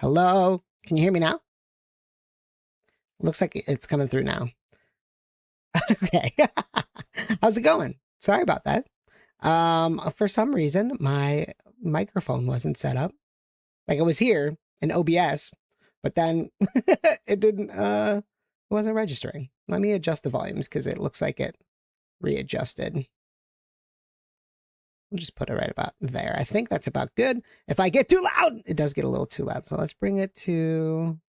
Hello? Can you hear me now? Looks like it's coming through now. Okay. How's it going? Sorry about that. For some reason, my microphone wasn't set up. Like it was here in OBS, but then it wasn't registering. Let me adjust the volumes because it looks like it readjusted. We'll just put it right about there. I think that's about good. If I get too loud, it does get a little too loud. So let's bring it to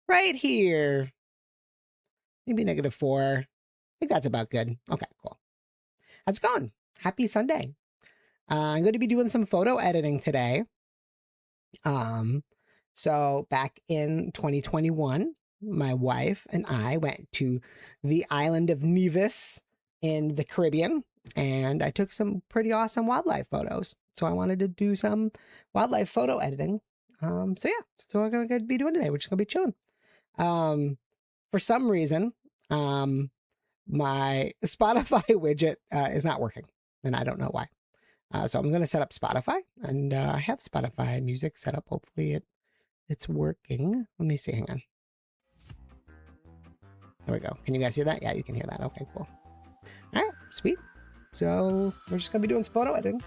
right here. Maybe -4. I think that's about good. Okay, cool. How's it going? Happy Sunday. I'm going to be doing some photo editing today. So back in 2021, my wife and I went to the island of Nevis in the Caribbean, and I took some pretty awesome wildlife photos. So I wanted to do some wildlife photo editing. So yeah, that's what we're going to be doing today. We're just going to be chilling. For some reason, my Spotify widget is not working, and I don't know why. So I'm going to set up Spotify, and I have Spotify music set up. Hopefully it's working. Let me see. Hang on. There we go. Can you guys hear that? Yeah, you can hear that. Okay, cool. All right, sweet. So we're just going to be doing some photo editing.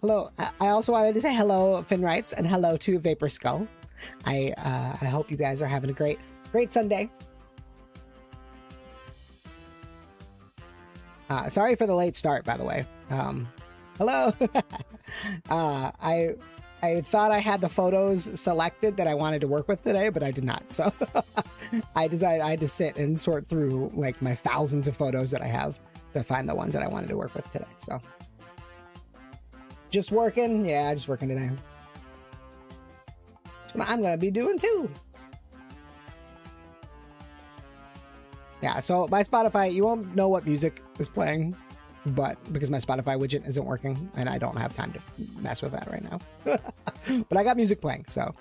Hello. I also wanted to say hello, Finn Wrights, and hello to Vapor Skull. I hope you guys are having a great Sunday. Sorry for the late start, by the way. Hello. I thought I had the photos selected that I wanted to work with today, but I did not. So I decided I had to sit and sort through like my thousands of photos that I have to find the ones that I wanted to work with today. So just working. Yeah, just working today. That's what I'm going to be doing too. Yeah, so my Spotify, you won't know what music is playing, but because my Spotify widget isn't working and I don't have time to mess with that right now. But I got music playing, so.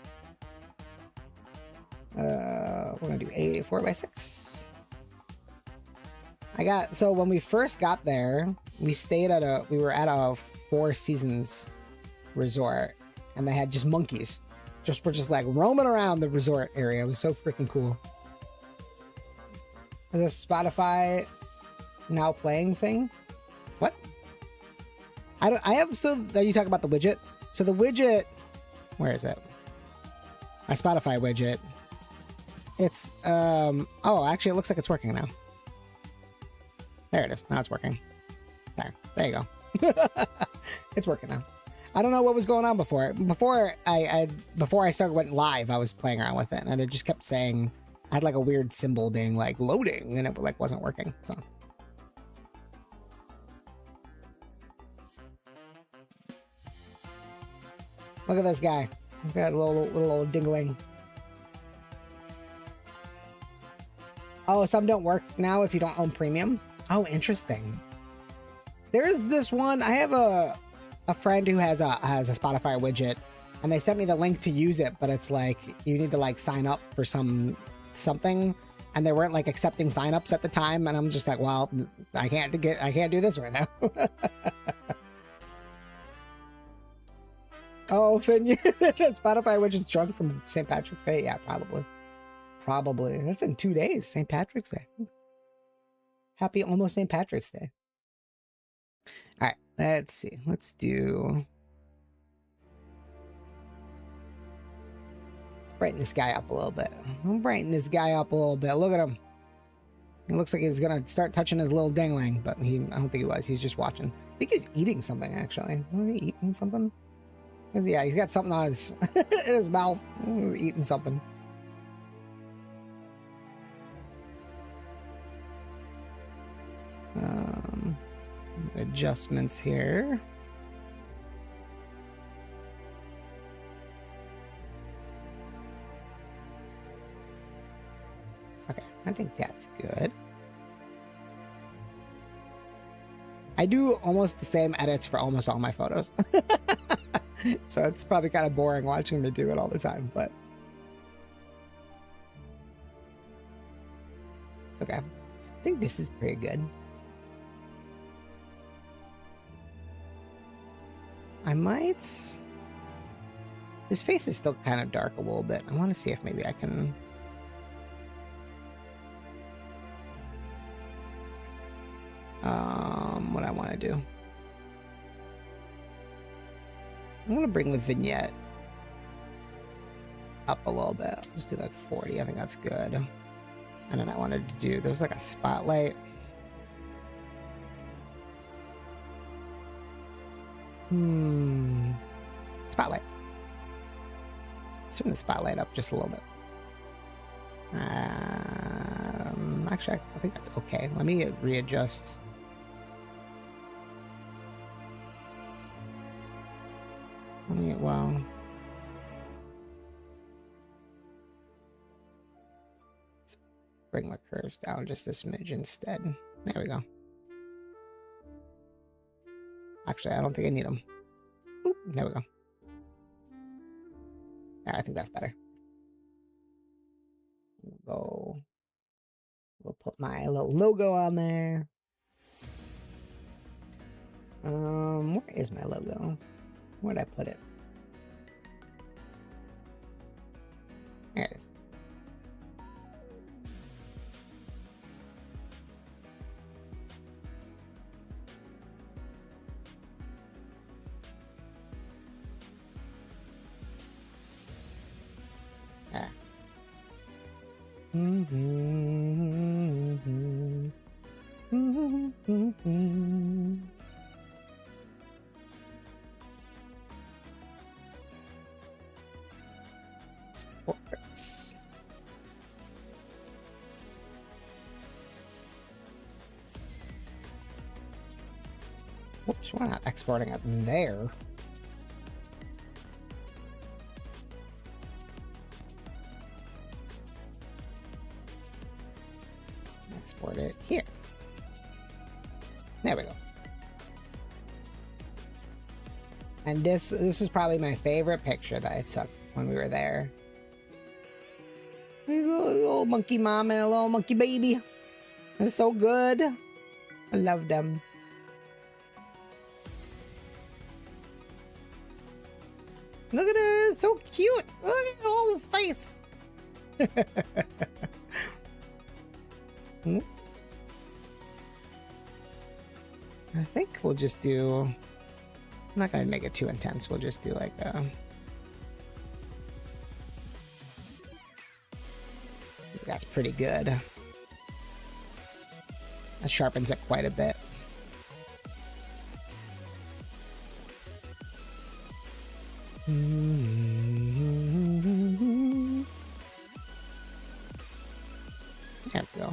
We're going to do a 4x6. So when we first got there, we were at a Four Seasons resort, and they had just monkeys. We're just like roaming around the resort area. It was so freaking cool. Is the Spotify now playing thing? What? So are you talking about the widget? So the widget, where is it? My Spotify widget. It's, oh, actually it looks like it's working now. There it is. Now it's working. There you go. It's working now. I don't know what was going on before. Before I went live, I was playing around with it, and it just kept saying, I had like a weird symbol being like loading, and it like wasn't working. So look at this guy. He's got a little old dingling. Oh, some don't work now if you don't own premium. Oh, interesting. There's this one. I have a friend who has a Spotify widget, and they sent me the link to use it, but it's like you need to like sign up for something, and they weren't like accepting signups at the time, and I'm just like, well, I can't do this right now. Oh, Finn, Spotify, which is drunk from St. Patrick's Day. Yeah, probably. That's in 2 days, St. Patrick's Day. Happy almost St. Patrick's Day. All right, let's see. Let's brighten this guy up a little bit. Look at him. He looks like he's gonna start touching his little dangling, but I don't think he was. He's just watching. I think he's eating something, actually. Was he eating something? Yeah, he's got something on his in his mouth. He's eating something. Adjustments here. Okay, I think that's good. I do almost the same edits for almost all my photos. So it's probably kind of boring watching me do it all the time, but it's okay. I think this is pretty good. I might His face is still kind of dark a little bit. I want to see if maybe I can... what I want to do. I'm going to bring the vignette up a little bit. Let's do like 40. I think that's good. And then I wanted to do... There's like a spotlight. Spotlight. Let's turn the spotlight up just a little bit. Actually, I think that's okay. Let me readjust. Well... Let's bring the curves down just a smidge instead. There we go. Actually, I don't think I need them. Oop, there we go. I think that's better. We'll put my little logo on there. Where is my logo? Where'd I put it? There it is. There. Sports. Whoops, we're not exporting it there. Export it here. There we go. And this is probably my favorite picture that I took when we were there. Little monkey mom and a little monkey baby. It's so good. I love them. Look at her, so cute. Look at her little face. I think we'll just do... I'm not going to make it too intense. We'll just do like a... That's pretty good. That sharpens it quite a bit. There we go.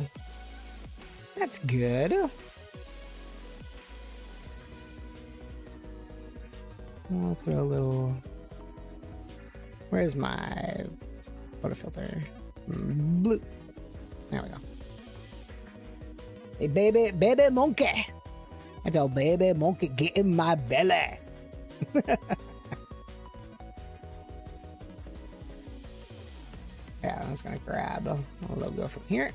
That's good. We'll throw a little... Where's my photo filter? Blue. There we go. Hey, baby monkey. That's a baby monkey get in my belly. Yeah, I'm just gonna grab a logo from here.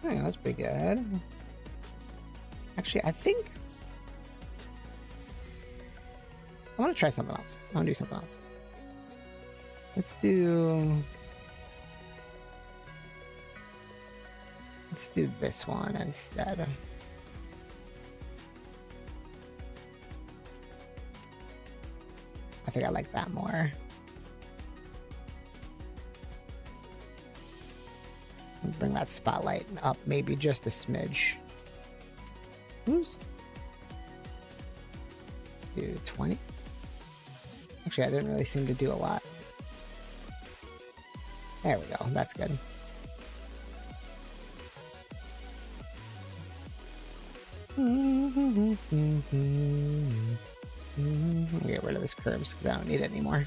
Oh, that's pretty good. Actually, I think I want to try something else. I want to do something else. Let's do this one instead. I think I like that more. Bring that spotlight up maybe just a smidge. Oops. Let's do 20. Actually, I didn't really seem to do a lot. There we go. That's good. Get rid of this curves because I don't need it anymore.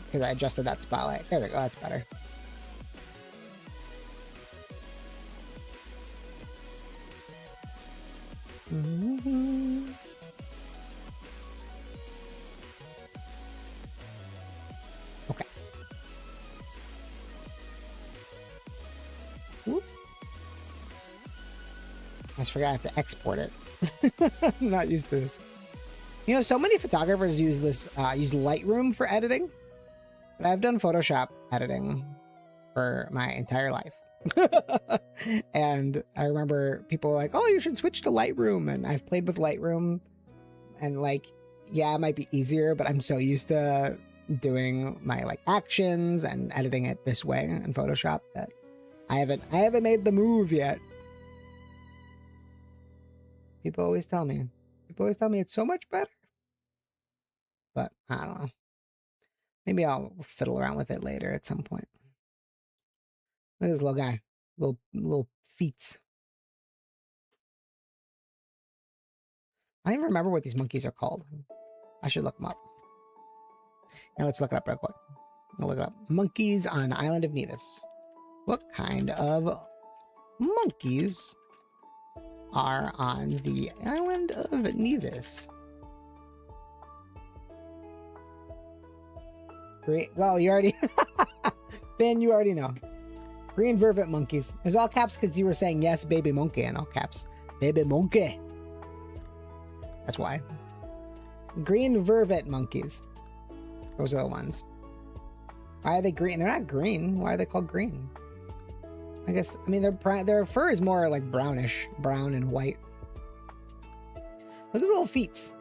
Because I adjusted that spotlight. There we go. That's better. Okay. I just forgot I have to export it. I'm not used to this. You know, so many photographers use this, use Lightroom for editing, but I've done Photoshop editing for my entire life. And I remember people were like, oh, you should switch to Lightroom. And I've played with Lightroom and like, yeah, it might be easier, but I'm so used to doing my like actions and editing it this way in Photoshop that I haven't made the move yet. People always tell me it's so much better. But I don't know. Maybe I'll fiddle around with it later at some point. Look at this little guy. Little feet. I don't even remember what these monkeys are called. I should look them up. Now let's look it up real quick. I'll look it up. Monkeys on the island of Nevis. What kind of monkeys are on the island of Nevis? Great. Well, you already... Ben, you already know. Green vervet monkeys. There's all caps because you were saying yes, baby monkey, and all caps. Baby monkey. That's why. Green vervet monkeys. Those are the ones. Why are they green? They're not green. Why are they called green? I guess, I mean, their fur is more like brownish. Brown and white. Look at the little feet.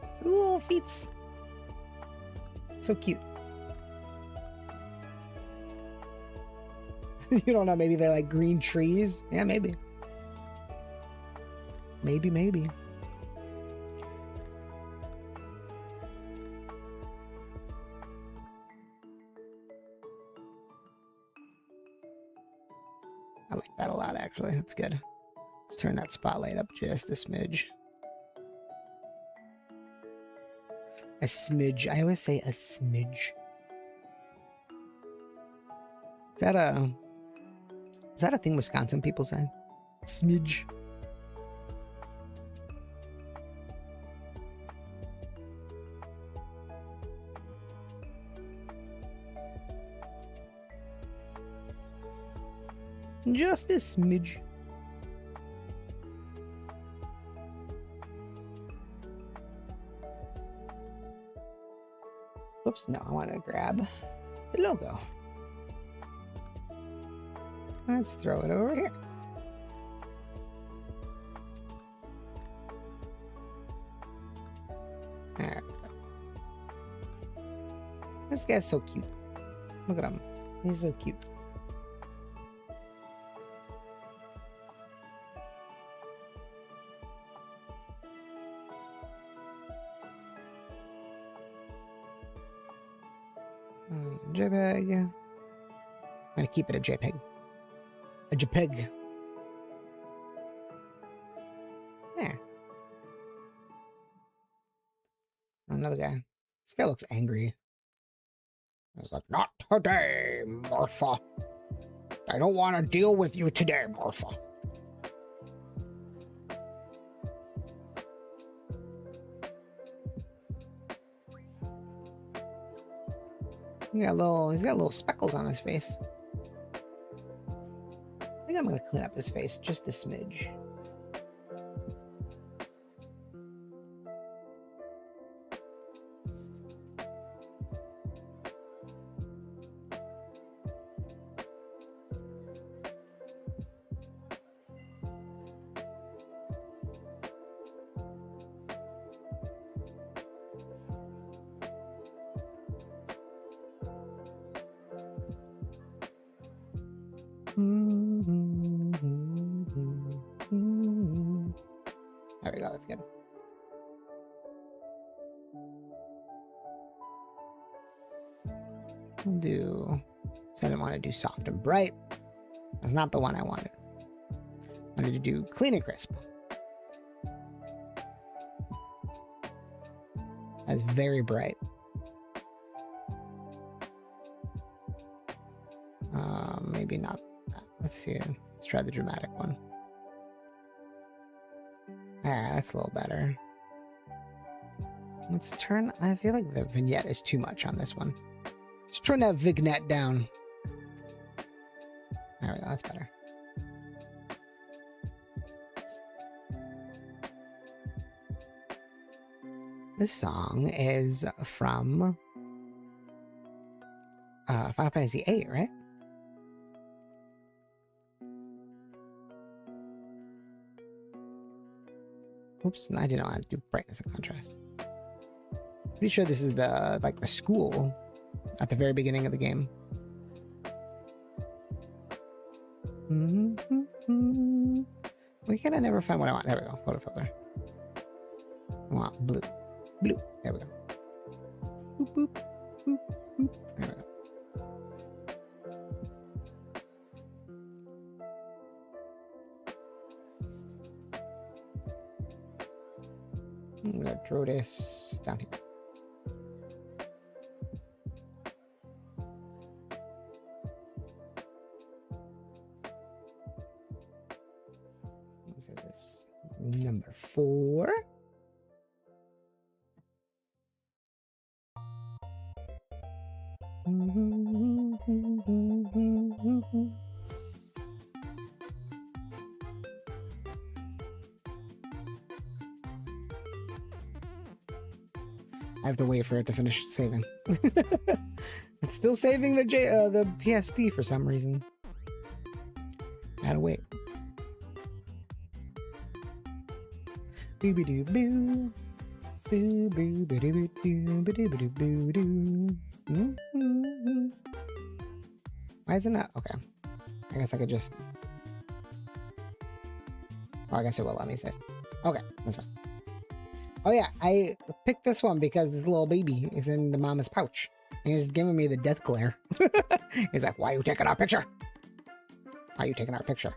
Look at the little feet. So cute. You don't know, maybe they're like green trees. Yeah, maybe. Maybe. I like that a lot, actually. That's good. Let's turn that spotlight up just a smidge. A smidge. I always say a smidge. Is that a thing Wisconsin people say? Smidge. Just a smidge. Oops, no, I want to grab the logo. Let's throw it over here. There we go. This guy's so cute. Look at him. He's so cute. JPEG. I'm gonna keep it a JPEG. A JPEG. There. Another guy. This guy looks angry. He's like, not today, Martha. I don't want to deal with you today, Martha. He's got little speckles on his face. I think I'm gonna clean up his face just a smidge. There we go, that's good. We'll do, so I didn't want to do soft and bright. That's not the one I wanted. I wanted to do clean and crisp. That's very bright. Maybe not that. Let's see. Let's try the dramatic one. Alright, that's a little better. Let's turn... I feel like the vignette is too much on this one. Let's turn that vignette down. There we go, that's better. This song is from Final Fantasy VIII, right? Oops, I didn't know how to do brightness and contrast. Pretty sure this is the school at the very beginning of the game. We gotta never find what I want. There we go. Photo filter. I want blue. Blue. There we go. Boop, boop, boop, boop. There we go. I'm gonna throw this down here. So this is number 4. I have to wait for it to finish saving. It's still saving the PSD for some reason. Gotta wait. Boo boo doo boo. Boo boo boo doo boo doo boo boo doo. Why isn't that? Okay. I guess I could just. Oh, I guess it will let me say. Okay, that's fine. Oh yeah, I picked this one because this little baby is in the mama's pouch. And he's giving me the death glare. He's like, why are you taking our picture? Why are you taking our picture?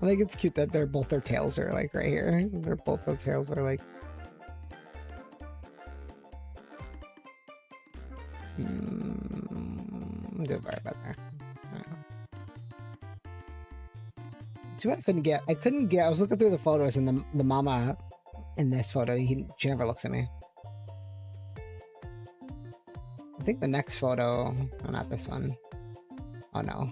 I think it's cute that their tails are like right here. Both their tails are like. I'm doing very bad there. Too bad I couldn't get. I was looking through the photos and the mama in this photo, she never looks at me. I think the next photo, oh, not this one. Oh no.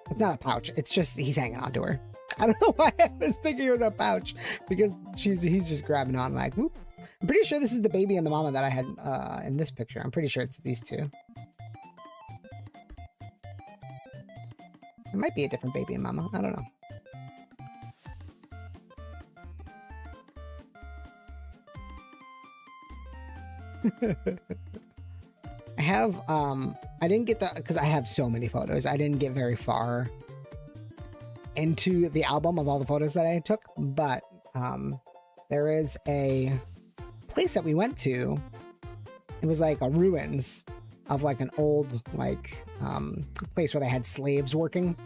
It's not a pouch. It's just he's hanging on to her. I don't know why I was thinking it was a pouch because he's just grabbing on like whoop. I'm pretty sure this is the baby and the mama that I had in this picture. I'm pretty sure it's these two. It might be a different baby and mama. I don't know. I have I didn't get the because I have so many photos. I didn't get very far into the album of all the photos that I took, but there is a place that we went to. It was like a ruins of like an old like place where they had slaves working,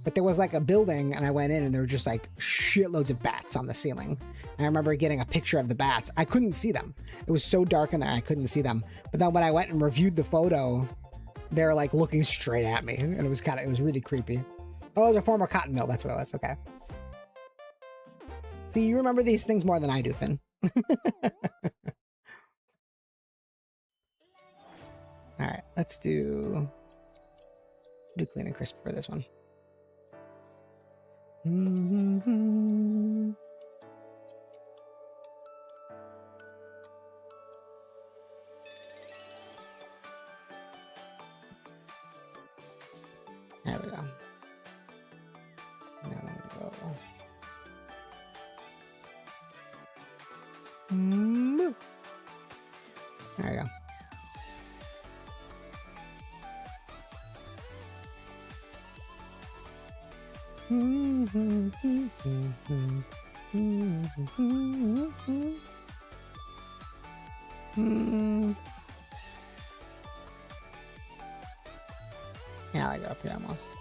but there was like a building and I went in and there were just like shitloads of bats on the ceiling. And I remember getting a picture of the bats. I couldn't see them. It was so dark in there I couldn't see them. But then when I went and reviewed the photo, they're like looking straight at me and it was really creepy. Oh, it was a former cotton mill. That's what it was. Okay. See, you remember these things more than I do, Finn. All right, let's do clean and crisp for this one. There we go. Now we'll go. There we go. Yeah, I got up here almost.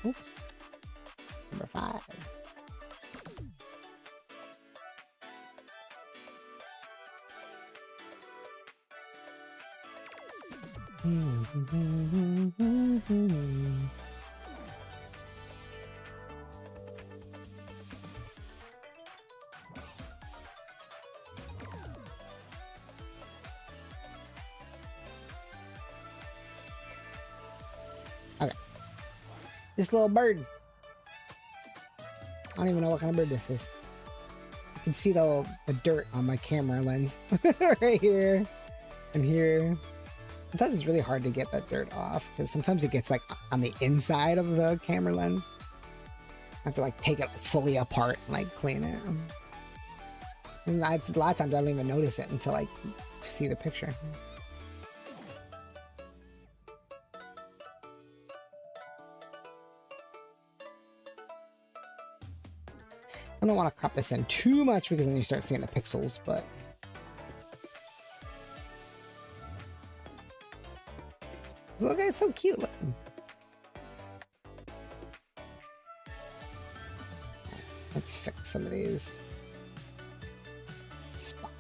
Oops. Number 5. Okay. This little bird. I don't even know what kind of bird this is. You can see the dirt on my camera lens right here and here. Sometimes it's really hard to get that dirt off because sometimes it gets like on the inside of the camera lens. I have to like take it fully apart and like clean it. And a lot of times I don't even notice it until I see the picture. I don't want to crop this in too much because then you start seeing the pixels, but look, it's so cute looking. Let's fix some of these spots.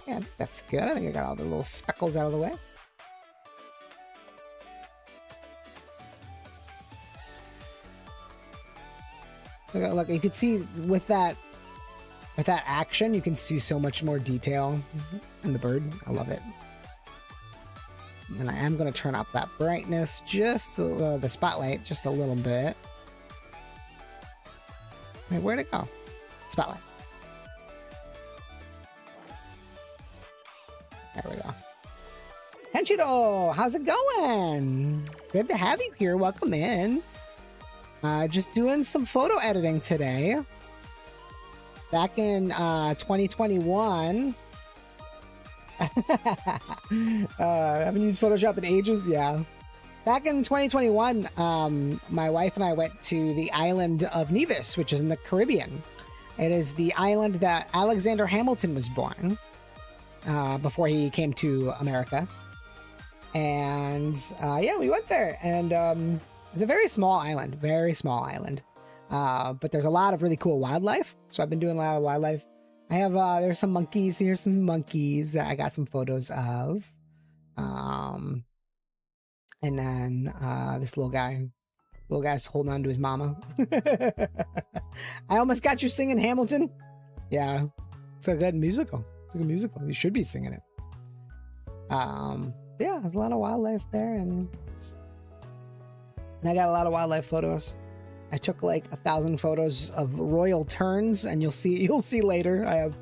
Yeah, I think that's good. I think I got all the little speckles out of the way. Look, you can see with that action, you can see so much more detail in the bird. I love it. And I am going to turn up that brightness, just the spotlight, just a little bit. Wait, where'd it go? Spotlight. There we go. Kenshiro, how's it going? Good to have you here. Welcome in. Just doing some photo editing today. Back in 2021. I haven't used Photoshop in ages. Yeah. Back in 2021, my wife and I went to the island of Nevis, which is in the Caribbean. It is the island that Alexander Hamilton was born before he came to America. And yeah, we went there. And it's a very small island, but there's a lot of really cool wildlife. So I've been doing a lot of wildlife. I have, there's some monkeys. Here's some monkeys that I got some photos of. And then this little guy's holding on to his mama. I almost got you singing Hamilton. Yeah, it's a good musical. It's a good musical. You should be singing it. Yeah, there's a lot of wildlife there, and I got a lot of wildlife photos. I took like 1,000 photos of royal terns, and you'll see later. I have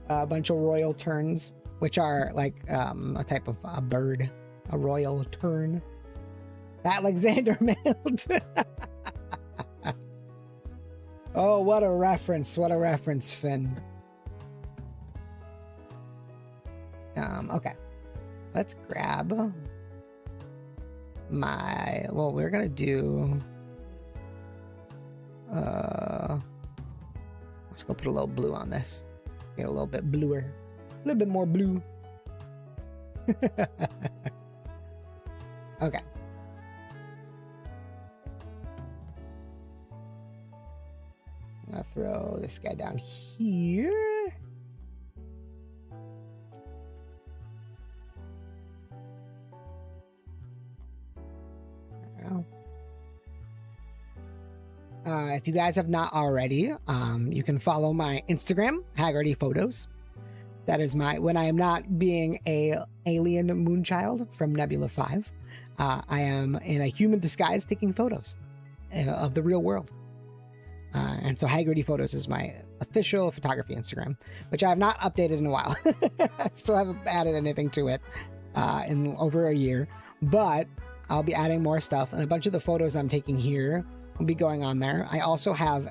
a bunch of royal terns, which are like a type of a bird, a royal tern. Alexander Hamilton. Oh, what a reference! What a reference, Finn. Okay, let's grab my. Well, we're gonna do. Let's go put a little blue on this. Get a little bit bluer, a little bit more blue. Okay. I'm gonna throw this guy down here. There we go. If you guys have not already, you can follow my Instagram, Haggerty Photos. That is when I am not being a alien moonchild from Nebula 5. I am in a human disguise taking photos of the real world. And so Haggerty Photos is my official photography Instagram, which I have not updated in a while. I still haven't added anything to it in over a year, but I'll be adding more stuff, and a bunch of the photos I'm taking here will be going on there. I also have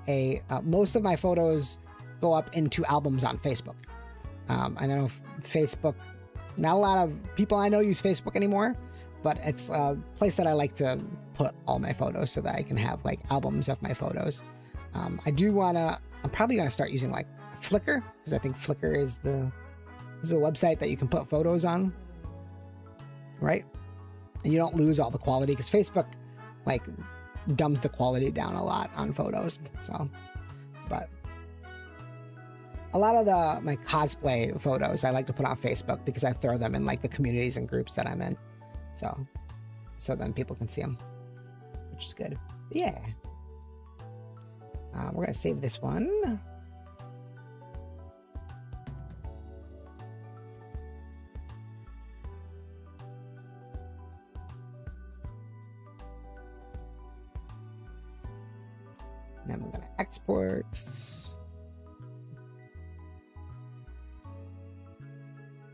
most of my photos go up into albums on Facebook. I know Facebook, not a lot of people I know use Facebook anymore, but it's a place that I like to put all my photos so that I can have like albums of my photos. I'm probably gonna start using like Flickr, because I think Flickr is This is a website that you can put photos on, right? And you don't lose all the quality because Facebook like dumbs the quality down a lot on photos. So, but a lot of my cosplay photos I like to put on Facebook because I throw them in like the communities and groups that I'm in. So then people can see them, which is good. But yeah. We're going to save this one. Then we're going to export.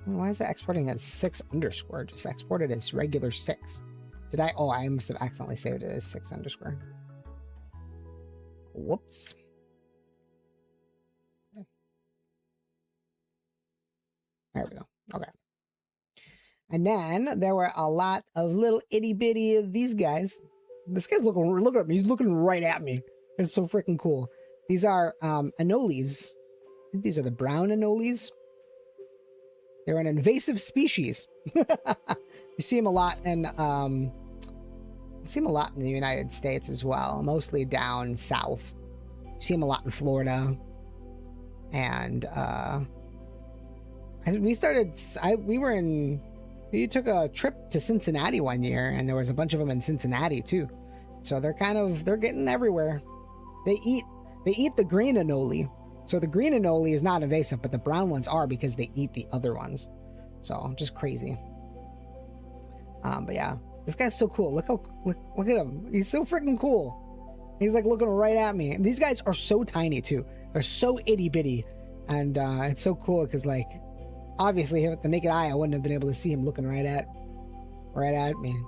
Why is it exporting as 6 underscore? Just export it as regular 6. Did I? Oh, I must have accidentally saved it as 6 underscore. Whoops. There we go. Okay. And then there were a lot of little itty bitty of these guys. This guy's looking, look at me. He's looking right at me. It's so freaking cool. These are anoles. I think these are the brown anoles. They're an invasive species. You see them a lot in the United States as well, mostly down south. You see them a lot in Florida. And we took a trip to Cincinnati one year, and there was a bunch of them in Cincinnati too. So they're getting everywhere. They eat the green anole. So the green anole is not invasive, but the brown ones are because they eat the other ones. So just crazy. But yeah, this guy's so cool. Look at him. He's so freaking cool. He's like looking right at me. And these guys are so tiny too. They're so itty bitty. And it's so cool because like, obviously with the naked eye, I wouldn't have been able to see him looking right at me.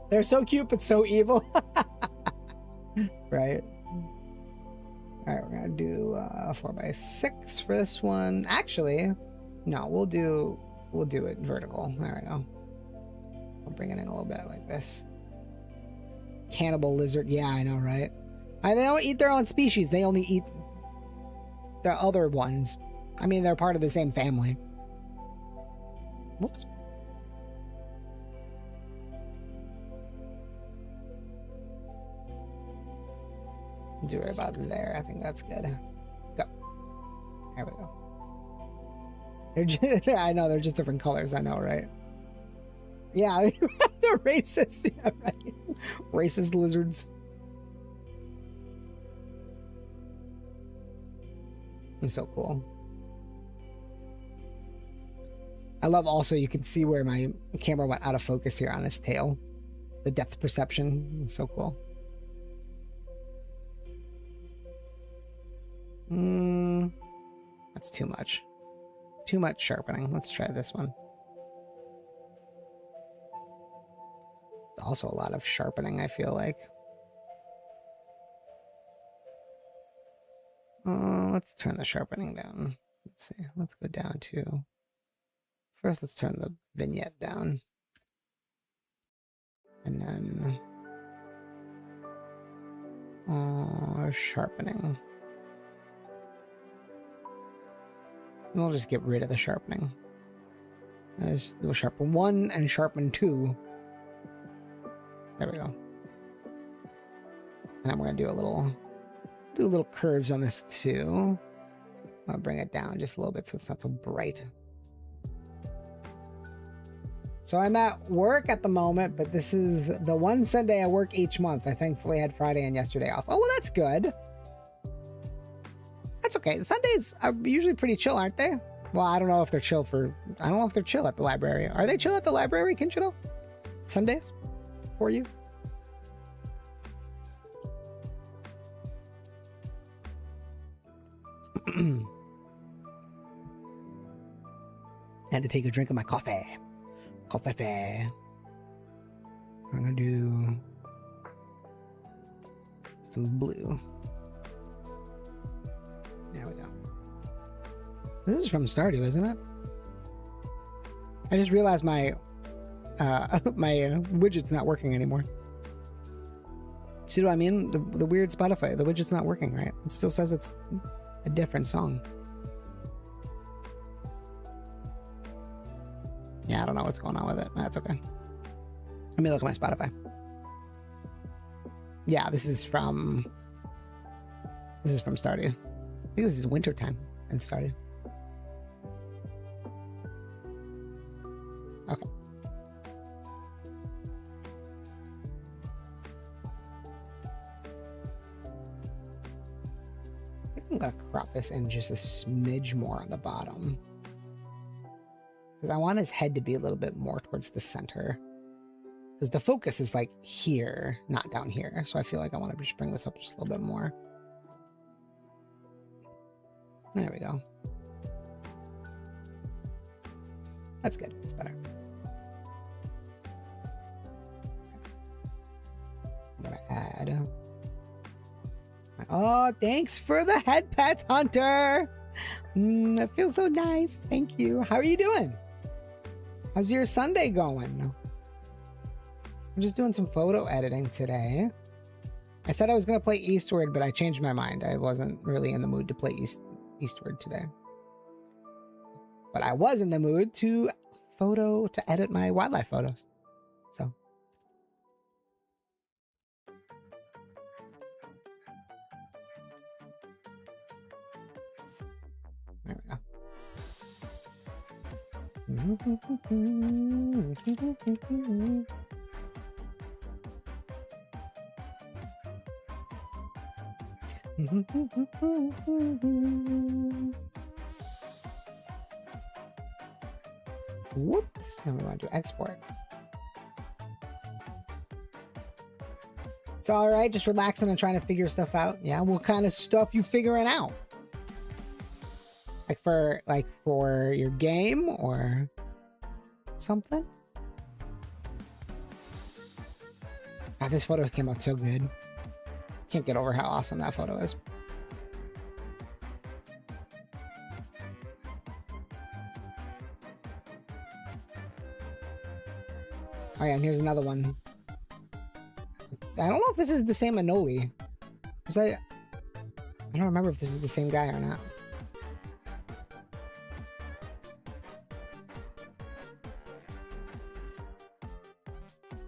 They're so cute, but so evil. Right. All right, we're gonna do 4x6 for this one. Actually, no, we'll do it vertical. There we go. I'll bring it in a little bit like this. Cannibal lizard. Yeah, I know, right? They don't eat their own species. They only eat the other ones. I mean, they're part of the same family. Whoops. Do it about there. I think that's good. Go. There we go. They're just, I know, they're just different colors. I know, right? Yeah, they're racist. Yeah, right. Racist lizards. It's so cool. I love also you can see where my camera went out of focus here on his tail. The depth perception is so cool. That's too much. Too much sharpening. Let's try this one. It's also a lot of sharpening, I feel like. Let's turn the sharpening down. Let's see. Let's go down to... First, let's turn the vignette down. And then... sharpening. We'll just get rid of the sharpening. We'll sharpen 1 and sharpen 2. There we go. And then we're gonna do a little curves on this too. I'll bring it down just a little bit so it's not so bright. So I'm at work at the moment, but this is the one Sunday I work each month. I thankfully had Friday and yesterday off. Oh, well, that's good. That's okay. Sundays are usually pretty chill, aren't they? Well, I don't know if they're chill at the library. Are they chill at the library, Kinchito? Sundays? For you? Had to take a drink of my coffee. Coffee. I'm gonna do some blue. There we go. This is from Stardew, isn't it? I just realized my widget's not working anymore. See what I mean? The weird Spotify, the widget's not working right. It still says it's a different song. Yeah, I don't know what's going on with it. That's okay. Let me look at my Spotify. Yeah, this is from Stardew. I think this is wintertime in Stardew. Okay. I think I'm gonna crop this in just a smidge more on the bottom, because I want his head to be a little bit more towards the center, because the focus is like here, not down here. So I feel like I want to just bring this up just a little bit more. There we go. That's good. That's better. I'm gonna add. Oh, thanks for the head pet, Hunter. That feels so nice. Thank you. How are you doing? How's your Sunday going? I'm just doing some photo editing today. I said I was gonna play Eastward, but I changed my mind. I wasn't really in the mood to play Eastward today. But I was in the mood to edit my wildlife photos. So. There we go. Whoops. Now we want to do export. It's all right. Just relaxing and trying to figure stuff out. Yeah. What kind of stuff you figuring out? Like for your game or something? God, this photo came out so good. Can't get over how awesome that photo is. Oh yeah, and here's another one. I don't know if this is the same Anoli. Because I don't remember if this is the same guy or not.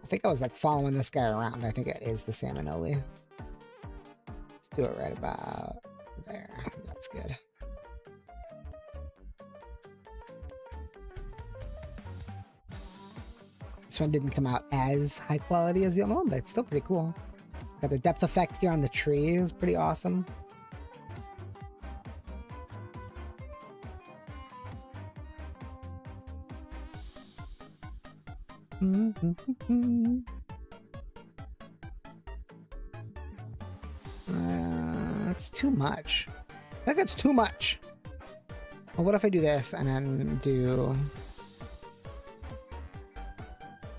I think I was like following this guy around. I think it is the Sam Anoli. Let's do it right about there. That's good. This one didn't come out as high quality as the other one, but it's still pretty cool. Got the depth effect here on the tree is pretty awesome. That's too much. I think that's too much. Well, what if I do this and then do...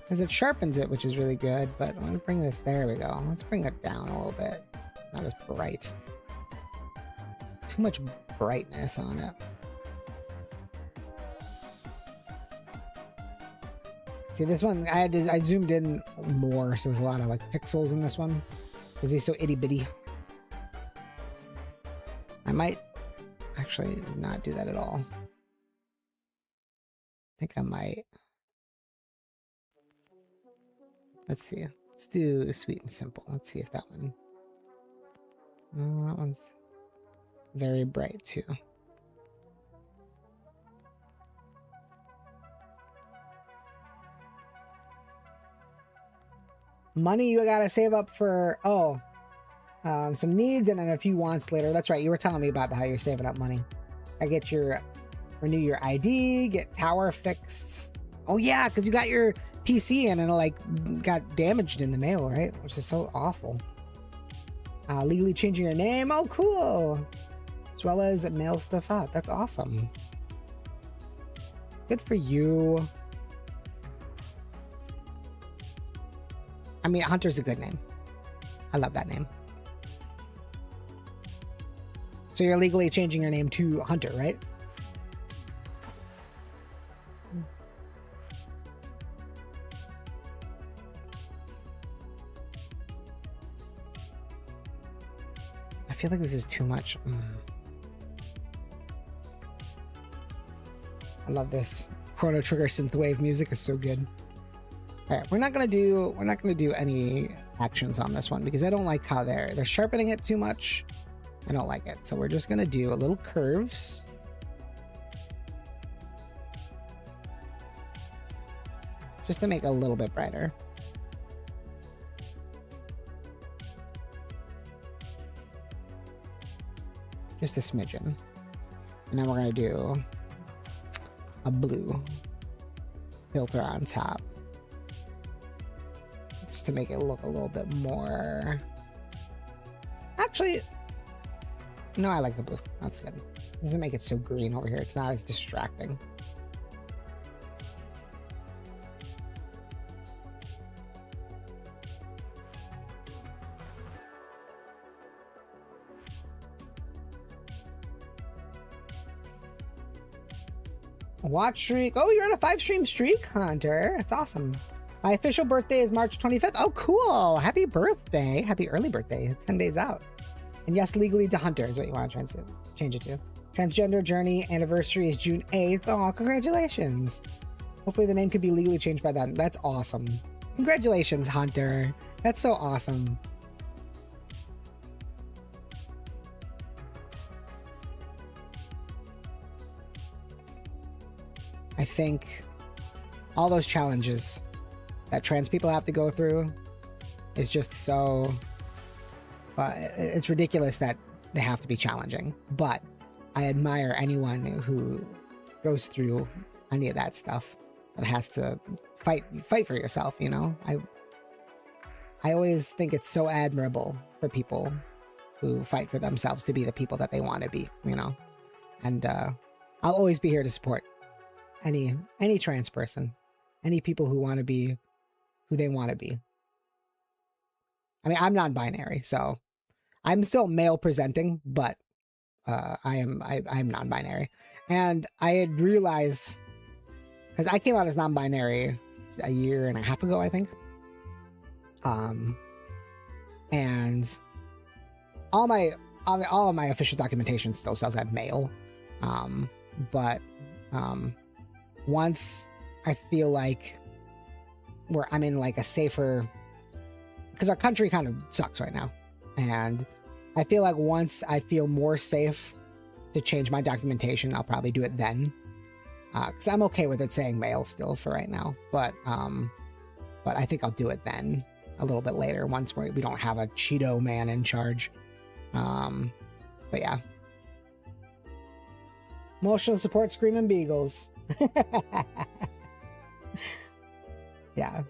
Because it sharpens it, which is really good, but I'm going to bring this... There we go. Let's bring it down a little bit. It's not as bright. Too much brightness on it. See, this one, I zoomed in more, so there's a lot of like pixels in this one. Because he's so itty-bitty. I might actually not do that at all. I think I might. Let's see. Let's do sweet and simple. Let's see if that one... No, that one's very bright too. Money you gotta save up for, some needs and then a few wants later. That's right, you were telling me about how you're saving up money. I get renew your ID, get tower fixed. Oh yeah, because you got your PC and it like got damaged in the mail, right? Which is so awful. Legally changing your name, oh cool. As well as mail stuff out, that's awesome. Good for you. I mean, Hunter's a good name. I love that name. So you're legally changing your name to Hunter, right? I feel like this is too much. I love this. Chrono Trigger synthwave music is so good. All right, we're not gonna do any actions on this one because I don't like how they're sharpening it too much. I don't like it, so we're just gonna do a little curves. Just to make it a little bit brighter. Just a smidgen. And then we're gonna do a blue filter on top. Just to make it look a little bit more... Actually, no, I like the blue. That's good. It doesn't make it so green over here. It's not as distracting. Watch streak. Oh, you're on a 5-stream streak, Hunter. That's awesome. My official birthday is March 25th. Oh, cool. Happy birthday. Happy early birthday. 10 days out. And yes, legally to Hunter is what you want to change it to. Transgender journey anniversary is June 8th. Oh, congratulations. Hopefully the name could be legally changed by then. That's awesome. Congratulations, Hunter. That's so awesome. I think all those challenges that trans people have to go through is just so... it's ridiculous that they have to be challenging, but I admire anyone who goes through any of that stuff that has to fight for yourself, you know? I always think it's so admirable for people who fight for themselves to be the people that they want to be, you know? And I'll always be here to support any trans person, any people who want to be who they want to be. I mean, I'm non-binary, so I'm still male presenting, but I'm non-binary. And I had realized, because I came out as non-binary a year and a half ago, I think. And all of my official documentation still says I'm male. But once I feel like I'm in like a safer, because our country kind of sucks right now. And I feel like once I feel more safe to change my documentation, I'll probably do it then. Because I'm okay with it saying male still for right now. But I think I'll do it then a little bit later once we don't have a Cheeto man in charge. But yeah. Emotional support screaming beagles. Yeah.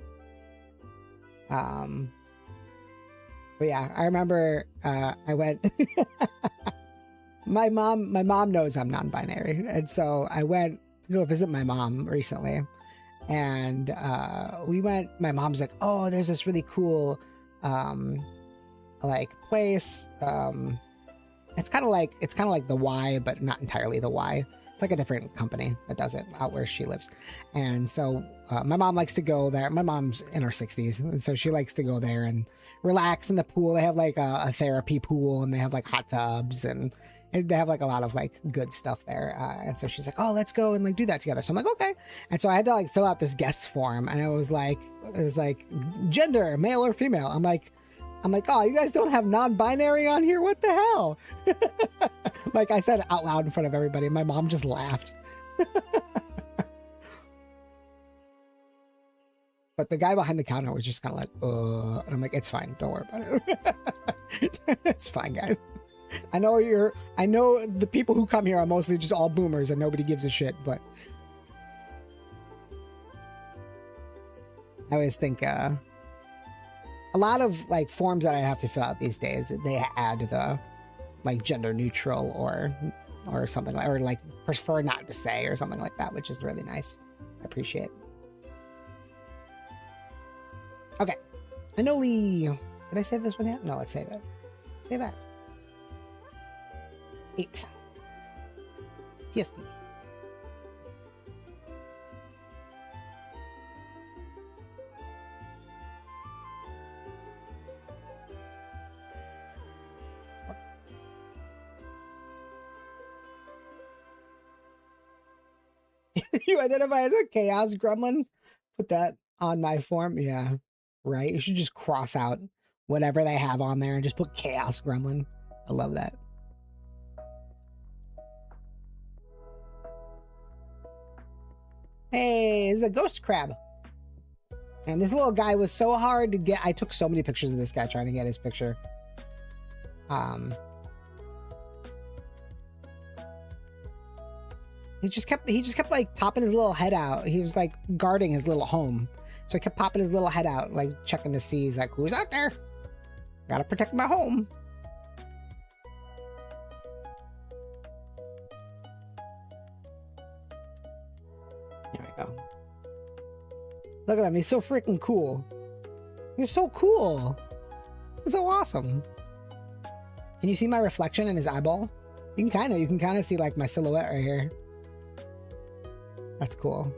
But yeah, I remember I went my mom knows I'm non-binary, and so I went to go visit my mom recently, and we went. My mom's like, oh, there's this really cool like place. It's kind of like the Y, but not entirely the Y. It's like a different company that does it out where she lives. And so my mom likes to go there. My mom's in her 60s, and so she likes to go there and relax in the pool. They have like a therapy pool, and they have like hot tubs, and they have like a lot of like good stuff there. And so she's like, oh, let's go and like do that together. So I'm like, okay. And so I had to like fill out this guest form, and it was like gender, male or female. I'm like, oh, you guys don't have non-binary on here? What the hell? Like I said it out loud in front of everybody. My mom just laughed. But the guy behind the counter was just kind of like, and I'm like, it's fine. Don't worry about it. It's fine, guys. I know the people who come here are mostly just all boomers and nobody gives a shit, but I always think, a lot of like forms that I have to fill out these days, they add the like gender neutral or something like, or like prefer not to say or something like that, which is really nice. I appreciate. Okay. Anoli. Did I save this one yet? No, let's save it. Save as. 8. PSD. You identify as a chaos gremlin? Put that on my form? Yeah, right. You should just cross out whatever they have on there and just put chaos gremlin. I love that. Hey, it's a ghost crab. And this little guy was so hard to get. I took so many pictures of this guy trying to get his picture. He just kept like popping his little head out. He was like guarding his little home. So he kept popping his little head out, like checking to see, he's like, who's out there? Gotta protect my home. There we go. Look at him, he's so freaking cool. He's so cool. He's so awesome. Can you see my reflection in his eyeball? You can kind of see like my silhouette right here. That's cool.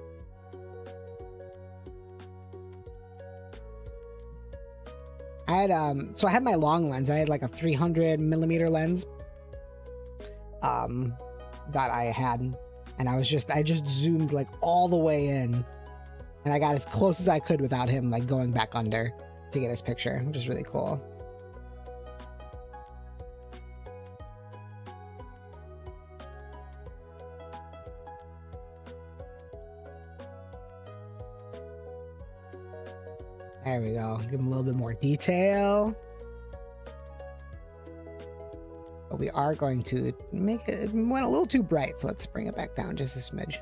I had so I had my long lens. I had like a 300mm lens that I had, and I just zoomed like all the way in, and I got as close as I could without him like going back under to get his picture, which is really cool. There we go. Give him a little bit more detail. But we are going to make it went a little too bright, so let's bring it back down just a smidge.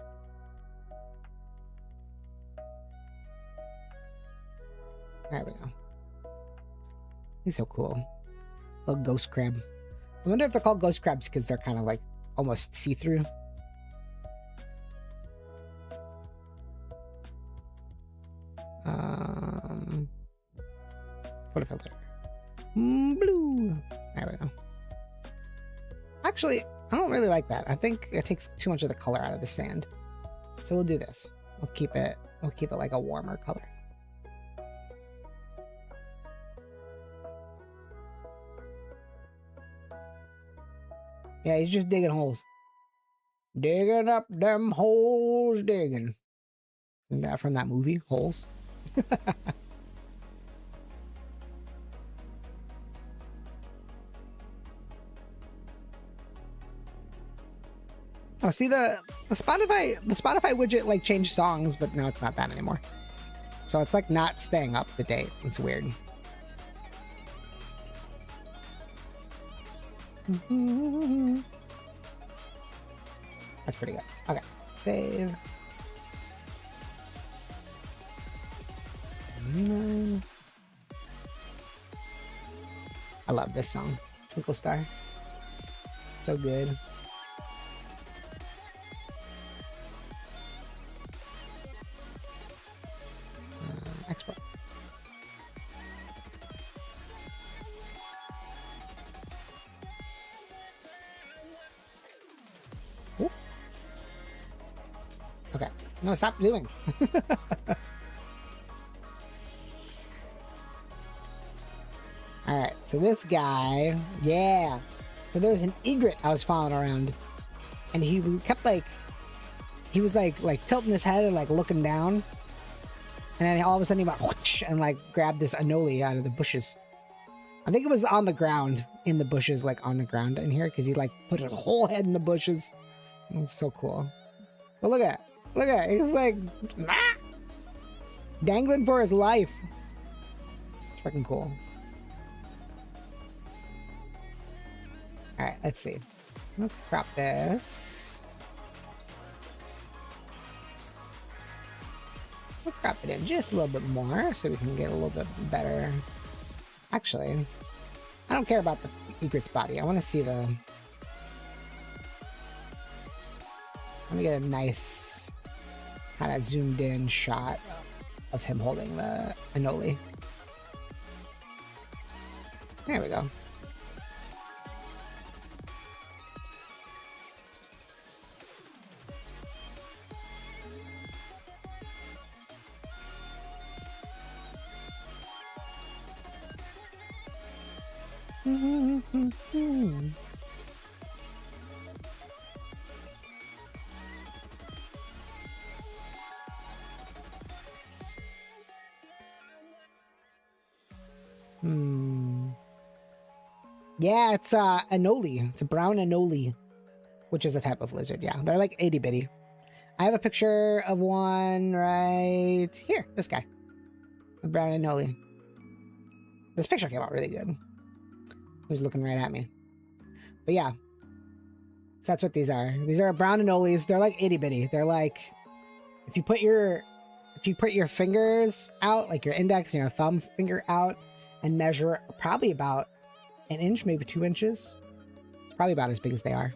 There we go. He's so cool. Little ghost crab. I wonder if they're called ghost crabs because they're kind of like almost see-through. Photo filter. Blue. There we go. Actually, I don't really like that. I think it takes too much of the color out of the sand. So we'll do this. We'll keep it like a warmer color. Yeah, he's just digging holes. Digging up them holes, digging. Isn't that from that movie, Holes? Oh, see the Spotify widget like changed songs, but now it's not that anymore. So it's like not staying up to date. It's weird. That's pretty good. Okay, save. I love this song, Twinkle Star. So good. Export. Ooh. Okay. No, stop zooming. All right. So this guy, yeah. So there was an egret I was following around, and he kept like, he was like tilting his head and like looking down. And then all of a sudden he went whoosh, and like grabbed this anole out of the bushes. I think it was on the ground, in the bushes, like on the ground in here, because he like put his whole head in the bushes. It was so cool. But look at it. He's like dangling for his life. It's freaking cool. All right, let's see. Let's crop this. We'll crop it in just a little bit more so we can get a little bit better. Actually, I don't care about the egret's body. I want to see the... Let me get a nice kind of zoomed in shot of him holding the anole. There we go. Yeah, it's anole. It's a brown anole, which is a type of lizard. Yeah, they're like itty bitty. I have a picture of one right here. This guy, the brown anole. This picture came out really good. He was looking right at me. But yeah, so that's what these are. These are brown anoles. They're like itty bitty. They're like, if you put your fingers out, like your index and your thumb finger out, and measure probably about an inch, maybe 2 inches. It's probably about as big as they are.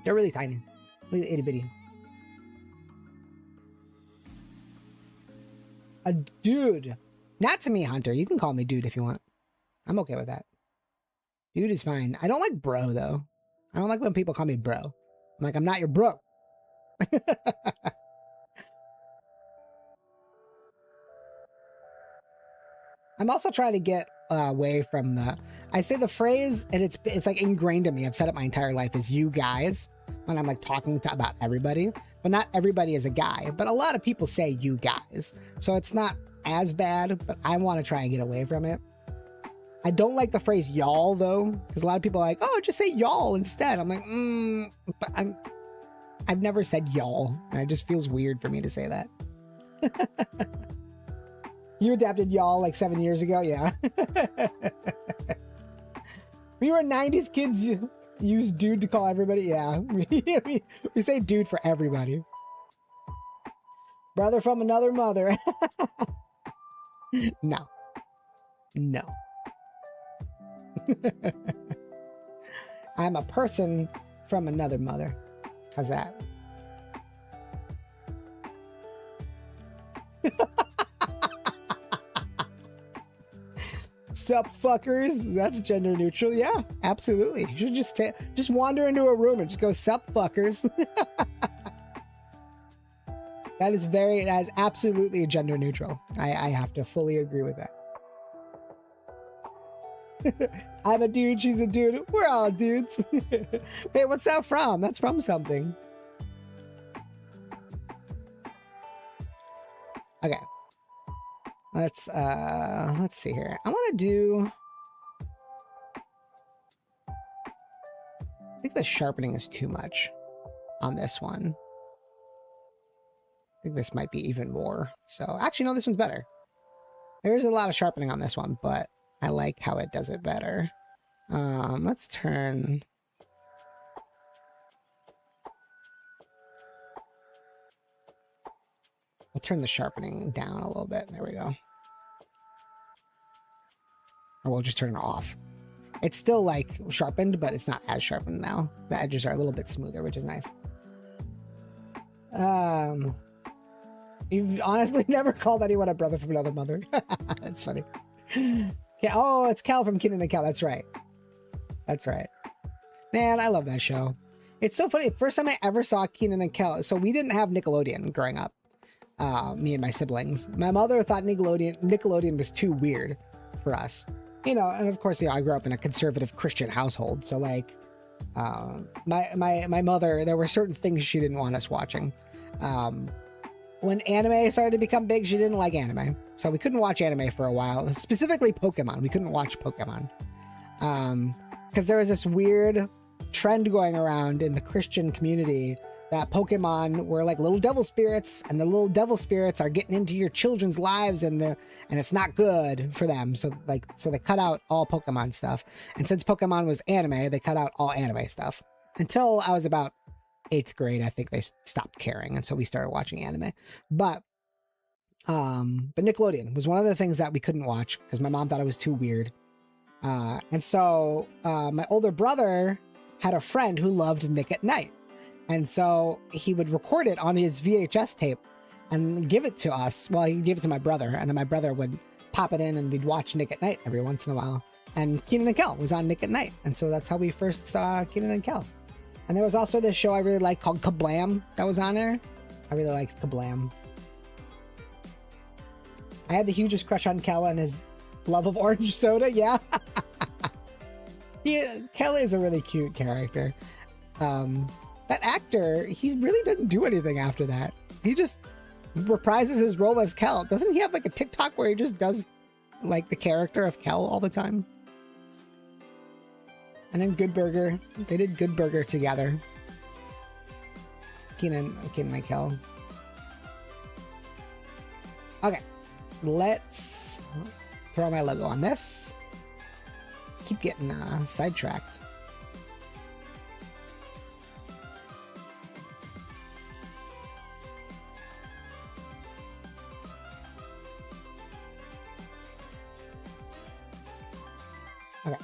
They're really tiny, really itty bitty. A dude. Not to me, Hunter. You can call me dude if you want. I'm okay with that. Dude is fine. I don't like bro, though. I don't like when people call me bro. I'm like, I'm not your bro. I'm also trying to get away from the... I say the phrase, and it's like ingrained in me. I've said it my entire life, is you guys, when I'm like talking about everybody. But not everybody is a guy. But a lot of people say you guys. So it's not as bad, but I want to try and get away from it. I don't like the phrase y'all, though, because a lot of people are like, oh, just say y'all instead. I'm like, but I've never said y'all, and it just feels weird for me to say that. You adapted y'all like 7 years ago? Yeah. We were 90s kids, use dude to call everybody. Yeah. We say dude for everybody. Brother from another mother. No. No. I'm a person from another mother. How's that? Sup, fuckers? That's gender neutral. Yeah, absolutely. You should just wander into a room and just go, sup, fuckers. That is absolutely gender neutral. I have to fully agree with that. I'm a dude, she's a dude. We're all dudes. Hey, what's that from? That's from something. Okay. Let's see here. I want to do... I think the sharpening is too much on this one. I think this might be even more. So, actually, no, this one's better. There's a lot of sharpening on this one, but I like how it does it better. Let's turn... I'll turn the sharpening down a little bit. There we go. Or we'll just turn it off. It's still like sharpened, but it's not as sharpened now. The edges are a little bit smoother, which is nice. You've honestly never called anyone a brother from another mother. That's funny. Yeah. Oh, it's Cal from Kenan and Kel. That's right. That's right. Man, I love that show. It's so funny. First time I ever saw Kenan and Kel. So we didn't have Nickelodeon growing up. Me and my siblings. My mother thought Nickelodeon was too weird for us. You know, and of course, I grew up in a conservative Christian household. So like, my mother, there were certain things she didn't want us watching. When anime started to become big, she didn't like anime. So we couldn't watch anime for a while. Specifically Pokemon. We couldn't watch Pokemon. Because there was this weird trend going around in the Christian community that Pokemon were like little devil spirits, and the little devil spirits are getting into your children's lives, and it's not good for them. So they cut out all Pokemon stuff. And since Pokemon was anime, they cut out all anime stuff. Until I was about 8th grade, I think they stopped caring, and so we started watching anime. But Nickelodeon was one of the things that we couldn't watch because my mom thought it was too weird. And so my older brother had a friend who loved Nick at Night. And so he would record it on his VHS tape and give it to us. Well, he gave it to my brother, and then my brother would pop it in, and we'd watch Nick at Night every once in a while. And Kenan and Kel was on Nick at Night. And so that's how we first saw Kenan and Kel. And there was also this show I really liked called Kablam that was on there. I really liked Kablam. I had the hugest crush on Kel and his love of orange soda. Yeah. Kel is a really cute character. That actor, he really didn't do anything after that. He just reprises his role as Kel. Doesn't he have like a TikTok where he just does like the character of Kel all the time. And then Good Burger. They did Good Burger together. Keenan and Kel. Okay. Let's throw my logo on this. Keep getting sidetracked. Okay,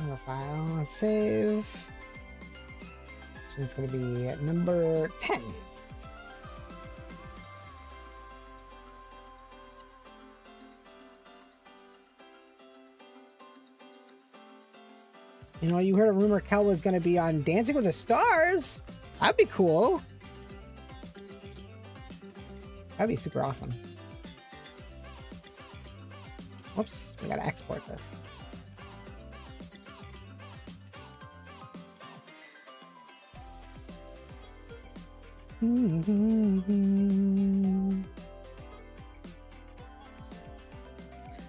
no file, save. This one's gonna be number 10. You know, you heard a rumor Kel was gonna be on Dancing with the Stars. That'd be cool. That'd be super awesome. Whoops, we gotta export this. I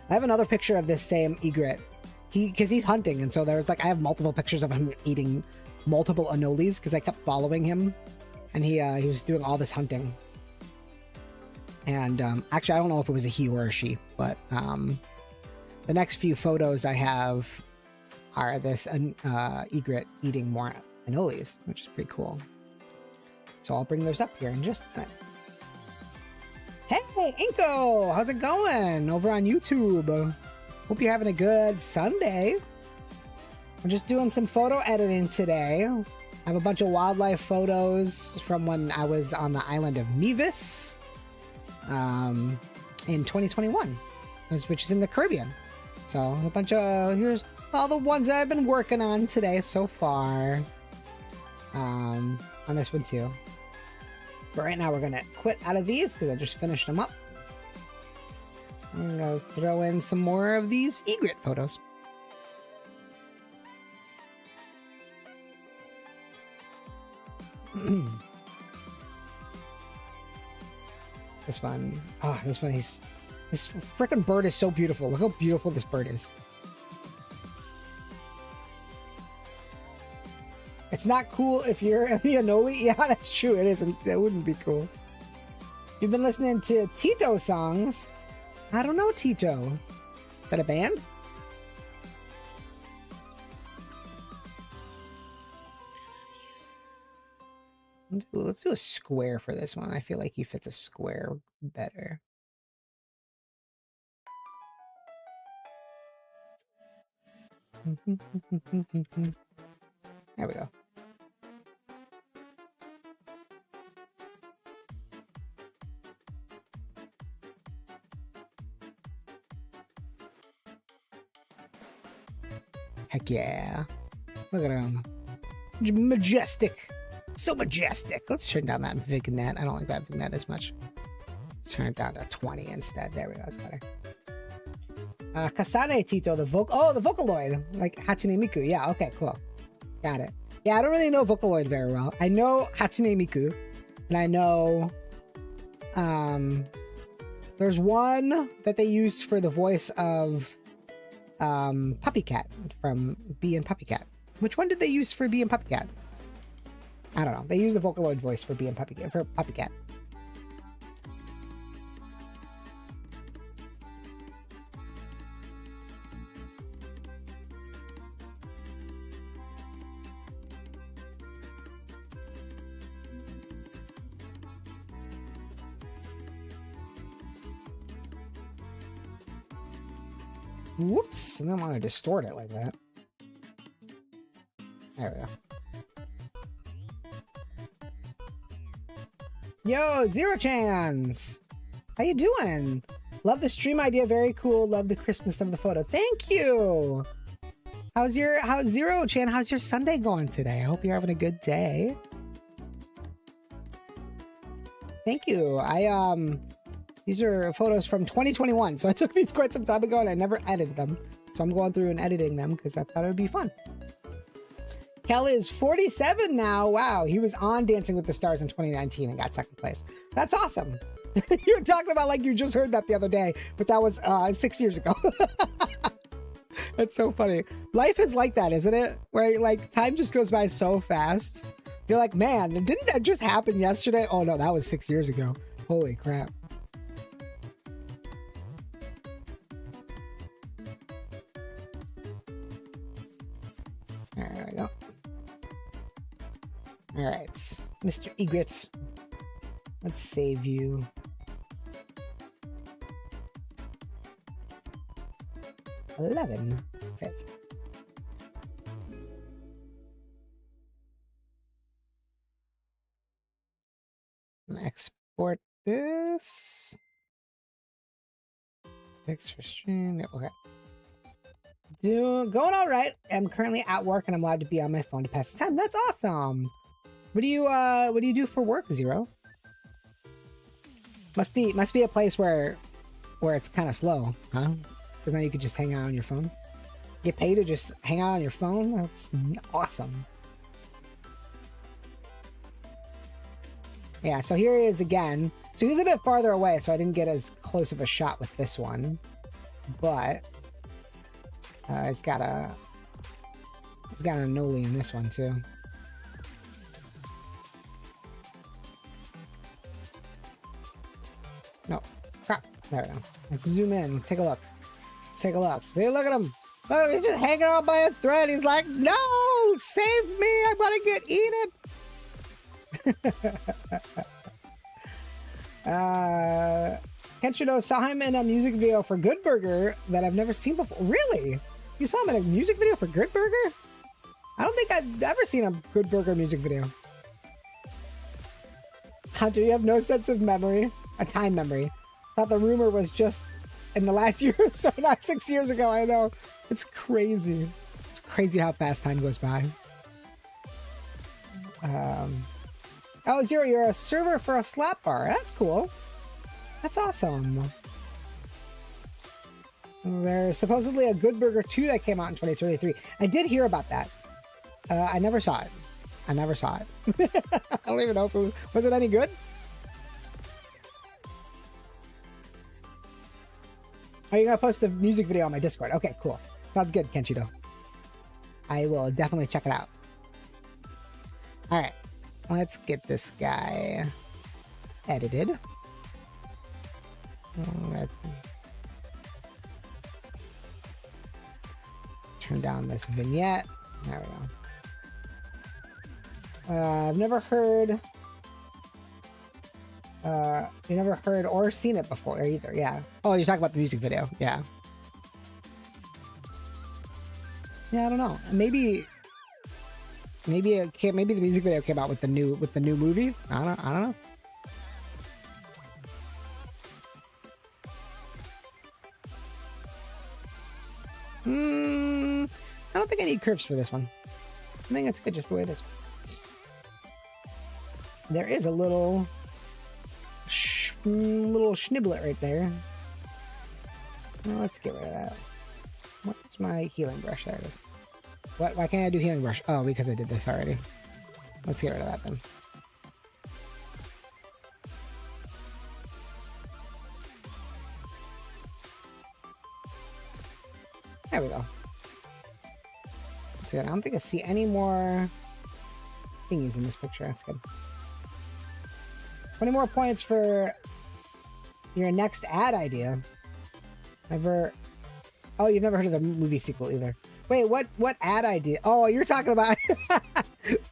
have another picture of this same egret. Because he's hunting, and so there's like I have multiple pictures of him eating multiple anoles because I kept following him, and he was doing all this hunting. And actually, I don't know if it was a he or a she, but the next few photos I have are this egret eating more anoles, which is pretty cool. So I'll bring those up here in just a minute. Hey, Inko! How's it going over on YouTube? Hope you're having a good Sunday. I'm just doing some photo editing today. I have a bunch of wildlife photos from when I was on the island of Nevis in 2021, which is in the Caribbean. So a bunch of, here's all the ones that I've been working on today so far. On this one too. But right now we're gonna quit out of these because I just finished them up. I'm gonna throw in some more of these egret photos. This one, this freaking bird is so beautiful. Look how beautiful this bird is. It's not cool if you're a Anoli. Yeah, that's true. It isn't. That wouldn't be cool. You've been listening to Tito songs. I don't know, Tito. Is that a band? Let's do a square for this one. I feel like he fits a square better. There we go. Heck yeah. Look at him. Majestic. So majestic. Let's turn down that vignette. I don't like that vignette as much. Let's turn it down to 20 instead. There we go. That's better. Kasane Tito, the Vocaloid. Like Hatsune Miku. Yeah, okay, cool. Got it. Yeah, I don't really know Vocaloid very well. I know Hatsune Miku. And I know... there's one that they used for the voice of... Puppy Cat from Bee and Puppy Cat. Which one did they use for Bee and Puppy Cat? I don't know. They used the Vocaloid voice for Bee and Puppy Cat, for Puppy Cat. Whoops, I don't want to distort it like that. There we go. Yo, Zero Chans! How you doing? Love the stream idea, very cool. Love the crispness of the photo. Thank you! How's Zero Chan, how's your Sunday going today? I hope you're having a good day. Thank you. These are photos from 2021, so I took these quite some time ago and I never edited them. So I'm going through and editing them because I thought it would be fun. Kelly is 47 now. Wow, he was on Dancing with the Stars in 2019 and got second place. That's awesome. You were talking about like you just heard that the other day, but that was 6 years ago. That's so funny. Life is like that, isn't it? Where like time just goes by so fast. You're like, man, didn't that just happen yesterday? Oh no, that was 6 years ago. Holy crap. There we go. All right, Mr. Egret. Let's save you. $11. Save. Export this. Fix for stream. Okay. Going all right. I'm currently at work and I'm allowed to be on my phone to pass the time. That's awesome. What do you do for work, Zero? Must be a place where it's kind of slow, huh? Because now you could just hang out on your phone. Get paid to just hang out on your phone? That's awesome. Yeah, so here he is again. So he's a bit farther away, so I didn't get as close of a shot with this one. But he's got an Anoli in this one too. No, crap. There we go. Let's zoom in. Let's take a look. Let's take a look. See, look at him. Look at him. He's just hanging on by a thread. He's like, no, save me. I'm going to get eaten. Kenshiro saw him in a music video for Good Burger that I've never seen before. Really? You saw him in a music video for Good Burger? I don't think I've ever seen a Good Burger music video. Hunter, you have no sense of memory. A time memory. Thought the rumor was just in the last year or so, not 6 years ago. I know. It's crazy. It's crazy how fast time goes by. Oh, Zero, you're a server for a slap bar. That's cool. That's awesome. There's supposedly a Good Burger 2 that came out in 2023. I did hear about that. I never saw it. I never saw it. I don't even know if it was it any good? Are you gonna post the music video on my Discord? Okay, cool. Sounds good, Kenshiro. I will definitely check it out. All right, let's get this guy edited. Turn down this vignette. There we go. I've never heard. You never heard or seen it before either. Yeah. Oh, you're talking about the music video. Yeah. Yeah, I don't know. Maybe the music video came out with the new movie. I don't know. I don't think I need curves for this one. I think it's good just the way it is. There is a little schniblet right there. Well, let's get rid of that. What's my healing brush? There it is. What? Why can't I do healing brush? Oh, because I did this already. Let's get rid of that then. There we go. That's good. I don't think I see any more thingies in this picture. That's good. 20 more points for your next ad idea. Never. Oh, you've never heard of the movie sequel either. Wait, what ad idea? Oh, you're talking about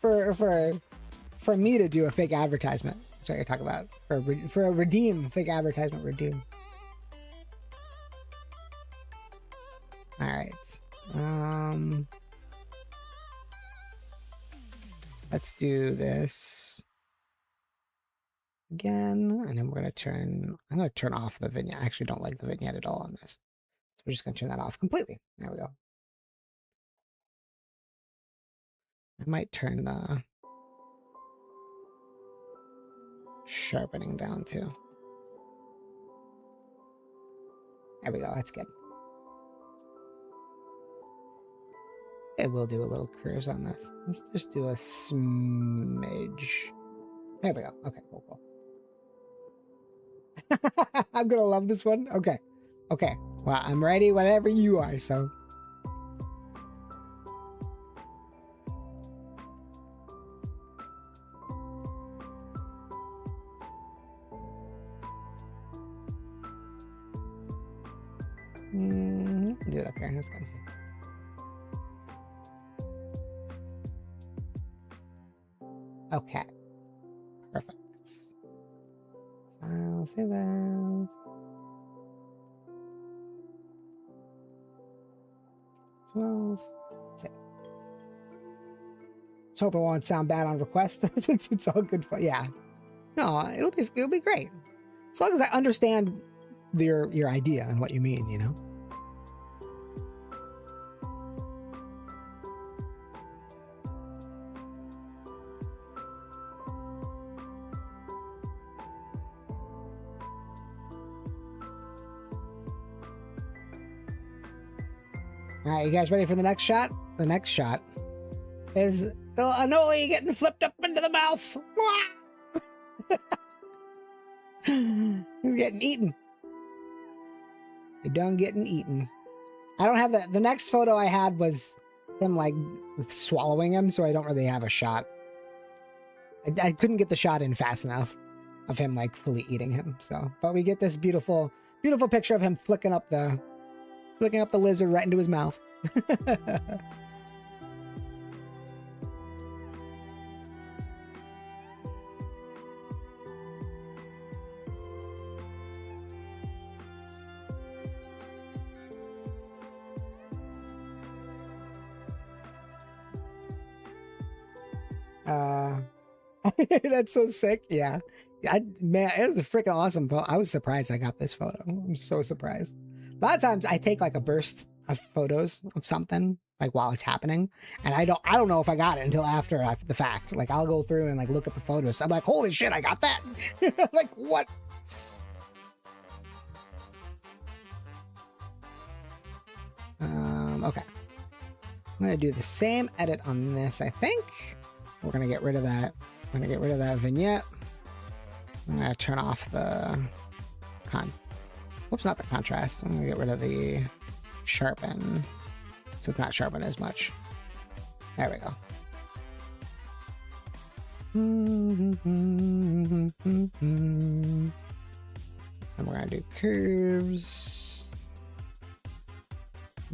for me to do a fake advertisement. That's what you're talking about. For a redeem fake advertisement redeem. All right. Let's do this again, and then we're gonna turn. I'm gonna turn off the vignette. I actually don't like the vignette at all on this, so we're just gonna turn that off completely. There we go. I might turn the sharpening down too. There we go. That's good. I will do a little curves on this. Let's just do a smidge. There we go. Okay, cool, cool. I'm gonna love this one. Okay. Okay. Well, I'm ready whenever you are, so. Do it up here. That's good. Okay. Perfect. File, save as. 12. Save. Let's hope it won't sound bad on request. It's all good fun. Yeah. No, it'll be great. As long as I understand your idea and what you mean, you know? All right, you guys ready for the next shot? The next shot is Anoli getting flipped up into the mouth. He's getting eaten. He done getting eaten. I don't have the next photo I had was him like swallowing him, so I don't really have a shot. I couldn't get the shot in fast enough of him like fully eating him. So, but we get this beautiful picture of him flicking up the lizard right into his mouth. That's so sick. Yeah. Man, it was a freaking awesome photo. I was surprised I got this photo. I'm so surprised. A lot of times I take like a burst of photos of something like while it's happening, and I don't know if I got it until after the fact. Like I'll go through and like look at the photos. I'm like, holy shit, I got that. Like what? Okay. I'm gonna do the same edit on this. I think we're gonna get rid of that. I'm gonna get rid of that vignette. I'm gonna turn off the whoops, not the contrast. I'm gonna get rid of the sharpen, so it's not sharpened as much. There we go. And we're gonna do curves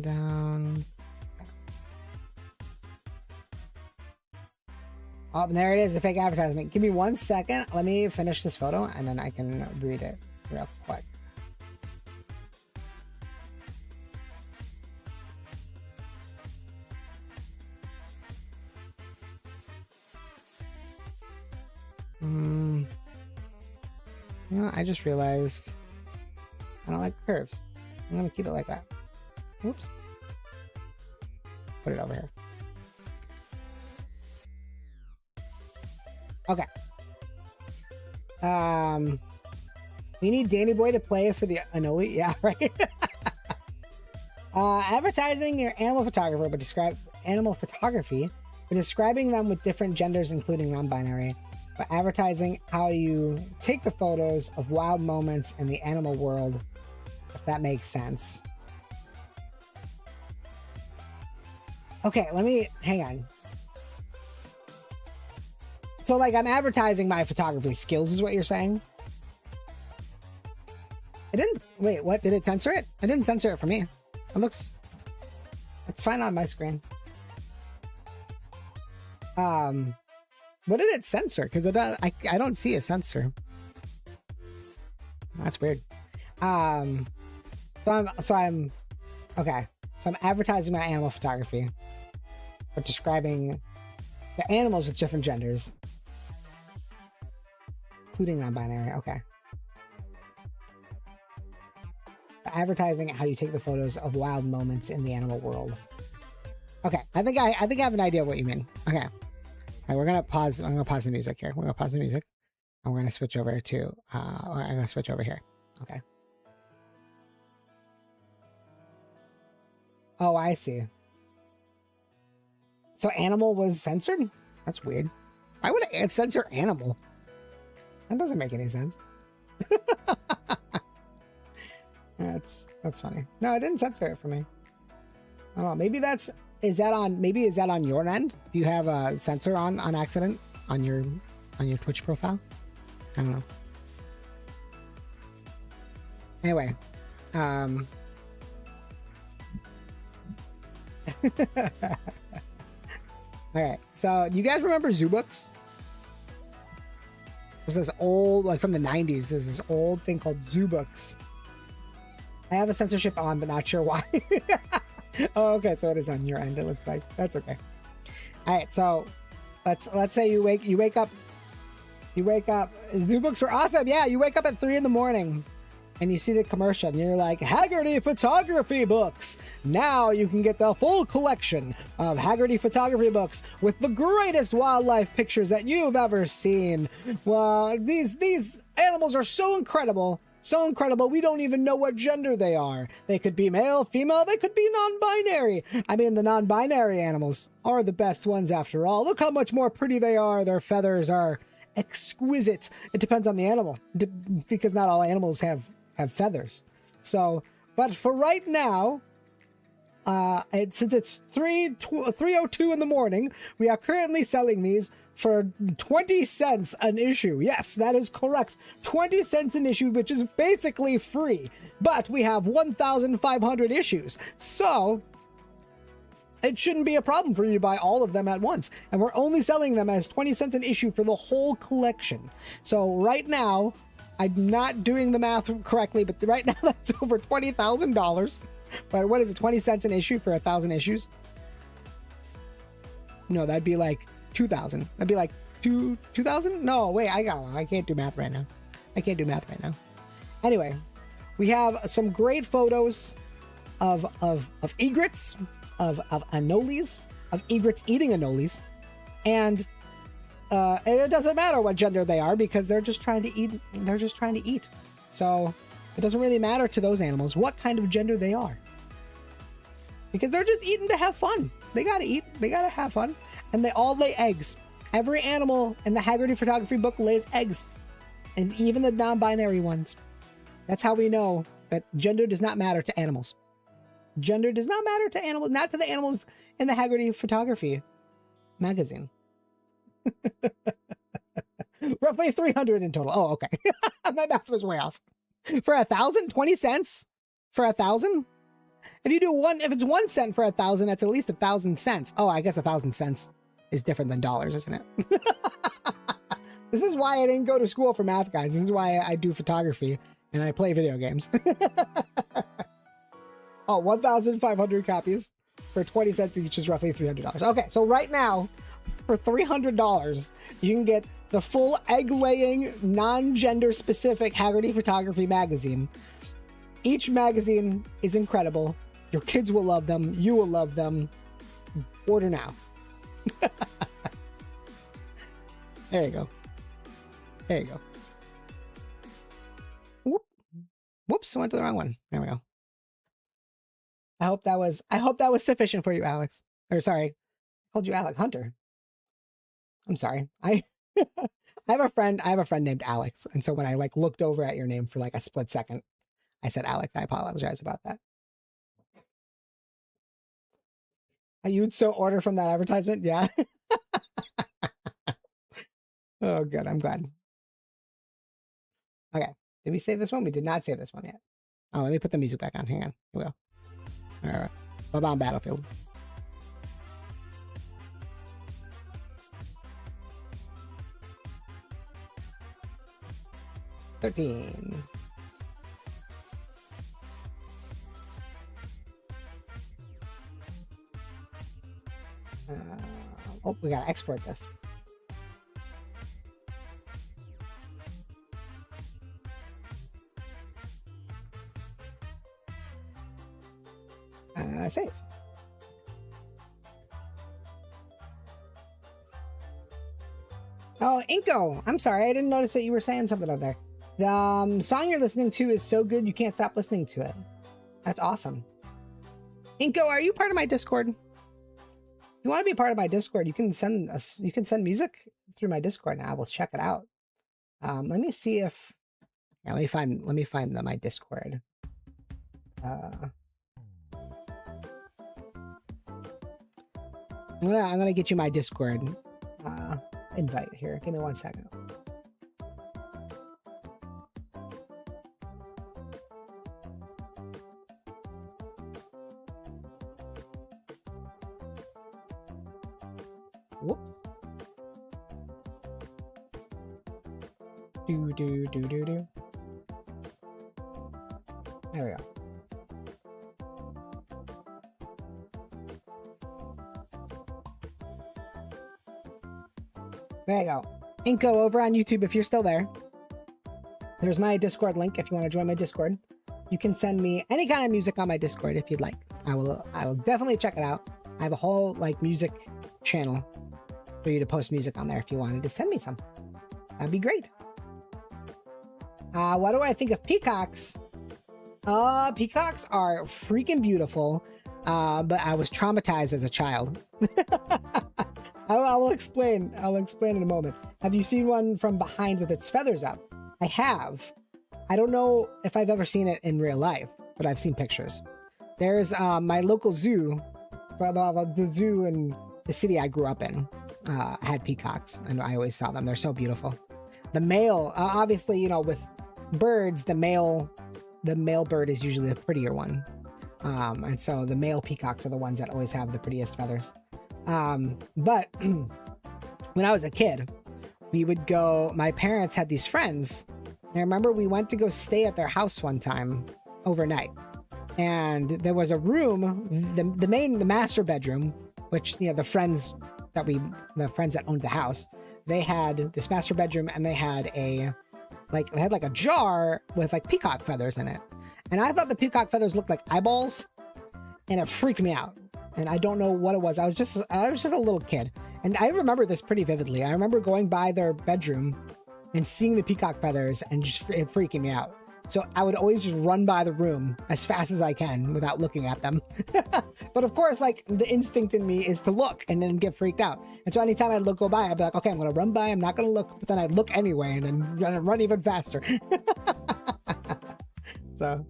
down. Oh, and there it is, the fake advertisement. Give me 1 second. Let me finish this photo, and then I can read it real quick. You know, I just realized I don't like curves. I'm gonna keep it like that. Oops. Put it over here. Okay. We need Danny Boy to play for the Anoli. Yeah, right. Advertising your animal photography, but describing them with different genders, including non-binary. But advertising how you take the photos of wild moments in the animal world, if that makes sense. Okay, hang on. So, like, I'm advertising my photography skills is what you're saying? It didn't... Wait, what? Did it censor it? It didn't censor it for me. It looks... It's fine on my screen. What did it censor? Because I don't see a censor. That's weird. Okay. So I'm advertising my animal photography, but describing the animals with different genders, including non-binary. Okay. Advertising how you take the photos of wild moments in the animal world. Okay, I think I have an idea of what you mean. Okay. All right, we're gonna pause. I'm gonna pause the music here. We're gonna pause the music. And we're gonna switch over to I'm gonna switch over here. Okay. Oh, I see. So animal was censored? That's weird. Why would it censor animal? That doesn't make any sense. That's funny. No, it didn't censor it for me. I don't know. Maybe is that on your end? Do you have a censor on accident on your Twitch profile? I don't know. Anyway, all right, so you guys remember Zoo Books? There's this old, like from the 90s, there's this old thing called Zoo Books. I have a censorship on, but not sure why. Oh, okay, so it is on your end, it looks like. That's okay. All right, so let's say you wake up. Zoo Books were awesome. Yeah, you wake up at 3 in the morning. And you see the commercial and you're like, Haggerty Photography Books. Now you can get the full collection of Haggerty Photography Books with the greatest wildlife pictures that you've ever seen. Well, these animals are so incredible. So incredible, we don't even know what gender they are. They could be male, female, they could be non-binary. I mean, the non-binary animals are the best ones after all. Look how much more pretty they are. Their feathers are exquisite. It depends on the animal, because not all animals have feathers. So, but for right now, since it's 3:02 in the morning, we are currently selling these for 20 cents an issue. Yes, that is correct. 20 cents an issue, which is basically free. But we have 1,500 issues. So it shouldn't be a problem for you to buy all of them at once. And we're only selling them as 20 cents an issue for the whole collection. So right now, I'm not doing the math correctly, but right now that's over $20,000. But what is it, 20 cents an issue for 1,000 issues? No, that'd be like 2,000. That'd be like 2,000? No, wait, I can't do math right now. Anyway, we have some great photos of egrets, of anoles, of egrets eating anoles, and it doesn't matter what gender they are because they're just trying to eat. So it doesn't really matter to those animals what kind of gender they are, because they're just eating to have fun. They gotta eat. They gotta have fun, and they all lay eggs. Every animal in the Haggerty Photography book lays eggs, and even the non-binary ones. That's how we know that gender does not matter to animals. Gender does not matter to animals, not to the animals in the Haggerty Photography magazine. Roughly 300 in total. Oh, okay. My math was way off. For 1,000, 20 cents for 1,000. If it's 1 cent for 1,000, that's at least 1,000 cents. Oh, I guess 1,000 cents is different than dollars, isn't it? This is why I didn't go to school for math, guys. This is why I do photography and I play video games. Oh, 1,500 copies for 20 cents each is roughly $300. Okay, so right now, for $300, you can get the full egg-laying, non-gender specific Haggerty Photography magazine. Each magazine is incredible. Your kids will love them. You will love them. Order now. There you go. There you go. Whoop. Whoops, I went to the wrong one. There we go. I hope that was sufficient for you, Alex. Or sorry, I called you Alex Hunter. I'm sorry. I have a friend named Alex, and so when I like looked over at your name for like a split second, I said Alex. I apologize about that. You'd so order from that advertisement? Yeah. Oh, good. I'm glad. Okay. Did we save this one? We did not save this one yet. Oh, let me put the music back on. Hang on. Here we go. All right. Bye-bye on Battlefield. $13. Oh, we gotta export this. Save. Oh, Inko, I'm sorry. I didn't notice that you were saying something over there. The song you're listening to is so good you can't stop listening to it. That's awesome. Inko, are you part of my Discord? you want to be part of my Discord, you can send music through my Discord and I will check it out. Let me see if, yeah, let me find my Discord. I'm gonna get you my Discord invite here. Give me 1 second. Whoops. Do. There we go. There you go. Inko over on YouTube if you're still there. There's my Discord link if you want to join my Discord. You can send me any kind of music on my Discord if you'd like. I will definitely check it out. I have a whole like music channel for you to post music on there if you wanted to send me some. That'd be great. What do I think of peacocks? Peacocks are freaking beautiful, but I was traumatized as a child. I will explain. I'll explain in a moment. Have you seen one from behind with its feathers up? I have. I don't know if I've ever seen it in real life, but I've seen pictures. There's my local zoo. The zoo in the city I grew up in had peacocks, and I always saw them. They're so beautiful. The male, obviously, you know, with birds, the male bird is usually the prettier one. And so the male peacocks are the ones that always have the prettiest feathers. But when I was a kid, we would go, my parents had these friends. And I remember we went to go stay at their house one time overnight. And there was a room, the master bedroom, which, you know, the friends that owned the house, they had this master bedroom and they had like a jar with like peacock feathers in it. And I thought the peacock feathers looked like eyeballs and it freaked me out. And I don't know what it was. I was just a little kid. And I remember this pretty vividly. I remember going by their bedroom and seeing the peacock feathers and just it freaking me out. So I would always just run by the room as fast as I can without looking at them. But of course, like the instinct in me is to look and then get freaked out. And so anytime I'd go by, I'd be like, okay, I'm going to run by. I'm not going to look, but then I'd look anyway and then run even faster. So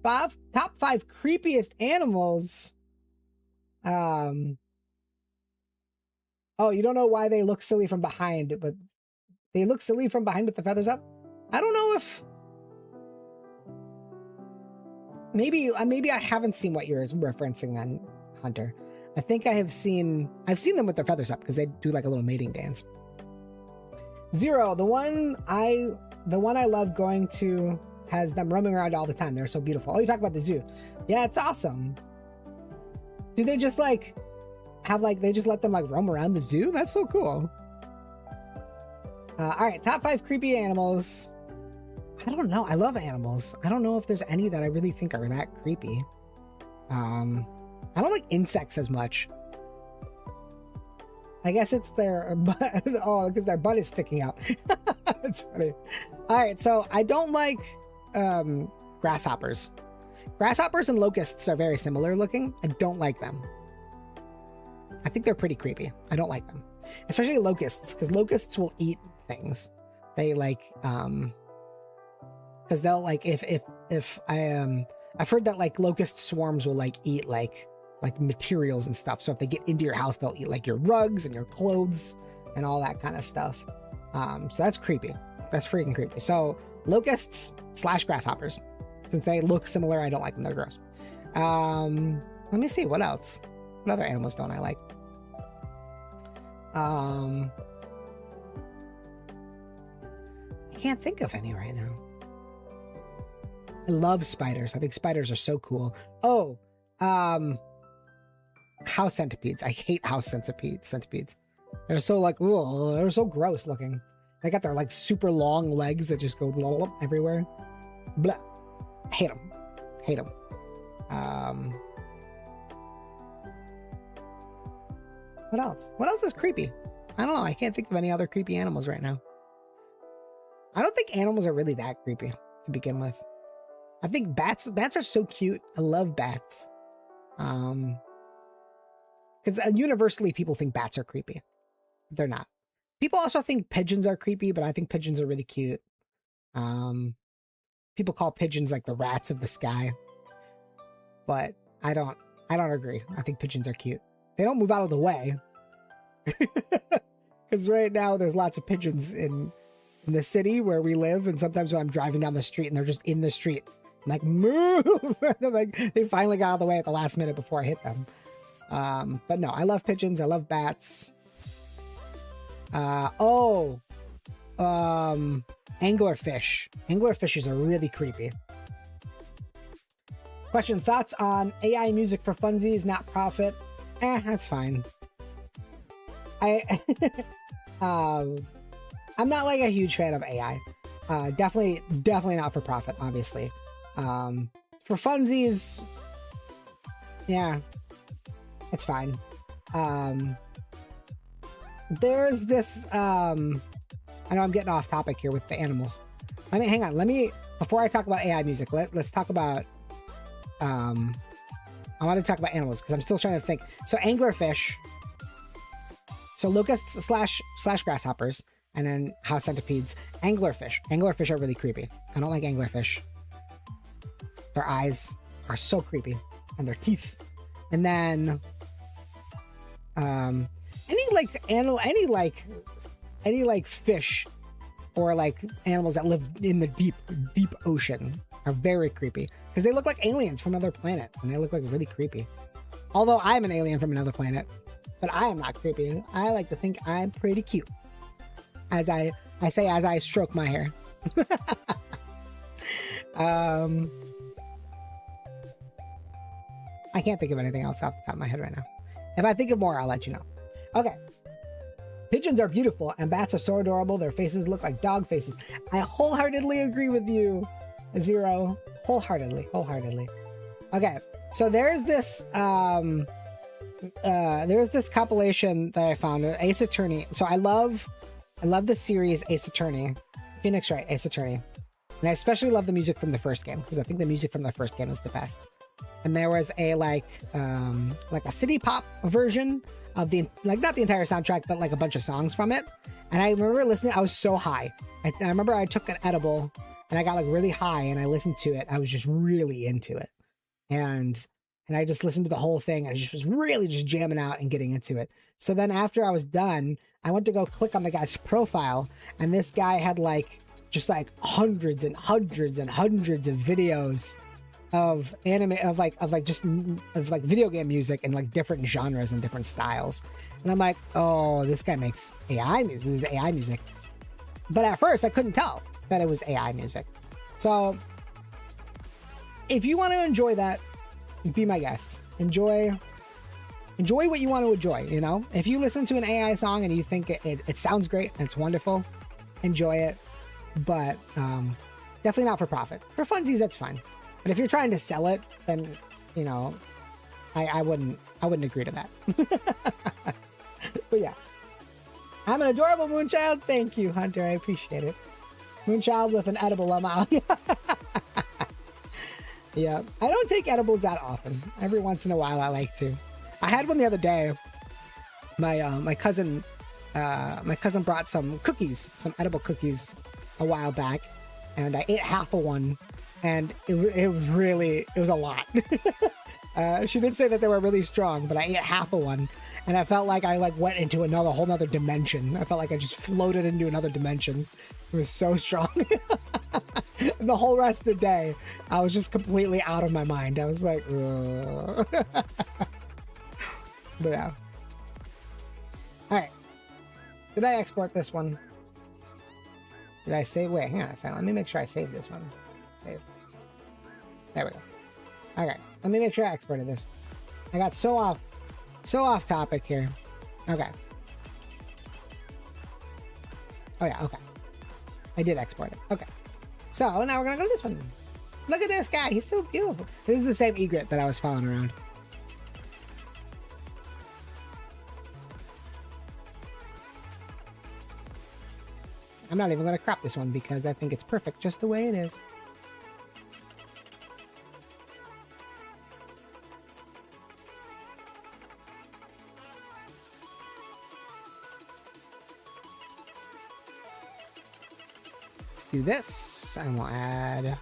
top 5 creepiest animals. Oh, you don't know why they look silly from behind, but they look silly from behind with the feathers up. I don't know if maybe I haven't seen what you're referencing then, Hunter. I think I've seen them with their feathers up because they do like a little mating dance. Zero, the one I love going to has them roaming around all the time. They're so beautiful. Oh, you talk about the zoo. Yeah, it's awesome. Do they just like they just let them like roam around the zoo? That's so cool. All right, top 5 creepy animals. I don't know. I love animals. I don't know if there's any that I really think are that creepy. I don't like insects as much. I guess it's their butt. Oh, because their butt is sticking out. That's funny. All right, so I don't like grasshoppers. Grasshoppers and locusts are very similar looking. I don't like them. I think they're pretty creepy. I don't like them. Especially locusts, because locusts will eat things. They like, because they'll like, I've heard that like locust swarms will like eat like materials and stuff. So if they get into your house, they'll eat like your rugs and your clothes and all that kind of stuff. So that's creepy. That's freaking creepy. So locusts / grasshoppers. Since they look similar, I don't like them. They're gross. Let me see. What else? What other animals don't I like? I can't think of any right now. I love spiders. I think spiders are so cool. Oh, house centipedes. I hate house centipedes. They're so like, ugh, they're so gross looking. They got their like super long legs that just go everywhere. Blah. Hate them. Hate them. What else? What else is creepy? I don't know. I can't think of any other creepy animals right now. I don't think animals are really that creepy to begin with. I think bats are so cute. I love bats. Because universally people think bats are creepy. They're not. People also think pigeons are creepy, but I think pigeons are really cute. People call pigeons like the rats of the sky, but I don't agree. I think pigeons are cute. They don't move out of the way. Because right now there's lots of pigeons in the city where we live, and sometimes when I'm driving down the street and they're just in the street, I'm like, move! Like, they finally got out of the way at the last minute before I hit them. But no, I love pigeons. I love bats. Anglerfish. Anglerfishes are really creepy. Question, thoughts on AI music for funsies, not profit? That's fine. I'm not like a huge fan of AI. Definitely not for profit, obviously. For funsies, yeah, it's fine. There's this, I know I'm getting off topic here with the animals. Hang on, before I talk about AI music, let's talk about, I want to talk about animals because I'm still trying to think. So anglerfish, so locusts slash grasshoppers, and then house centipedes. Anglerfish are really creepy. I don't like anglerfish. Their eyes are so creepy, and their teeth. And then, any fish or like animals that live in the deep ocean are very creepy because they look like aliens from another planet, and they look like really creepy. Although I'm an alien from another planet, but I am not creepy. I like to think I'm pretty cute. As I say as I stroke my hair. I can't think of anything else off the top of my head right now. If I think of more, I'll let you know. Okay. Pigeons are beautiful and bats are so adorable. Their faces look like dog faces. I wholeheartedly agree with you, Zero. Wholeheartedly. Okay. So there's this compilation that I found, Ace Attorney. So I love the series Ace Attorney, Phoenix Wright, Ace Attorney. And I especially love the music from the first game because I think the music from the first game is the best. And there was a like a city pop version of the, like, not the entire soundtrack, but like a bunch of songs from it. And I remember listening, I was so high. I remember I took an edible and I got like really high and I listened to it. I was just really into it. And I just listened to the whole thing and I just was really just jamming out and getting into it. So then after I was done, I went to go click on the guy's profile, and this guy had like just like hundreds and hundreds and hundreds of videos of anime, of video game music and like different genres and different styles. And I'm like, oh, this guy makes AI music. This is AI music. But at first I couldn't tell that it was AI music. So if you want to enjoy that, be my guest. Enjoy what you want to enjoy, you know? If you listen to an AI song and you think it sounds great and it's wonderful, enjoy it. But definitely not for profit. For funsies, that's fine. But if you're trying to sell it, then, you know, I wouldn't agree to that. But yeah. I'm an adorable Moonchild. Thank you, Hunter. I appreciate it. Moonchild with an edible llama. Yeah. I don't take edibles that often. Every once in a while I like to. I had one the other day. My cousin brought some cookies, some edible cookies a while back, and I ate half of one, and it was a lot. She did say that they were really strong, but I ate half of one, and I felt like I went into whole nother dimension. I felt like I just floated into another dimension. It was so strong. And the whole rest of the day, I was just completely out of my mind. I was like, ugh. But yeah. All right. Did I export this one? Did I save? Wait, hang on a second. Let me make sure I saved this one. Save. There we go. Okay. Let me make sure I exported this. I got so off topic here. Okay. Oh yeah, okay. I did export it. Okay. So now we're gonna go to this one. Look at this guy. He's so beautiful. This is the same egret that I was following around. I'm not even going to crop this one because I think it's perfect just the way it is. Let's do this, and we'll add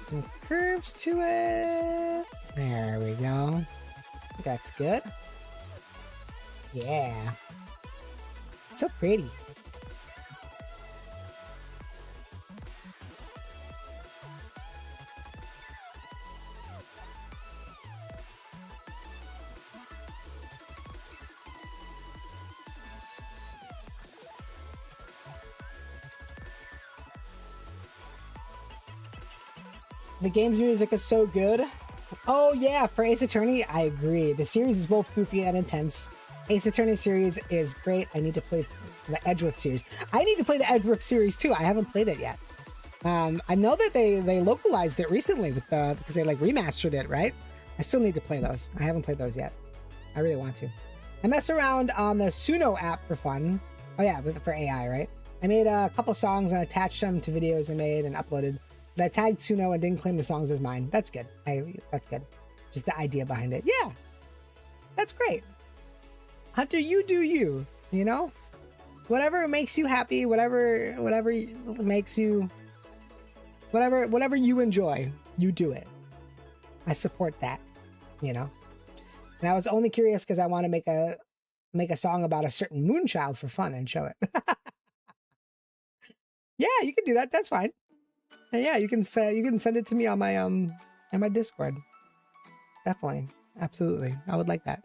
some curves to it. There we go. That's good. Yeah. So pretty. The game's music is so good. Oh yeah, for Ace Attorney, I agree. The series is both goofy and intense. Ace Attorney series is great. I need to play the Edgeworth series. I need to play the Edgeworth series too. I haven't played it yet. I know that they localized it recently with because they like remastered it, right? I still need to play those. I haven't played those yet. I really want to. I mess around on the Suno app for fun. Oh yeah, for AI, right? I made a couple songs and attached them to videos I made and uploaded. But I tagged Suno and didn't claim the songs as mine. That's good. That's good. Just the idea behind it. Yeah, that's great. Hunter, you do you. You know, whatever makes you happy, whatever makes you, whatever you enjoy, you do it. I support that. You know, and I was only curious because I want to make a song about a certain moonchild for fun and show it. Yeah, you can do that. That's fine. And yeah, you can send it to me on my Discord. Definitely. Absolutely. I would like that.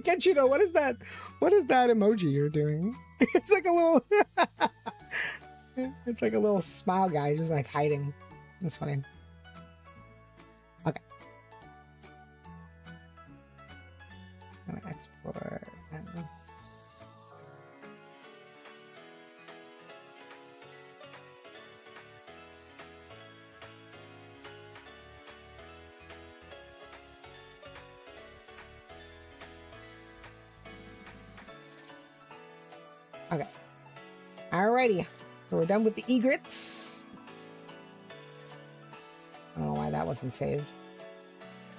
Get you know, what is that emoji you're doing? It's like a little it's like a little smile guy just like hiding. That's funny. Okay. I'm gonna export. Okay. Alrighty. So we're done with the egrets. I don't know why that wasn't saved.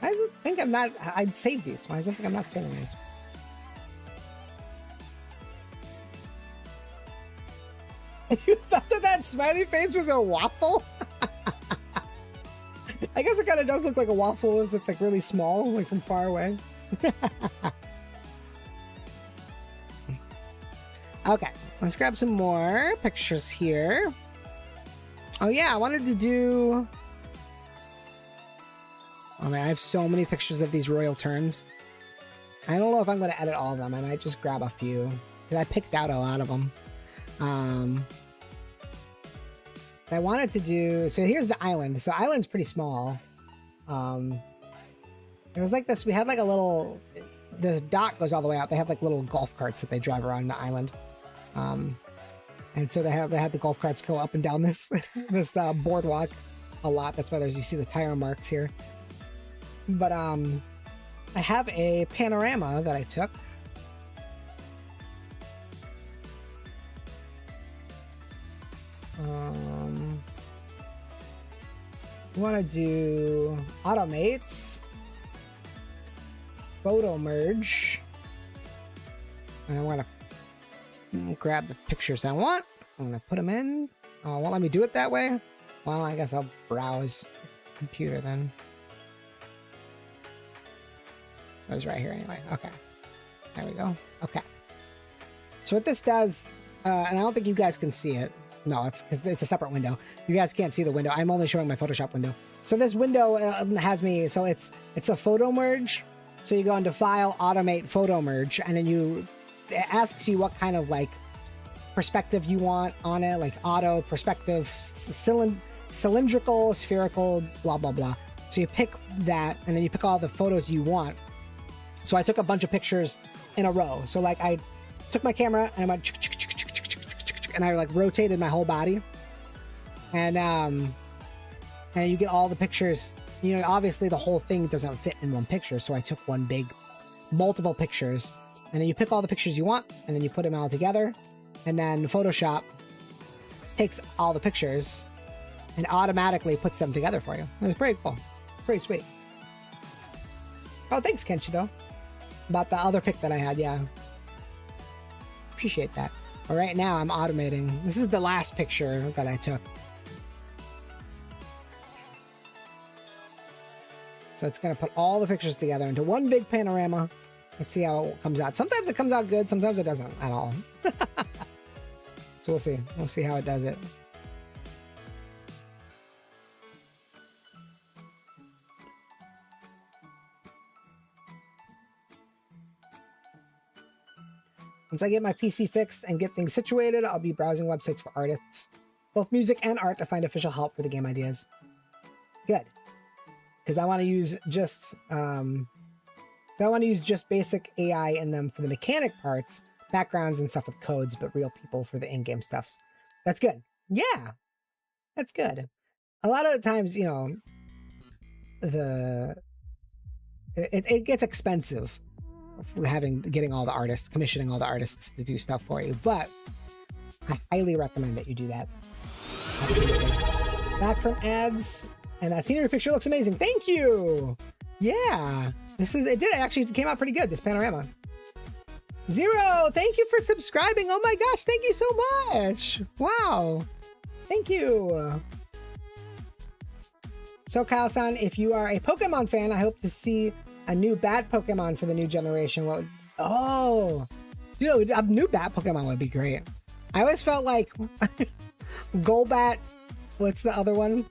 I think I'd save these. Why does it think I'm not saving these? You thought that smiley face was a waffle? I guess it kind of does look like a waffle if it's like really small, like from far away. Okay, let's grab some more pictures here. Oh yeah, I wanted to do... Oh man, I have so many pictures of these royal turns. I don't know if I'm going to edit all of them. I might just grab a few because I picked out a lot of them. I wanted to do... So here's the island. So island's pretty small. It was like this. We had like a little... The dock goes all the way out. They have like little golf carts that they drive around the island. And so they had the golf carts go up and down this this boardwalk a lot. That's why you see the tire marks here. But I have a panorama that I took. We want to do automate, photo merge, and I want to grab the pictures I want. I'm gonna put them in. Oh, won't let me do it that way? Well, I guess I'll browse the computer then. It was right here anyway. Okay. There we go. Okay. So what this does, and I don't think you guys can see it. No, it's because it's a separate window. You guys can't see the window. I'm only showing my Photoshop window. So this window has me, so it's a photo merge. So you go into File, Automate, Photo Merge, and then it asks you what kind of like perspective you want on it, like auto, perspective, cylindrical, spherical, blah, blah, blah. So you pick that, and then you pick all the photos you want. So I took a bunch of pictures in a row. So like I took my camera and I went, and I like rotated my whole body. And you get all the pictures. You know, obviously the whole thing doesn't fit in one picture. So I took multiple pictures, and then you pick all the pictures you want, and then you put them all together. And then Photoshop takes all the pictures and automatically puts them together for you. It's pretty cool. Pretty sweet. Oh, thanks, Kenshi, though. About the other pick that I had, yeah. Appreciate that. But right now, I'm automating. This is the last picture that I took. So it's going to put all the pictures together into one big panorama. Let's see how it comes out. Sometimes it comes out good. Sometimes it doesn't at all. So we'll see. We'll see how it does it. Once I get my PC fixed and get things situated, I'll be browsing websites for artists, both music and art, to find official help for the game ideas. Good. Because I want to use just basic AI in them for the mechanic parts, backgrounds and stuff with codes, but real people for the in-game stuffs. That's good. Yeah, that's good. A lot of the times, you know, it gets expensive getting all the artists, commissioning all the artists to do stuff for you, but I highly recommend that you do that. Absolutely. Back from ads, and that scenery picture looks amazing. Thank you. Yeah, it came out pretty good, this panorama. Zero, thank you for subscribing. Oh my gosh, thank you so much. Wow, thank you. So Kyle-san, if you are a Pokemon fan, I hope to see a new bat Pokemon for the new generation. Oh, dude, a new bat Pokemon would be great. I always felt like Golbat, what's the other one?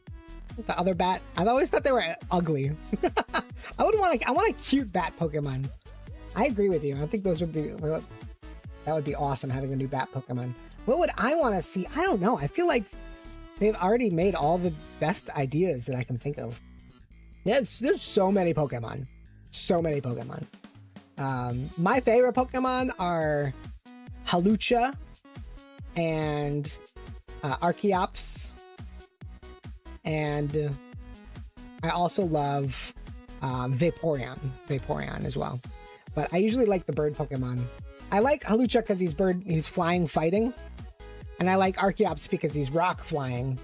The other bat? I've always thought they were ugly. I want a cute bat Pokemon. I agree with you. I think that would be awesome, having a new bat Pokemon. What would I want to see? I don't know. I feel like they've already made all the best ideas that I can think of. There's so many Pokemon. So many Pokemon. My favorite Pokemon are Halucha and Archeops. And I also love Vaporeon as well. But I usually like the bird Pokemon. I like Halucha because he's flying fighting. And I like Archeops because he's rock flying.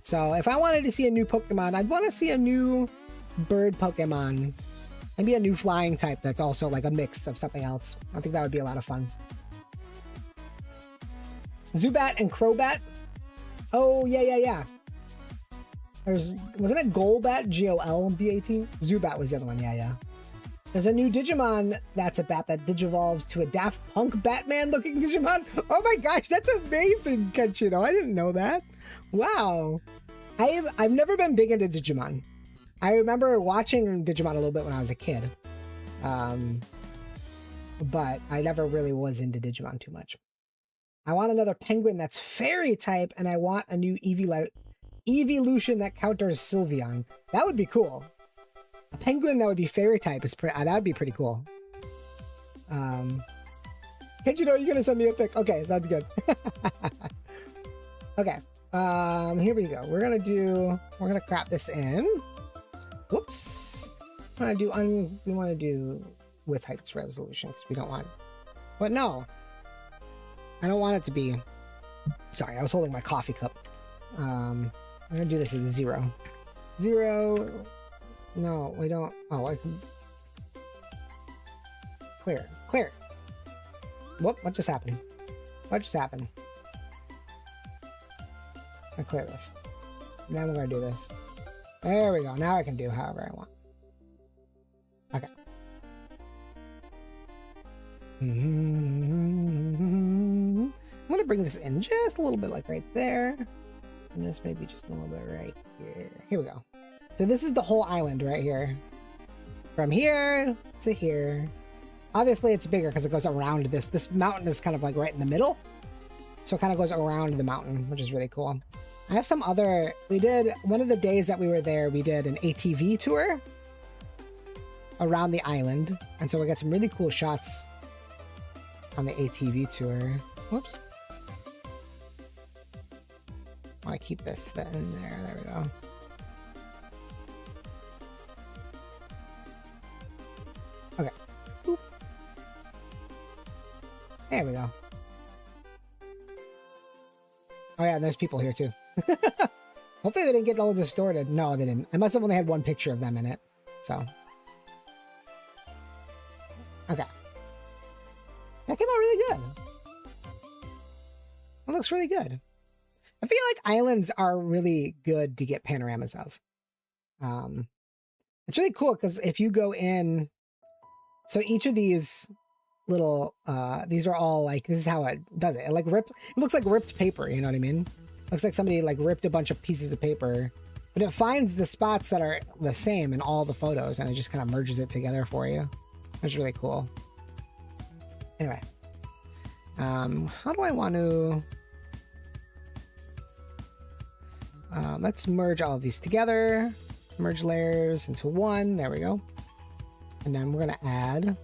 So if I wanted to see a new Pokemon, I'd want to see a new bird Pokemon. Maybe a new flying type that's also like a mix of something else. I think that would be a lot of fun. Zubat and Crobat. Oh, yeah. Wasn't it Golbat? Golbat? Zubat was the other one, yeah. There's a new Digimon that's a bat that digivolves to a Daft Punk Batman-looking Digimon. Oh my gosh, that's amazing, Kenshiro. I didn't know that. Wow. I've never been big into Digimon. I remember watching Digimon a little bit when I was a kid. But I never really was into Digimon too much. I want another penguin that's fairy type, and I want a new evolution that counters Sylveon. That would be cool. A penguin that would be fairy type that would be pretty cool. Kenshiro, you're gonna send me a pic. Okay, sounds good. Okay. Here we go. We're gonna crop this in. Whoops. We want to do width height resolution because we don't want. But no, I don't want it to be. Sorry, I was holding my coffee cup. I'm gonna do this at 0. 0. No, we don't. Oh, I can clear. What just happened? I clear this. Now we're gonna do this. There we go. Now I can do however I want. Okay. I'm gonna bring this in just a little bit, like right there. And this maybe just a little bit right here. Here we go. So this is the whole island right here. From here to here. Obviously it's bigger because it goes around this. This mountain is kind of like right in the middle. So it kind of goes around the mountain, which is really cool. I have some other, one of the days that we were there, we did an ATV tour around the island. And so we got some really cool shots on the ATV tour. Whoops. I want to keep this in there. There we go. Okay. Boop. There we go. Oh yeah, and there's people here too. Hopefully they didn't get all distorted. No, they didn't. I must have only had one picture of them in it. So. Okay. That came out really good. It looks really good. I feel like islands are really good to get panoramas of. It's really cool because if you go in, so each of these little, these are all like, this is how it does it. It looks like ripped paper, you know what I mean? Looks like somebody like ripped a bunch of pieces of paper, but it finds the spots that are the same in all the photos and it just kind of merges it together for you. That's really cool. Anyway, how do I want to, let's merge all of these together, merge layers into one. There we go. And then we're going to add,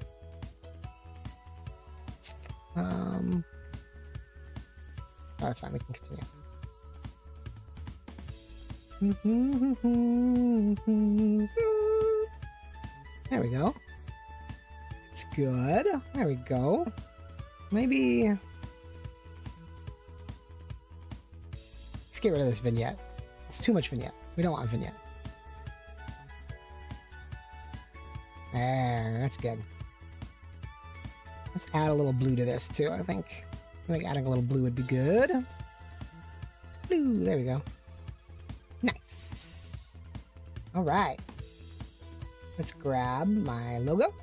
oh, that's fine. We can continue. There we go. It's good. There we go. Maybe let's get rid of this vignette. It's too much vignette. We don't want vignette. There, that's good. Let's add a little blue to this too. I think adding a little blue would be good. Blue, there we go. Nice. All right. Let's grab my logo.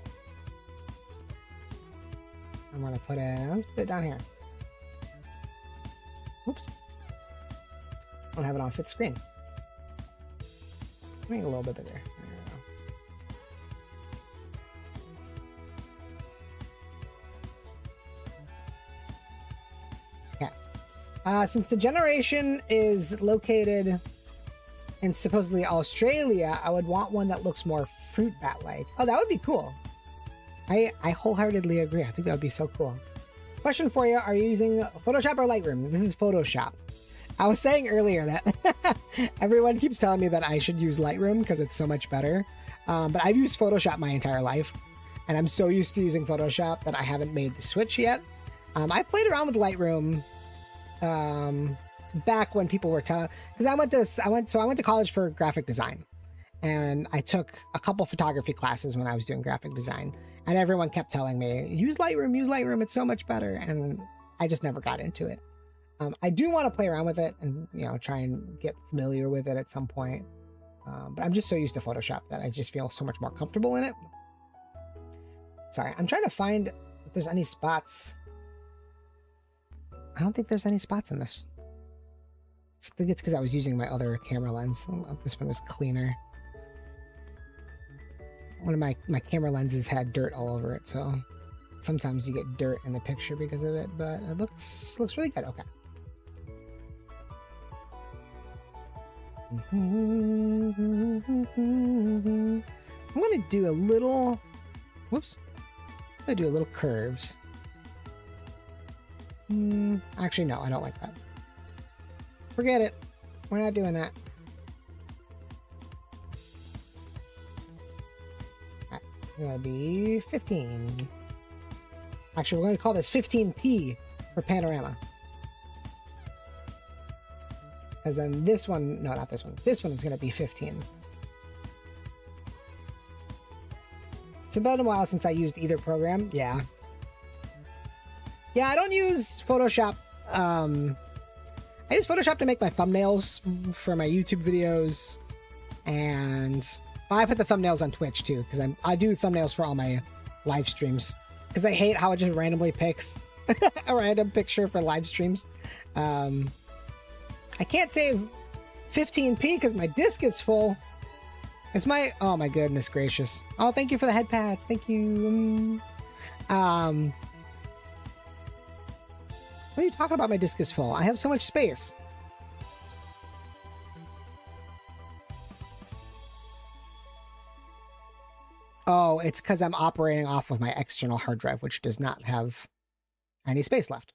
I'm gonna let's put it down here. Oops. I don't have it on fit screen. Make it a little bit bigger. Since the generation is located in supposedly Australia, I would want one that looks more fruit bat-like. Oh, that would be cool. I wholeheartedly agree. I think that would be so cool. Question for you. Are you using Photoshop or Lightroom? This is Photoshop. I was saying earlier that everyone keeps telling me that I should use Lightroom because it's so much better. But I've used Photoshop my entire life. And I'm so used to using Photoshop that I haven't made the switch yet. I played around with Lightroom back when people were because I went to college for graphic design, and I took a couple photography classes when I was doing graphic design, and everyone kept telling me use Lightroom, it's so much better, and I just never got into it. I do want to play around with it and try and get familiar with it at some point, but I'm just so used to Photoshop that I just feel so much more comfortable in it. Sorry, I'm trying to find if there's any spots. I don't think there's any spots in this. I think it's because I was using my other camera lens. This one was cleaner. One of my camera lenses had dirt all over it, so sometimes you get dirt in the picture because of it, but it looks really good. Okay. I'm gonna do a little, whoops. I'm gonna do a little curves. Actually, no, I don't like that. Forget it. We're not doing that. Alright, it's gonna be 15. Actually, we're gonna call this 15p for panorama. Because then this one, no, not this one. This one is gonna be 15. It's been a while since I used either program. Yeah. Yeah, I don't use Photoshop. I use Photoshop to make my thumbnails for my YouTube videos. And I put the thumbnails on Twitch too, because I do thumbnails for all my live streams. Because I hate how it just randomly picks a random picture for live streams. I can't save 15p because my disk is full. It's oh my goodness gracious. Oh, thank you for the head pads. Thank you. What are you talking about? My disk is full. I have so much space. Oh, it's because I'm operating off of my external hard drive, which does not have any space left.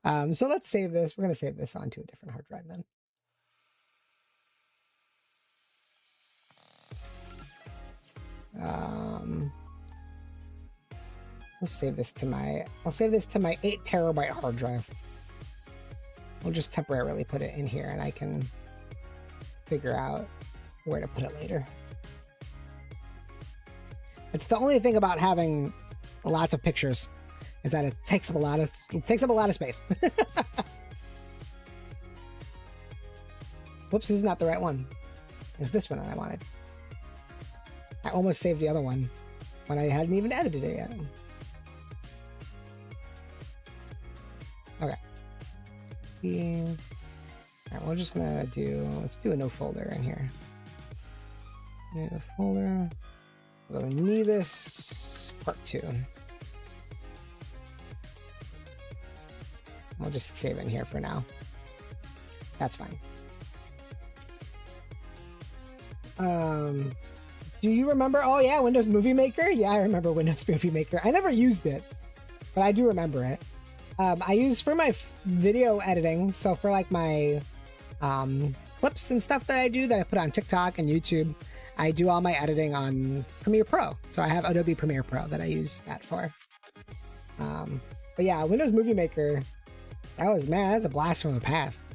So let's save this. We're going to save this onto a different hard drive then. I'll save this to my 8 terabyte hard drive. We'll just temporarily put it in here and I can figure out where to put it later. It's the only thing about having lots of pictures is that it takes up a lot of space. Whoops, this is not the right one. It's this one that I wanted. I almost saved the other one when I hadn't even edited it yet. Okay. All right, we're just gonna let's do a no folder in here. New folder. We'll go to Nevis part 2. We'll just save it in here for now. That's fine. Do you remember? Oh yeah, Windows Movie Maker. Yeah, I remember Windows Movie Maker. I never used it, but I do remember it. I use for my video editing. So for like my clips and stuff that I do that I put on TikTok and YouTube, I do all my editing on Premiere Pro. So I have Adobe Premiere Pro that I use that for. But yeah, Windows Movie Maker, that's a blast from the past.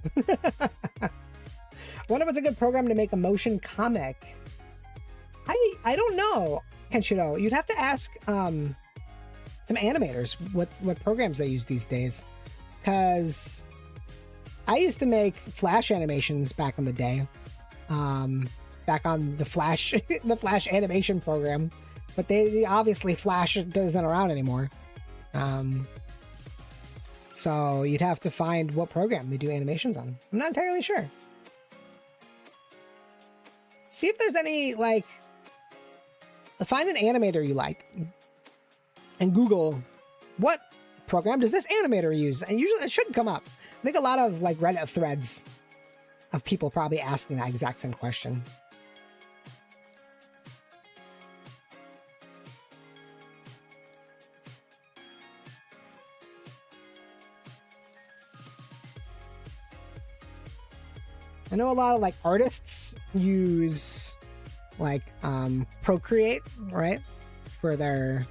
Wonder if it's a good program to make a motion comic. I don't know, Kenshiro. You'd have to ask some animators what programs they use these days. Because I used to make Flash animations back in the day. Back on the Flash the Flash animation program. But they obviously Flash isn't around anymore. So you'd have to find what program they do animations on. I'm not entirely sure. See if there's any, like, find an animator you like and Google what program does this animator use, and usually it shouldn't come up. I think a lot of like Reddit threads of people probably asking that exact same question. I know a lot of like artists use like Procreate, right? For their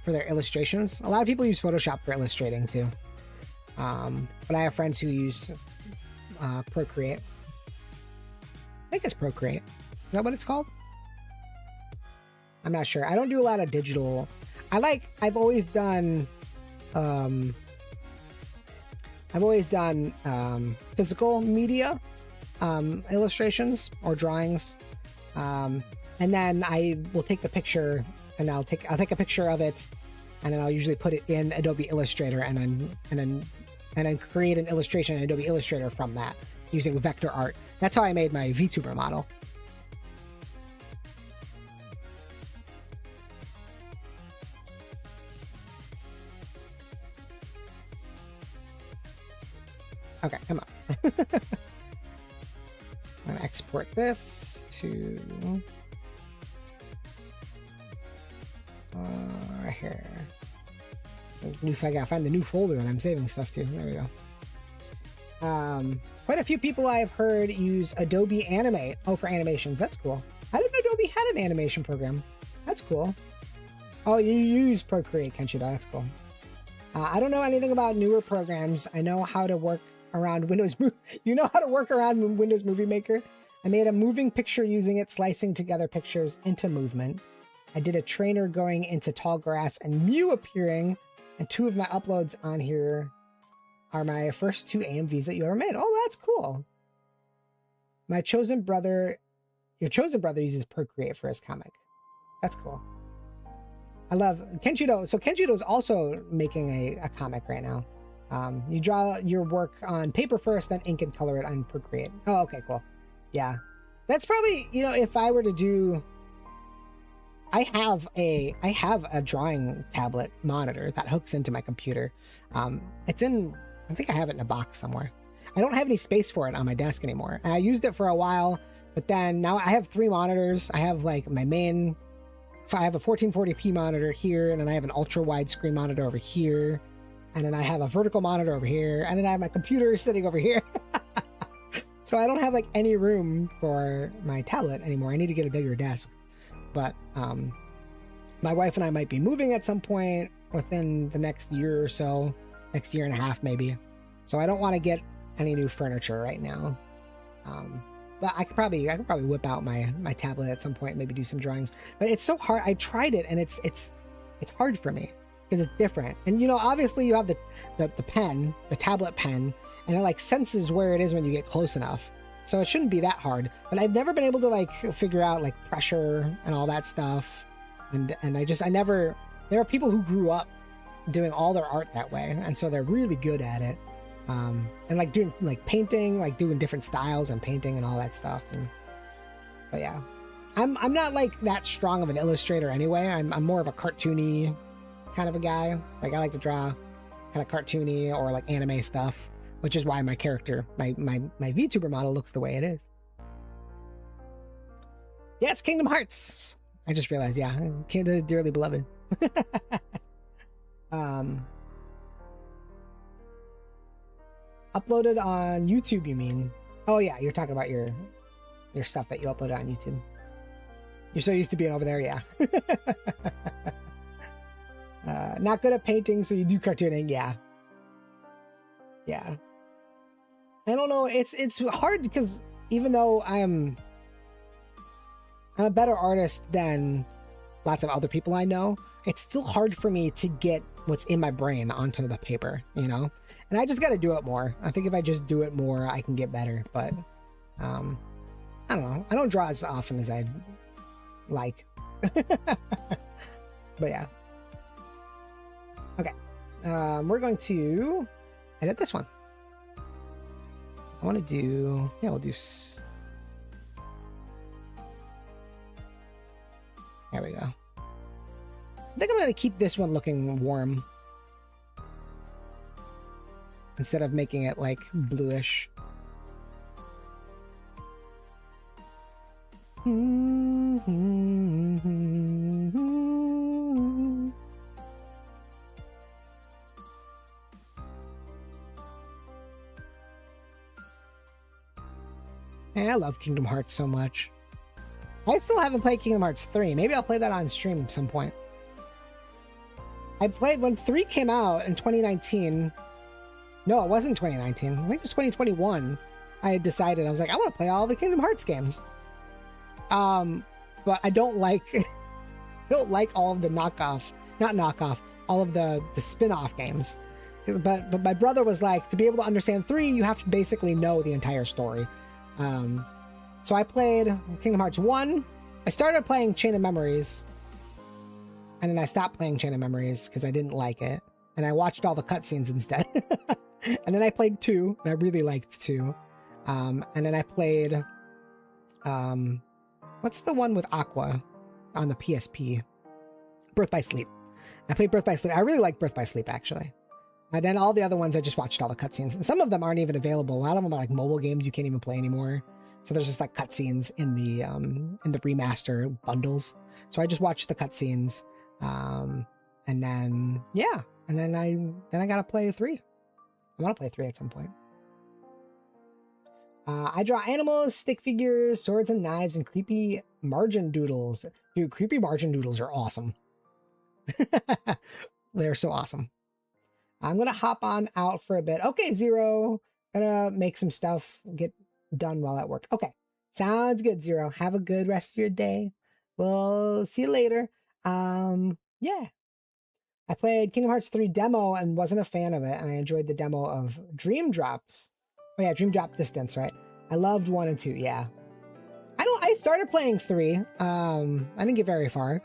illustrations. A lot of people use Photoshop for illustrating too. But I have friends who use Procreate. I think it's Procreate. Is that what it's called? I'm not sure. I don't do a lot of digital. I've always done physical media illustrations or drawings, and then I will take the picture and I'll take a picture of it, and then I'll usually put it in Adobe Illustrator and then create an illustration in Adobe Illustrator from that using vector art. That's how I made my VTuber model. Okay, come on. I'm gonna export this to right here. I gotta find the new folder that I'm saving stuff to. There we go. Quite a few people I've heard use Adobe Animate. Oh, for animations. That's cool. I didn't know Adobe had an animation program. That's cool. Oh, you use Procreate, Kenshiro. That's cool. I don't know anything about newer programs. I know how to work around Windows. You know how to work around Windows Movie Maker? I made a moving picture using it, slicing together pictures into movement. I did a trainer going into tall grass and Mew appearing, and 2 of my uploads on here are my first 2 AMVs that you ever made. Oh, that's cool. Your chosen brother uses Procreate for his comic. That's cool. I love Kenshiro. So Kenshiro's also making a comic right now. You draw your work on paper first, then ink and color it on Procreate. Oh, okay, cool. Yeah, that's probably, you know, if I were to do, I have a drawing tablet monitor that hooks into my computer. It's in, I think I have it in a box somewhere. I don't have any space for it on my desk anymore. I used it for a while, but then now I have 3 monitors. I have like my main, I have a 1440p monitor here, and then I have an ultra wide screen monitor over here. And then I have a vertical monitor over here, and then I have my computer sitting over here. So I don't have like any room for my tablet anymore. I need to get a bigger desk. But my wife and I might be moving at some point within the next year or so, next year and a half maybe. So I don't want to get any new furniture right now. But I could probably whip out my tablet at some point and maybe do some drawings. But it's so hard. I tried it and it's hard for me because it's different. And you know, obviously you have the pen, the tablet pen, and it like senses where it is when you get close enough. So it shouldn't be that hard. But I've never been able to like figure out like pressure and all that stuff. And I never. There are people who grew up doing all their art that way, and so they're really good at it. And like doing like painting, like doing different styles and painting and all that stuff. But yeah, I'm not like that strong of an illustrator anyway. I'm more of a cartoony kind of a guy. Like I like to draw kind of cartoony or like anime stuff, which is why my character, my VTuber model looks the way it is. Yeah, it's Kingdom Hearts. I just realized, yeah, Kingdom Dearly Beloved. Uploaded on YouTube, you mean? Oh yeah, you're talking about your stuff that you uploaded on YouTube. You're so used to being over there, yeah. Not good at painting, so you do cartooning, yeah. Yeah. I don't know, it's hard because even though I'm a better artist than lots of other people I know, it's still hard for me to get what's in my brain onto the paper, you know? And I just got to do it more. I think if I just do it more, I can get better. But I don't know. I don't draw as often as I'd like. But yeah. Okay. We're going to edit this one. I want to do, yeah, we'll do, there we go. I think I'm going to keep this one looking warm instead of making it like bluish. Man, I love Kingdom Hearts so much. I still haven't played Kingdom Hearts 3. Maybe I'll play that on stream at some point. I played when 3 came out in 2019. No, it wasn't 2019. I think it was 2021. I had decided, I was like, I want to play all the Kingdom Hearts games. But I don't like, all of the all of the spin-off games. But my brother was like, to be able to understand 3, you have to basically know the entire story. So I played Kingdom Hearts 1. I started playing Chain of Memories. And then I stopped playing Chain of Memories because I didn't like it. And I watched all the cutscenes instead. And then I played 2, and I really liked 2. And then I played, what's the one with Aqua on the PSP? Birth by Sleep. I played Birth by Sleep. I really like Birth by Sleep, actually. And then all the other ones, I just watched all the cutscenes. And some of them aren't even available. A lot of them are like mobile games you can't even play anymore. So there's just like cutscenes in the remaster bundles. So I just watched the cutscenes. And then, yeah. And then I gotta play 3. I want to play 3 at some point. I draw animals, stick figures, swords and knives, and creepy margin doodles. Dude, creepy margin doodles are awesome. They're so awesome. I'm gonna hop on out for a bit. Okay, Zero. Gonna make some stuff, get done while at work. Okay, sounds good, Zero. Have a good rest of your day. We'll see you later. Yeah. I played Kingdom Hearts 3 demo and wasn't a fan of it, and I enjoyed the demo of Dream Drops. Oh yeah, Dream Drop Distance, right? I loved 1 and 2, yeah. I started playing 3. I didn't get very far.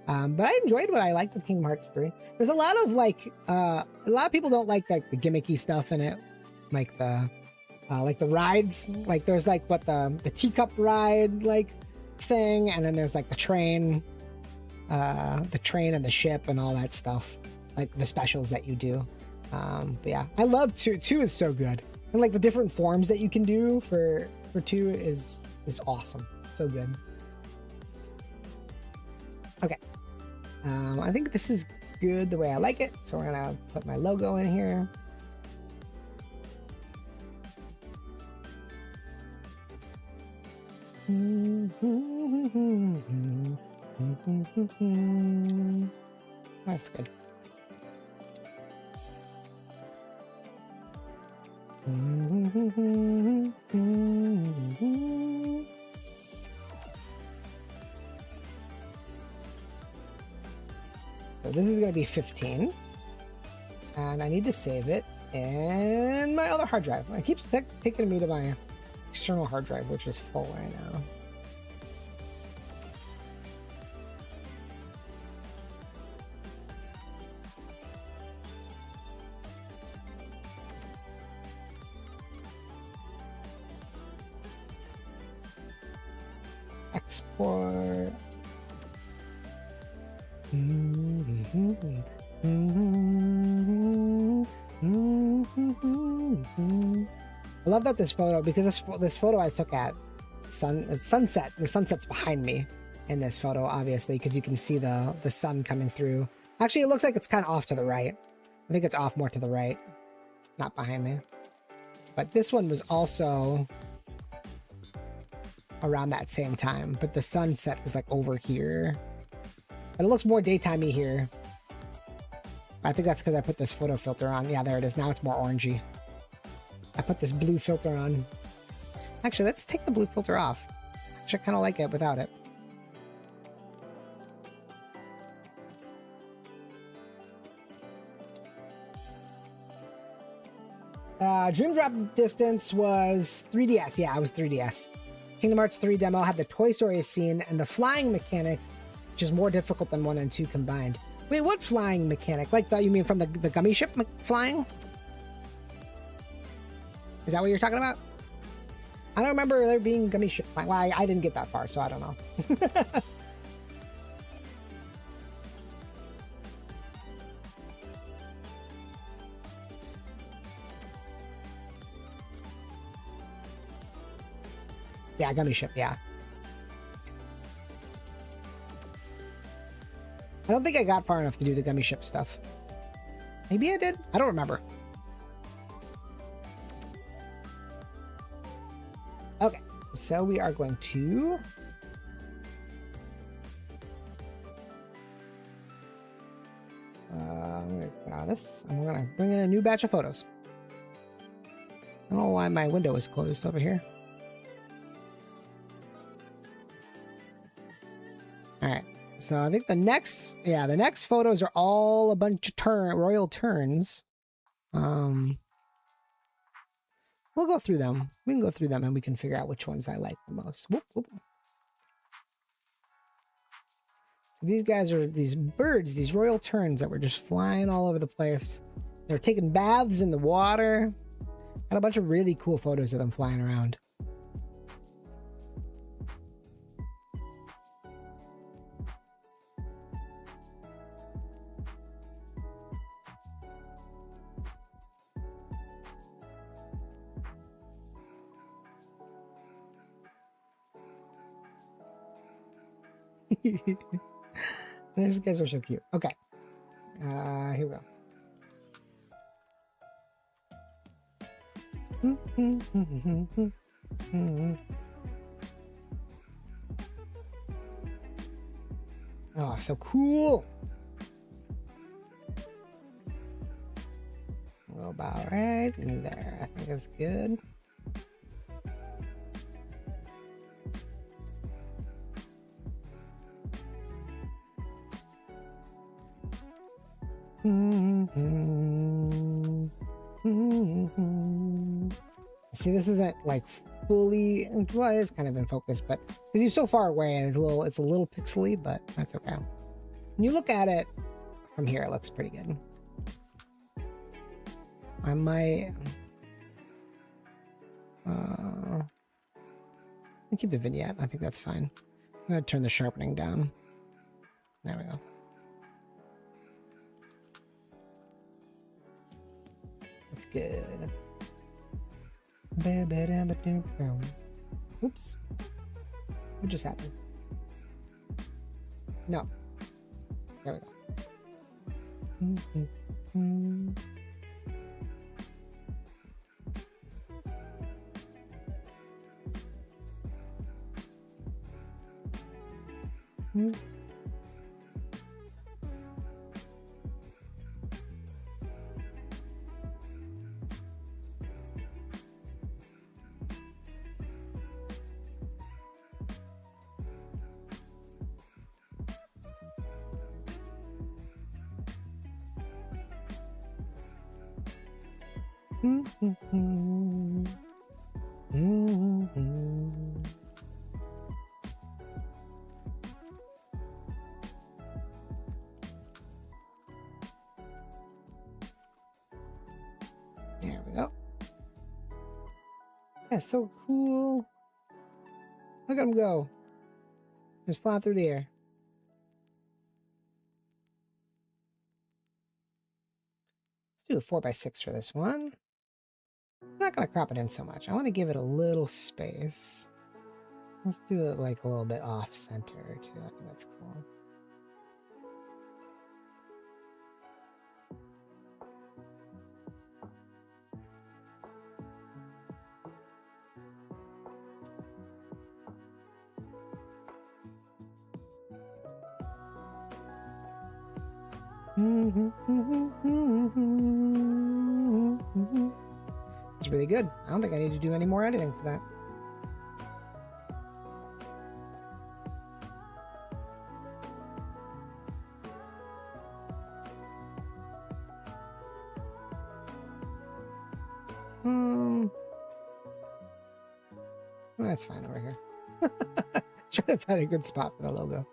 But I enjoyed what I liked with Kingdom Hearts 3. There's a lot of like, a lot of people don't like the gimmicky stuff in it. Like the rides, like there's like what the teacup ride like thing. And then there's like the train and the ship and all that stuff. Like the specials that you do. But yeah, I love 2. 2 is so good. And like the different forms that you can do for 2 is awesome. So good. Okay. I think this is good the way I like it. So we're gonna put my logo in here. That's good. So this is going to be 15. And I need to save it in my other hard drive. It keeps taking me to my external hard drive, which is full right now. Export. I love that this photo, because this photo I took at sunset. The sunset's behind me in this photo, obviously, because you can see the sun coming through. Actually, it looks like it's kind of off to the right. I think it's off more to the right, not behind me. But this one was also around that same time, but the sunset is like over here. But it looks more daytimey here. I think that's because I put this photo filter on. Yeah, there it is. Now it's more orangey. I put this blue filter on. Actually, let's take the blue filter off. Actually, I kind of like it without it. Dream Drop distance was 3DS. Yeah, it was 3DS. Kingdom Hearts 3 demo had the Toy Story scene and the flying mechanic, which is more difficult than 1 and 2 combined. Wait, what flying mechanic? Like, you mean from the gummy ship flying? Is that what you're talking about? I don't remember there being gummy ship flying. Well, I didn't get that far, so I don't know. Yeah, gummy ship, yeah. I don't think I got far enough to do the gummy ship stuff. Maybe I did? I don't remember. Okay, so we are going to... I'm going to get out of this, and we're going to bring in a new batch of photos. I don't know why my window is closed over here. All right. So I think the next photos are all a bunch of royal turns. We'll go through them. We can go through them and we can figure out which ones I like the most. Whoop, whoop. So these guys are these birds, these royal terns that were just flying all over the place. They're taking baths in the water. Got a bunch of really cool photos of them flying around. These guys are so cute. Okay. Here we go. Oh, so cool. Go about right in there. I think it's good. See, this isn't like fully, well, it is kind of in focus, but because you're so far away, it's a little pixely, but that's okay. When you look at it from here, it looks pretty good. I might keep the vignette. I think that's fine. I'm gonna turn the sharpening down. There we go. That's good. Oops. What just happened? No. There we go. There we go. That's so cool. Look at him go. Just flying through the air. Let's do a 4x6 for this one. I'm not going to crop it in so much. I want to give it a little space. Let's do it like a little bit off center too. I think that's cool. It's really good. I don't think I need to do any more editing for that. That's fine over here. Trying to find a good spot for the logo.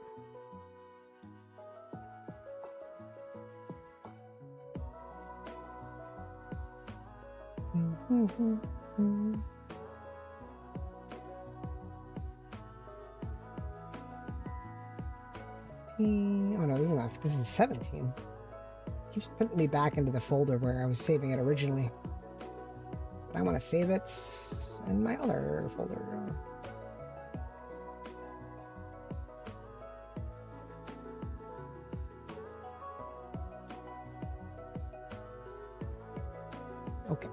Oh no, this is not. This is 17. Keeps putting me back into the folder where I was saving it originally. But I want to save it in my other folder. Okay.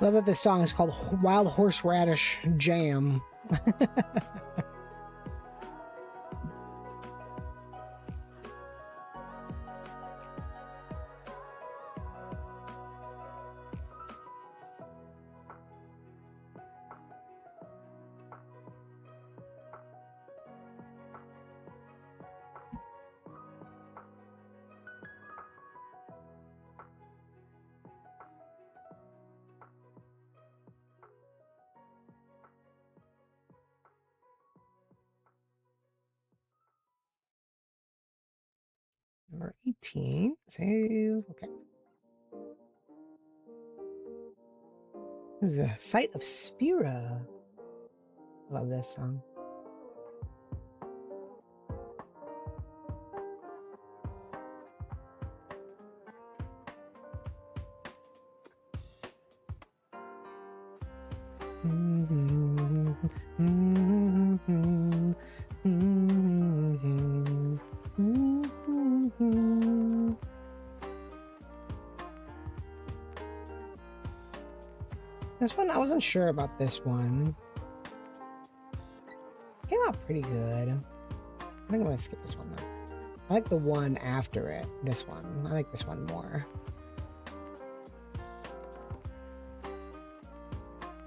Love that this song is called Wild Horseradish Jam. Number 18. Save. Okay. This is a Sight of Spira. Love this song. This one, I wasn't sure about this one. Came out pretty good. I think I'm gonna skip this one though. I like the one after it. This one. I like this one more.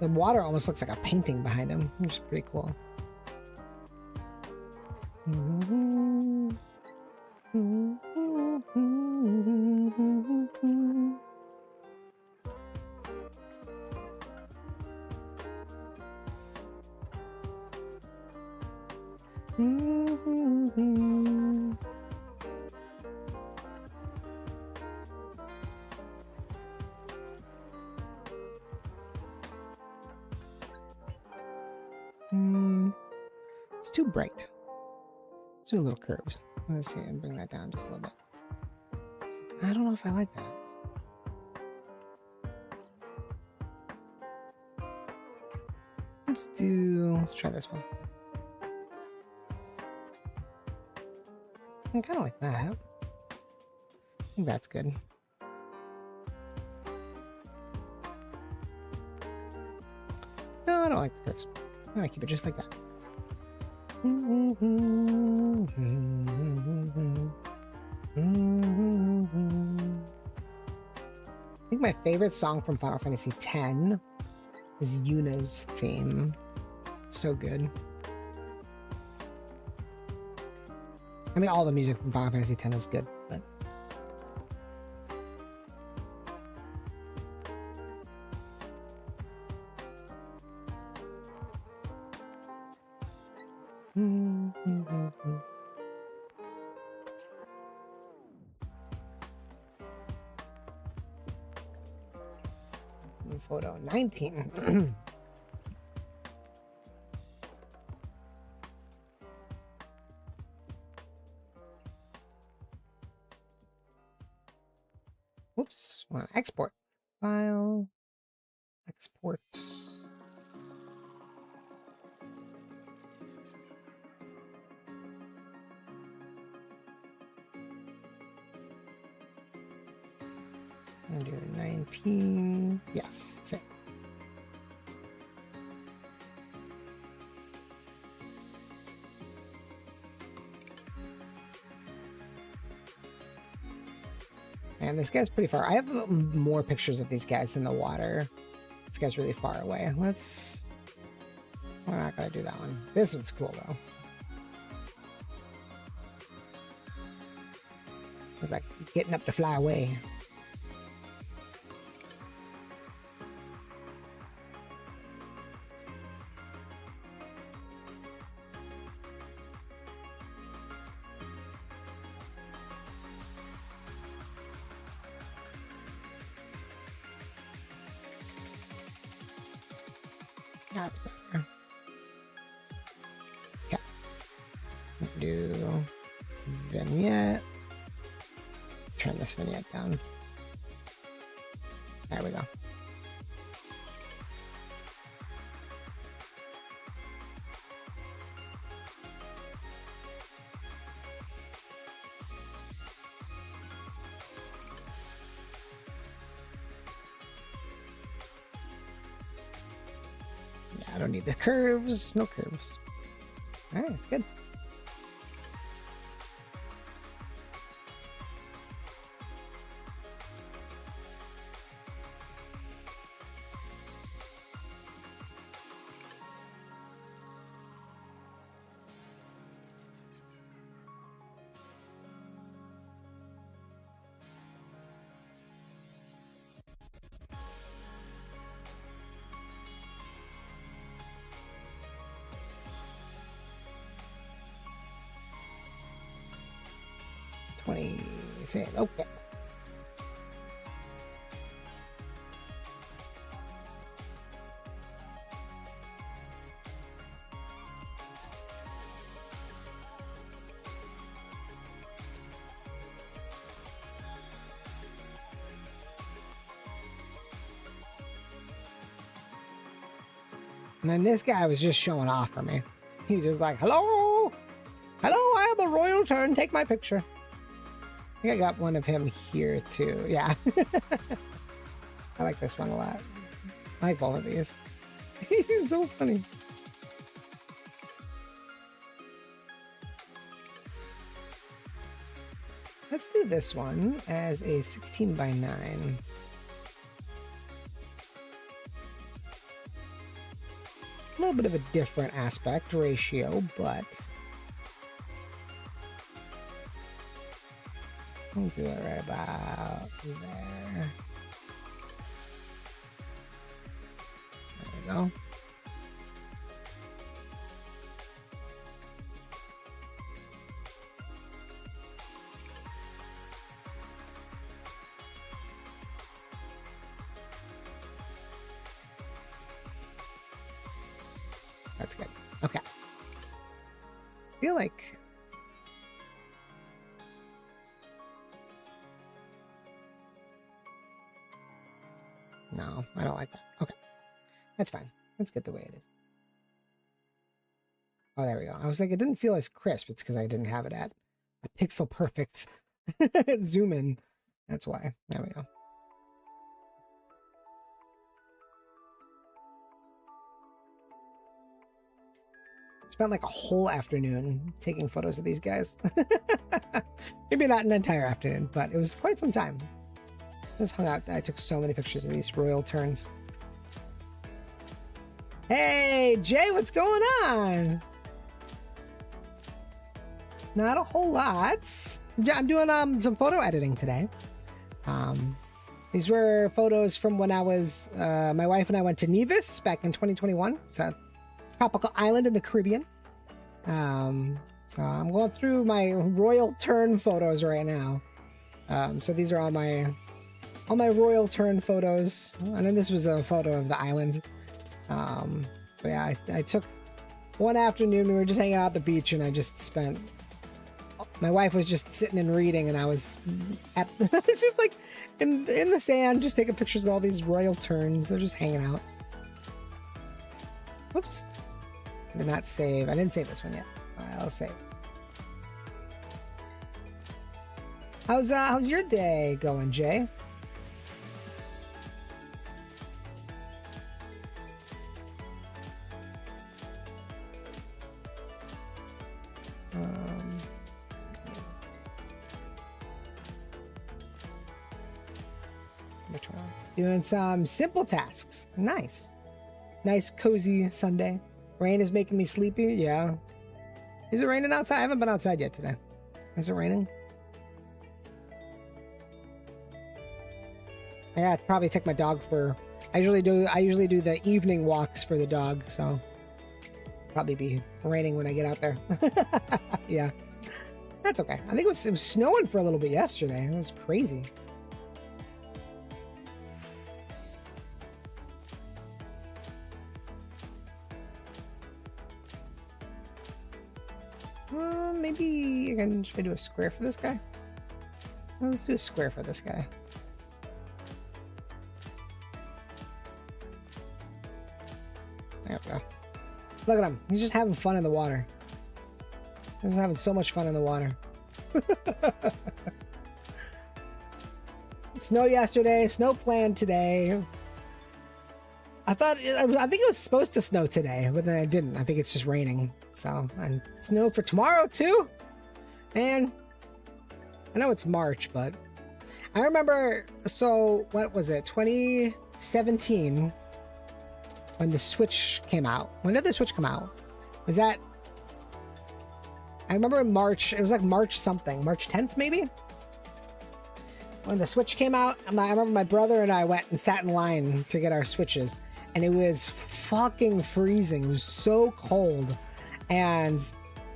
The water almost looks like a painting behind him, which is pretty cool. It's too bright. do little curves. Let's see, and bring that down just a little bit. I don't know if I like that. Let's try this one. I kind of like that. I think that's good. No, I don't like the curves. I'm gonna keep it just like that. I think my favorite song from Final Fantasy X is Yuna's theme. So good. I mean, all the music from Final Fantasy X is good, but photo 19. Whoops, want to export. File, export. And do 19. Yes, that's it. And this guy's pretty far. I have more pictures of these guys in the water. This guy's really far away. We're not gonna do that one. This one's cool though. It's like getting up to fly away. That's better. Okay. Do vignette. Turn this vignette down. There we go. I don't need the curves. No curves. All right, that's good. Save. Okay. And then this guy was just showing off for me. He's just like, hello, I have a royal turn. Take my picture. I think I got one of him here too. Yeah. I like this one a lot. I like both of these. He's so funny. Let's do this one as a 16 by 9. A little bit of a different aspect ratio, but I'll do it right about there. There we go. That's good. Okay. I feel like No, I don't like that. Okay. That's fine. That's good the way it is. Oh, there we go. I was like, it didn't feel as crisp. It's because I didn't have it at a pixel perfect zoom in. That's why. There we go. Spent like a whole afternoon taking photos of these guys. Maybe not an entire afternoon, but it was quite some time. Just hung out. I took so many pictures of these royal terns. Hey, Jay, what's going on? Not a whole lot. I'm doing some photo editing today. These were photos from when I was, my wife and I went to Nevis back in 2021. It's a tropical island in the Caribbean. So I'm going through my royal tern photos right now. So these are all my royal tern photos. And then this was a photo of the island. But yeah, I took one afternoon. We were just hanging out at the beach, and I just spent. My wife was just sitting and reading, and I was it's just like in the sand, just taking pictures of all these royal terns. They're just hanging out. Whoops. I did not save. I didn't save this one yet. I'll save. How's your day going, Jay? Doing some simple tasks. Nice cozy Sunday. Rain is making me sleepy. Yeah. Is it raining outside? I haven't been outside yet today. Is it raining? I got to probably take my dog for. I usually do the evening walks for the dog. So probably be raining when I get out there. Yeah. That's okay. I think it was snowing for a little bit yesterday. It was crazy. Maybe should I do a square for this guy? Let's do a square for this guy. There we go. Look at him. He's just having fun in the water. He's having so much fun in the water. Snow yesterday. Snow planned today. I think it was supposed to snow today, but then it didn't. I think it's just raining. So, and snow for tomorrow too. And I know it's March, but I remember, so what was it? 2017 when the Switch came out. When did the Switch come out? Was that, I remember in March, it was like March something, March 10th maybe? When the Switch came out, I remember my brother and I went and sat in line to get our Switches, and it was fucking freezing. It was so cold. And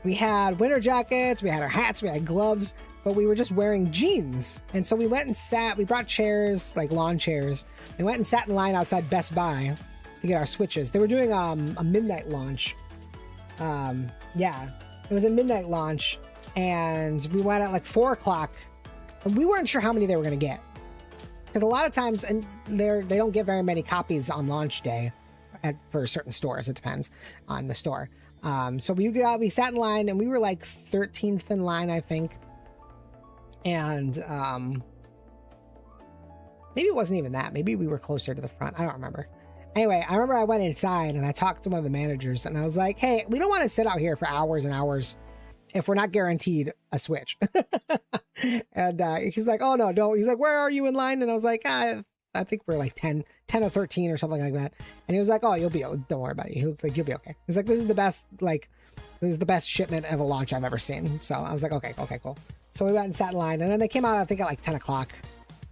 we had winter jackets, we had our hats, we had gloves, but we were just wearing jeans. And so we went and sat, we brought chairs, like lawn chairs. We went and sat in line outside Best Buy to get our Switches. They were doing a midnight launch. Yeah, it was a midnight launch, and we went at like 4 o'clock, and we weren't sure how many they were going to get. Because a lot of times, and they don't get very many copies on launch day for certain stores. It depends on the store. So we sat in line, and we were like 13th in line, I think. And maybe it wasn't even that. Maybe we were closer to the front. I don't remember. Anyway, I remember I went inside and I talked to one of the managers, and I was like, hey, we don't want to sit out here for hours and hours if we're not guaranteed a Switch. And he's like, oh, no, don't. He's like, where are you in line? And I was like, I think we're like 10 or 13 or something like that. And he was like, oh, don't worry about it. He was like, you'll be okay. He's like, this is the best shipment of a launch I've ever seen. So I was like, okay, cool. So we went and sat in line, and then they came out, I think at like 10 o'clock,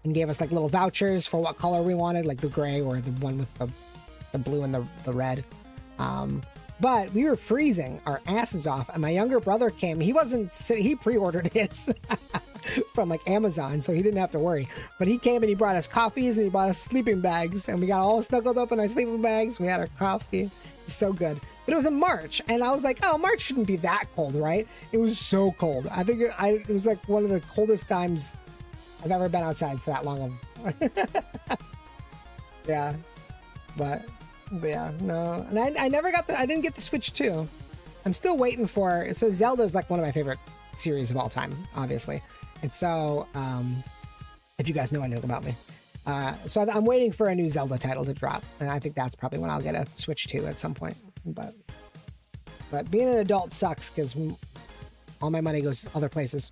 and gave us like little vouchers for what color we wanted, like the gray or the one with the blue and the red. But we were freezing our asses off, and my younger brother came. He pre-ordered his from like Amazon, so he didn't have to worry. But he came and he brought us coffees, and he brought us sleeping bags, and we got all snuggled up in our sleeping bags. We had our coffee. So good. But it was in March, and I was like, oh, March shouldn't be that cold, right? It was so cold. I think it was like one of the coldest times I've ever been outside for that long. Yeah, but yeah, no. And I never got I didn't get the Switch 2. I'm still waiting for, so Zelda's like one of my favorite series of all time, obviously. And so, if you guys know anything about me. So I'm waiting for a new Zelda title to drop. And I think that's probably when I'll get a Switch 2 at some point. But being an adult sucks because all my money goes other places.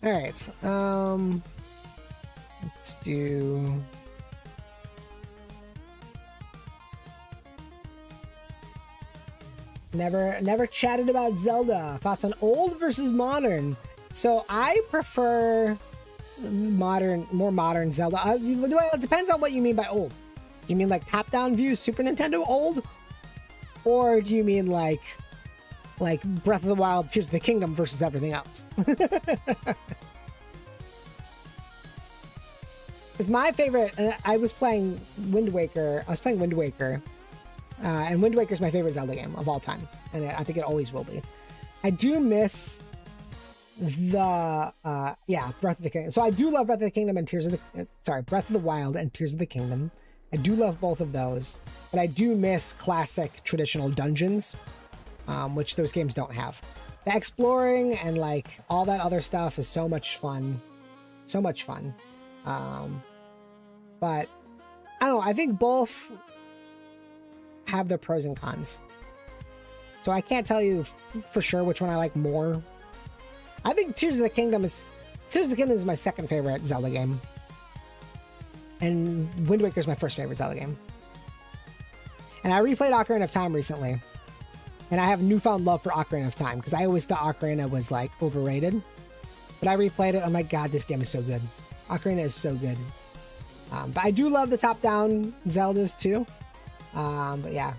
All right. Let's do... Never chatted about Zelda. Thoughts on old versus modern. So I prefer more modern Zelda. It depends on what you mean by old. Do you mean like top-down view Super Nintendo old? Or do you mean like Breath of the Wild, Tears of the Kingdom versus everything else? It's my favorite. I was playing Wind Waker. And Wind Waker is my favorite Zelda game of all time. And I think it always will be. I do miss the, Breath of the Kingdom. So I do love Breath of the Kingdom and Breath of the Wild and Tears of the Kingdom. I do love both of those. But I do miss classic traditional dungeons, which those games don't have. The exploring and like all that other stuff is so much fun. So much fun. But I don't know. I think both have their pros and cons. So I can't tell you for sure which one I like more. I think Tears of the Kingdom is my second favorite Zelda game. And Wind Waker is my first favorite Zelda game. And I replayed Ocarina of Time recently. And I have newfound love for Ocarina of Time because I always thought Ocarina was like overrated. But I replayed it. I'm like, God, this game is so good. Ocarina is so good. But I do love the top-down Zeldas too. But yeah.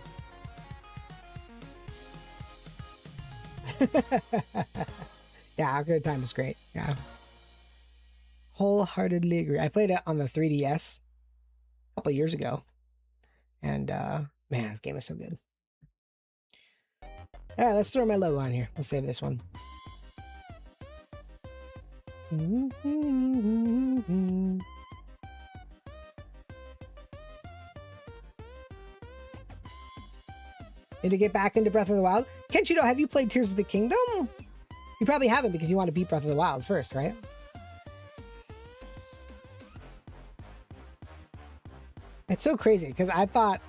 Yeah, Ocarina of Time is great. Yeah. Wholeheartedly agree. I played it on the 3DS a couple of years ago. And man, this game is so good. All right, let's throw my logo on here. Let's save this one. Need to get back into Breath of the Wild. Kenshiro, have you played Tears of the Kingdom? You probably haven't because you want to beat Breath of the Wild first, right? It's so crazy because I thought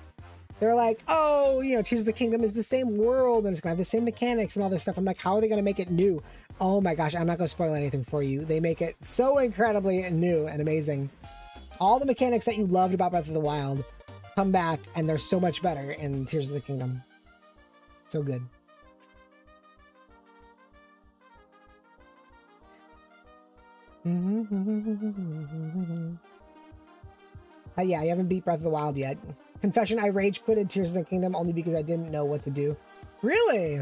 they were like, oh, you know, Tears of the Kingdom is the same world and it's going to have the same mechanics and all this stuff. I'm like, how are they going to make it new? Oh my gosh, I'm not going to spoil anything for you. They make it so incredibly new and amazing. All the mechanics that you loved about Breath of the Wild come back and they're so much better in Tears of the Kingdom. So good. Yeah, you haven't beat Breath of the Wild yet. Confession, I rage quitted Tears of the Kingdom only because I didn't know what to do. Really?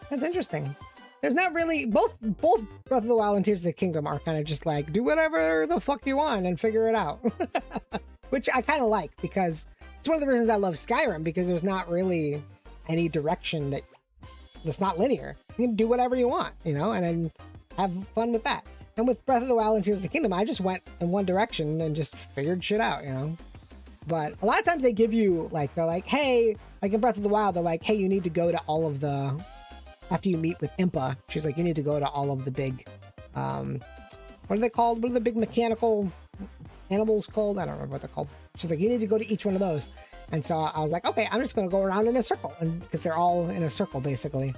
That's interesting. There's not really... Both Breath of the Wild and Tears of the Kingdom are kind of just like, do whatever the fuck you want and figure it out. Which I kind of like because it's one of the reasons I love Skyrim because there's not really any direction that's not linear. You can do whatever you want, you know, and then have fun with that. And with Breath of the Wild and Tears of the Kingdom, I just went in one direction and just figured shit out, you know. But a lot of times they give you, like, they're like, hey, like in Breath of the Wild, they're like, hey, you need to go to all of the, after you meet with Impa, she's like, you need to go to all of the big, what are they called? What are the big mechanical animals called? I don't remember what they're called. She's like, you need to go to each one of those. And so I was like, okay, I'm just going to go around in a circle. And because they're all in a circle, basically.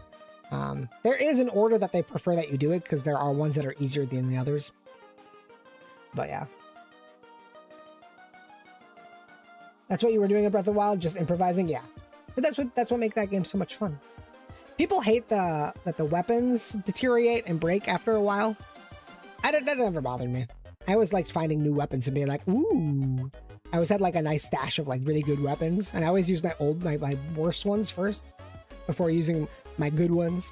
There is an order that they prefer that you do it because there are ones that are easier than the others. But yeah. That's what you were doing in Breath of the Wild, just improvising? Yeah. But that's what makes that game so much fun. People hate that the weapons deteriorate and break after a while. That never bothered me. I always liked finding new weapons and being like, ooh. I always had like a nice stash of like really good weapons. And I always use my worst ones first before using my good ones.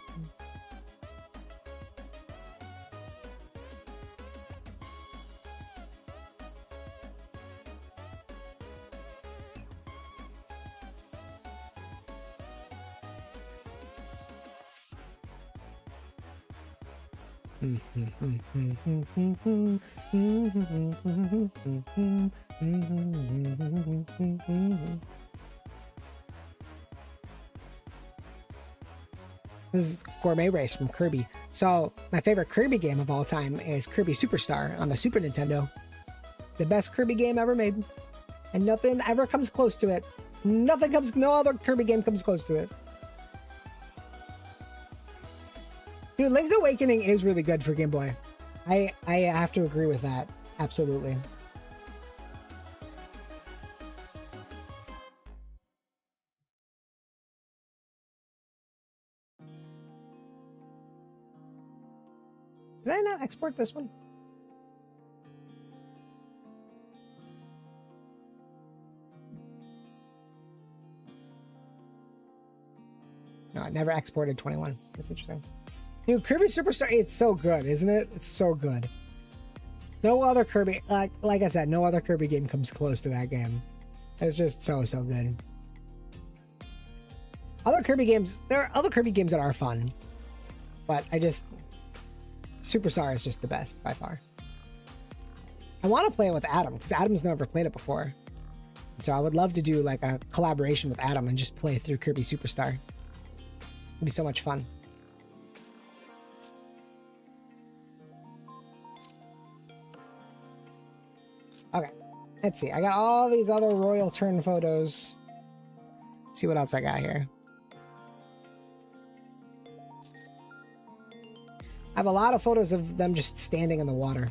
This is Gourmet Race from Kirby. So my favorite Kirby game of all time is Kirby Superstar on the Super Nintendo. The best Kirby game ever made. And nothing ever comes close to it. No other Kirby game comes close to it. Dude, Link's Awakening is really good for Game Boy. I have to agree with that. Absolutely. Did I not export this one? No, I never exported 21. That's interesting. Dude, Kirby Superstar, it's so good, isn't it? It's so good. No other Kirby, like I said, no other Kirby game comes close to that game. It's just so good. Other Kirby games, there are other Kirby games that are fun, but Superstar is just the best by far. I want to play it with Adam because Adam's never played it before. So I would love to do like a collaboration with Adam and just play through Kirby Superstar. It'd be so much fun. Okay, let's see. I got all these other Royal Turn photos. Let's see what else I got here. I have a lot of photos of them just standing in the water.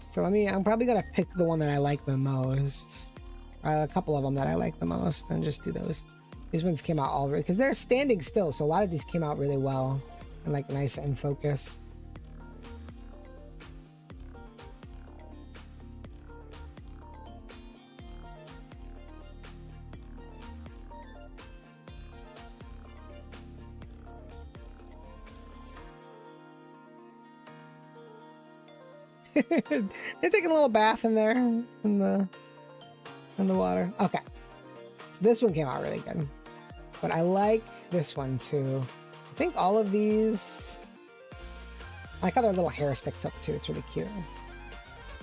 So I'm probably gonna pick the one that I like the most. A couple of them that I like the most and just do those. These ones came out all right because they're standing still. So a lot of these came out really well and like nice in focus. They're taking a little bath in there in the water. Okay, so this one came out really good, but I like this one too. I think all of these, I like how their little hair sticks up too. It's really cute.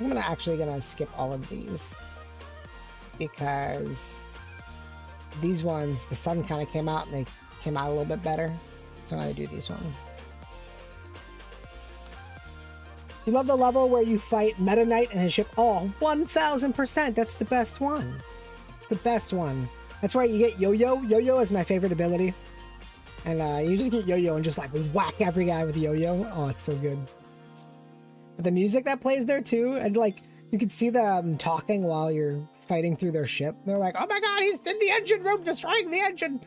I'm gonna skip all of these because these ones, the sun kind of came out and they came out a little bit better. So I'm gonna do these ones. You love the level where you fight Meta Knight and his ship. Oh, 1000%. That's the best one. It's the best one. That's why you get Yo-Yo. Yo-Yo is my favorite ability. And you just get Yo-Yo and just like whack every guy with Yo-Yo. Oh, it's so good. But the music that plays there too. And like, you can see them talking while you're fighting through their ship. They're like, oh my God, he's in the engine room destroying the engine.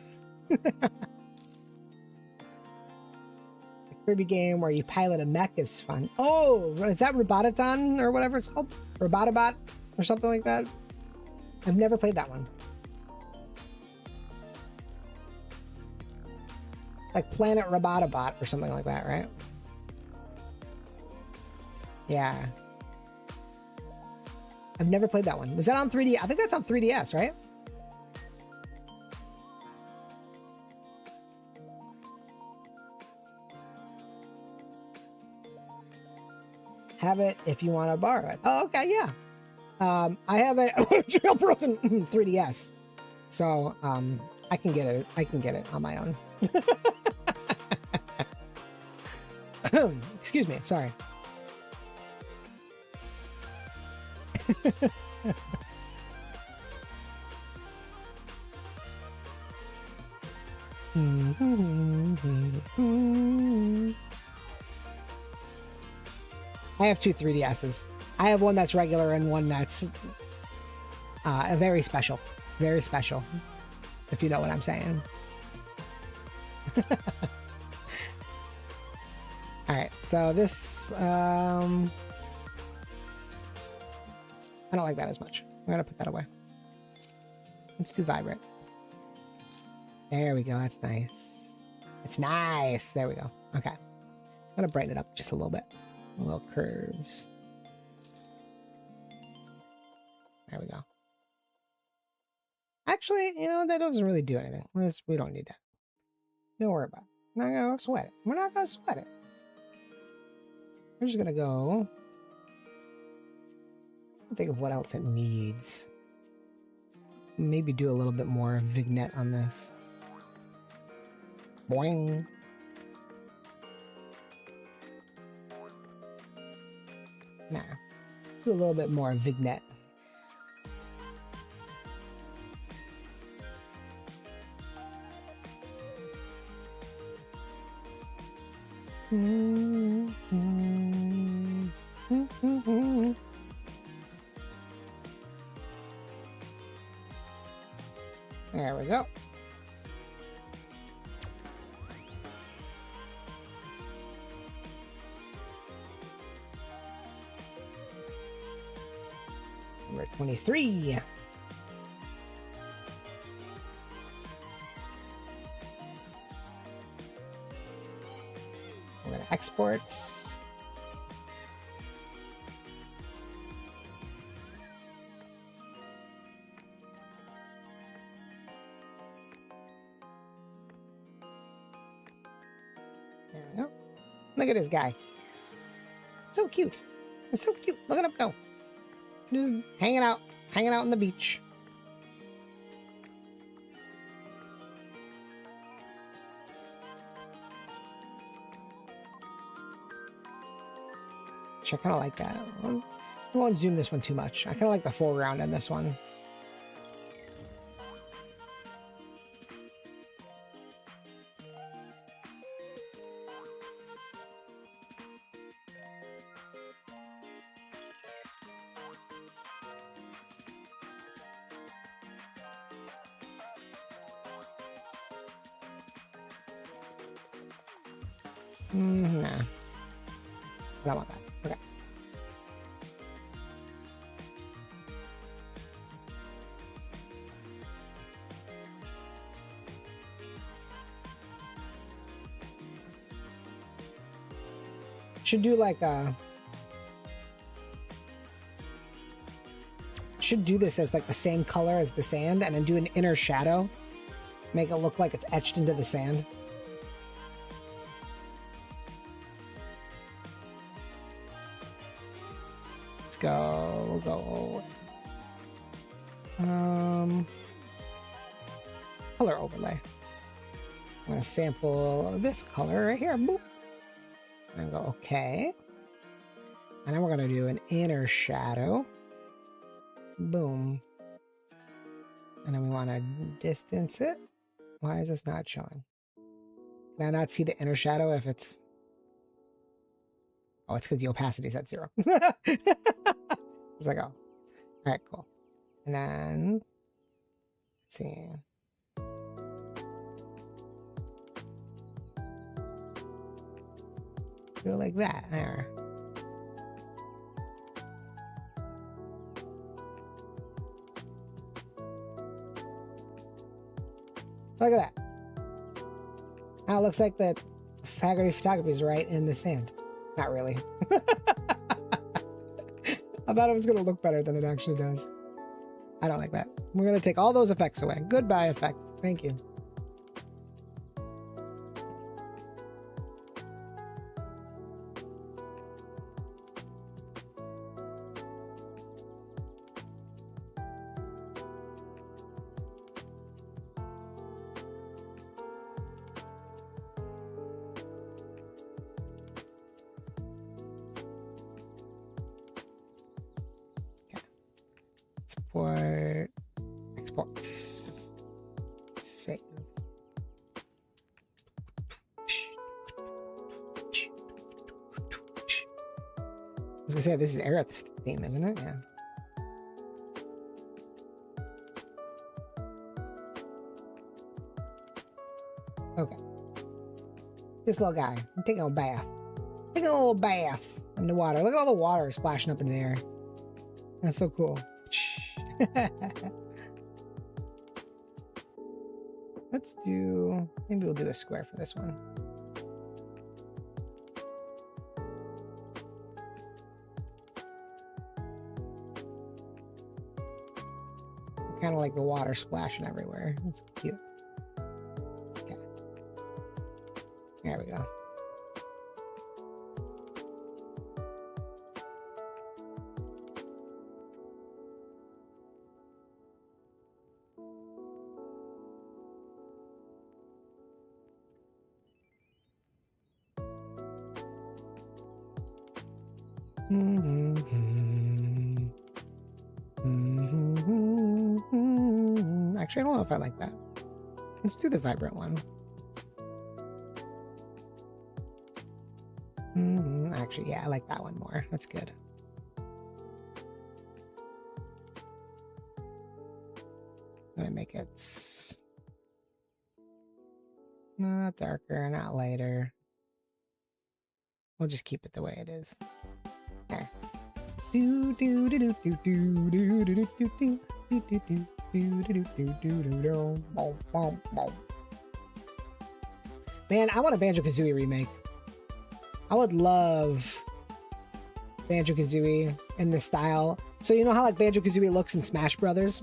Kirby game where you pilot a mech is fun. Oh, is that Robotaton or whatever it's called? Robotabot or something like that? I've never played that one. Like Planet Robotabot or something like that, right? Yeah. I've never played that one. Was that on 3D? I think that's on 3DS, right? Have it if you want to borrow it. Oh, okay, yeah. I have a jailbroken 3DS, so I can get it. I can get it on my own. Excuse me. Sorry. I have two 3DSs. I have one that's regular and one that's a very special. Very special. If you know what I'm saying. Alright, so this... I don't like that as much. I'm gonna put that away. Let's do vibrant. There we go, that's nice. It's nice! There we go. Okay. I'm gonna brighten it up just a little bit. Little curves. There we go. Actually, you know, that doesn't really do anything. We don't need that. Don't worry about it. We're not gonna sweat it. We're not gonna sweat it. We're just gonna go. Think of what else it needs. Maybe do a little bit more vignette on this. Boing. Nah. Do a little bit more vignette. There we go. Number 23. We're going to exports. There we go. Look at this guy. So cute. It's so cute. Look at him go. Just hanging out on the beach. I kind of like that. I won't zoom this one too much. I kind of like the foreground in this one. Nah. I don't want that. Okay. Should do like a... Should do this as like the same color as the sand and then do an inner shadow. Make it look like it's etched into the sand. Let's go. We'll go. Color overlay. I'm going to sample this color right here. Boop. And go, okay. And then we're going to do an inner shadow. Boom. And then we want to distance it. Why is this not showing? Can I not see the inner shadow if it's... Oh, it's because the opacity is at 0. It's like, oh. All right, cool. And then... Let's see. Do it like that. There. Look at that. Now it looks like the Haggerty photography is right in the sand. Not really. I thought it was going to look better than it actually does. I don't like that. We're going to take all those effects away. Goodbye effects. Thank you. Export. Save. I was gonna say this is Aerith's theme, isn't it? Yeah. Okay. This little guy, I'm taking a bath. Taking a little bath in the water. Look at all the water splashing up into the air. That's so cool. Let's do, maybe we'll do a square for this one. Kind of like the water splashing everywhere. It's cute. Okay. There we go. Actually, I don't know if I like that. Let's do the vibrant one. Actually, yeah, I like that one more. That's good. I'm gonna make it not darker, not lighter. We'll just keep it the way it is. There. Man, I want a Banjo-Kazooie remake. I would love Banjo-Kazooie in this style. So you know how like Banjo-Kazooie looks in Smash Brothers?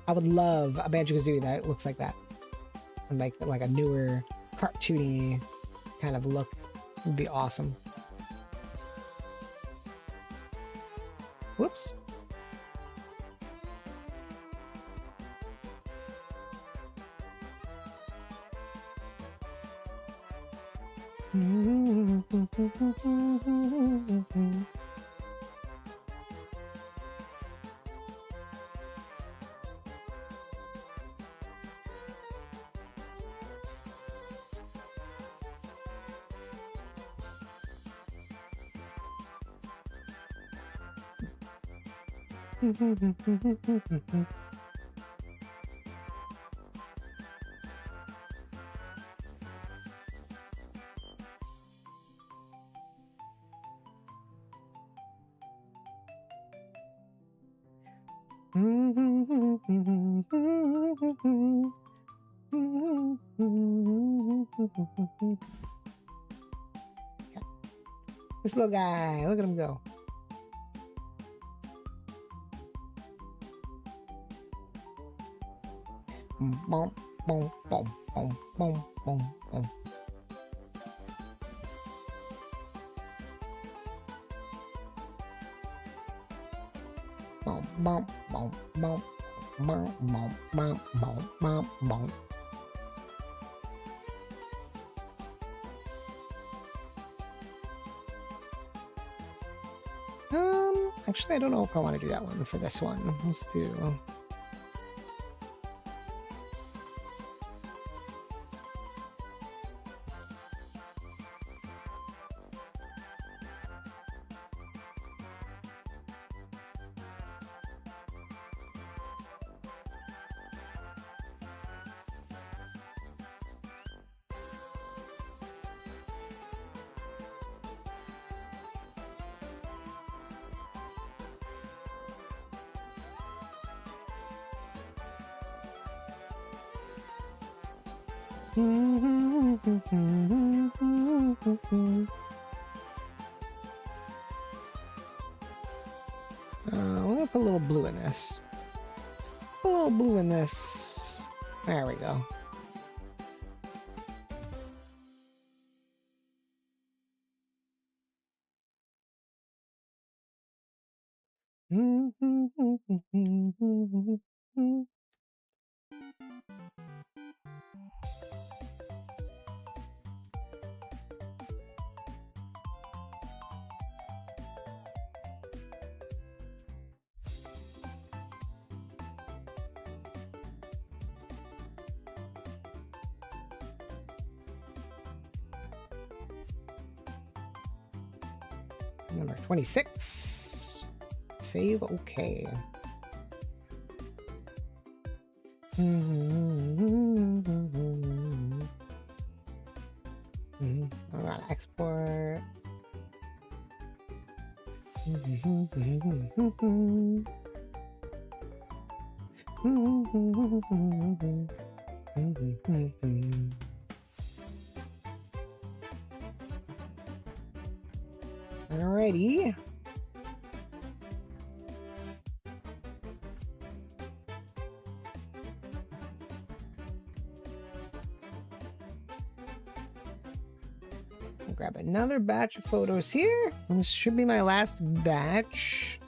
I would love a Banjo-Kazooie that looks like that. And like a newer, cartoony kind of look. It would be awesome. Whoops. This little guy, look at him go. Boom, boom, boom, boom, boom, boom, boom. Boom, boom, boom, boom, boom, boom, boom, boom, boom, boom. Actually, I don't know if I want to do that one for this one. Let's do... I'm gonna put a little blue in this. A little blue in this. There we go. Number 26. Save okay. I gotta export. Alrighty. I'll grab another batch of photos here. And this should be my last batch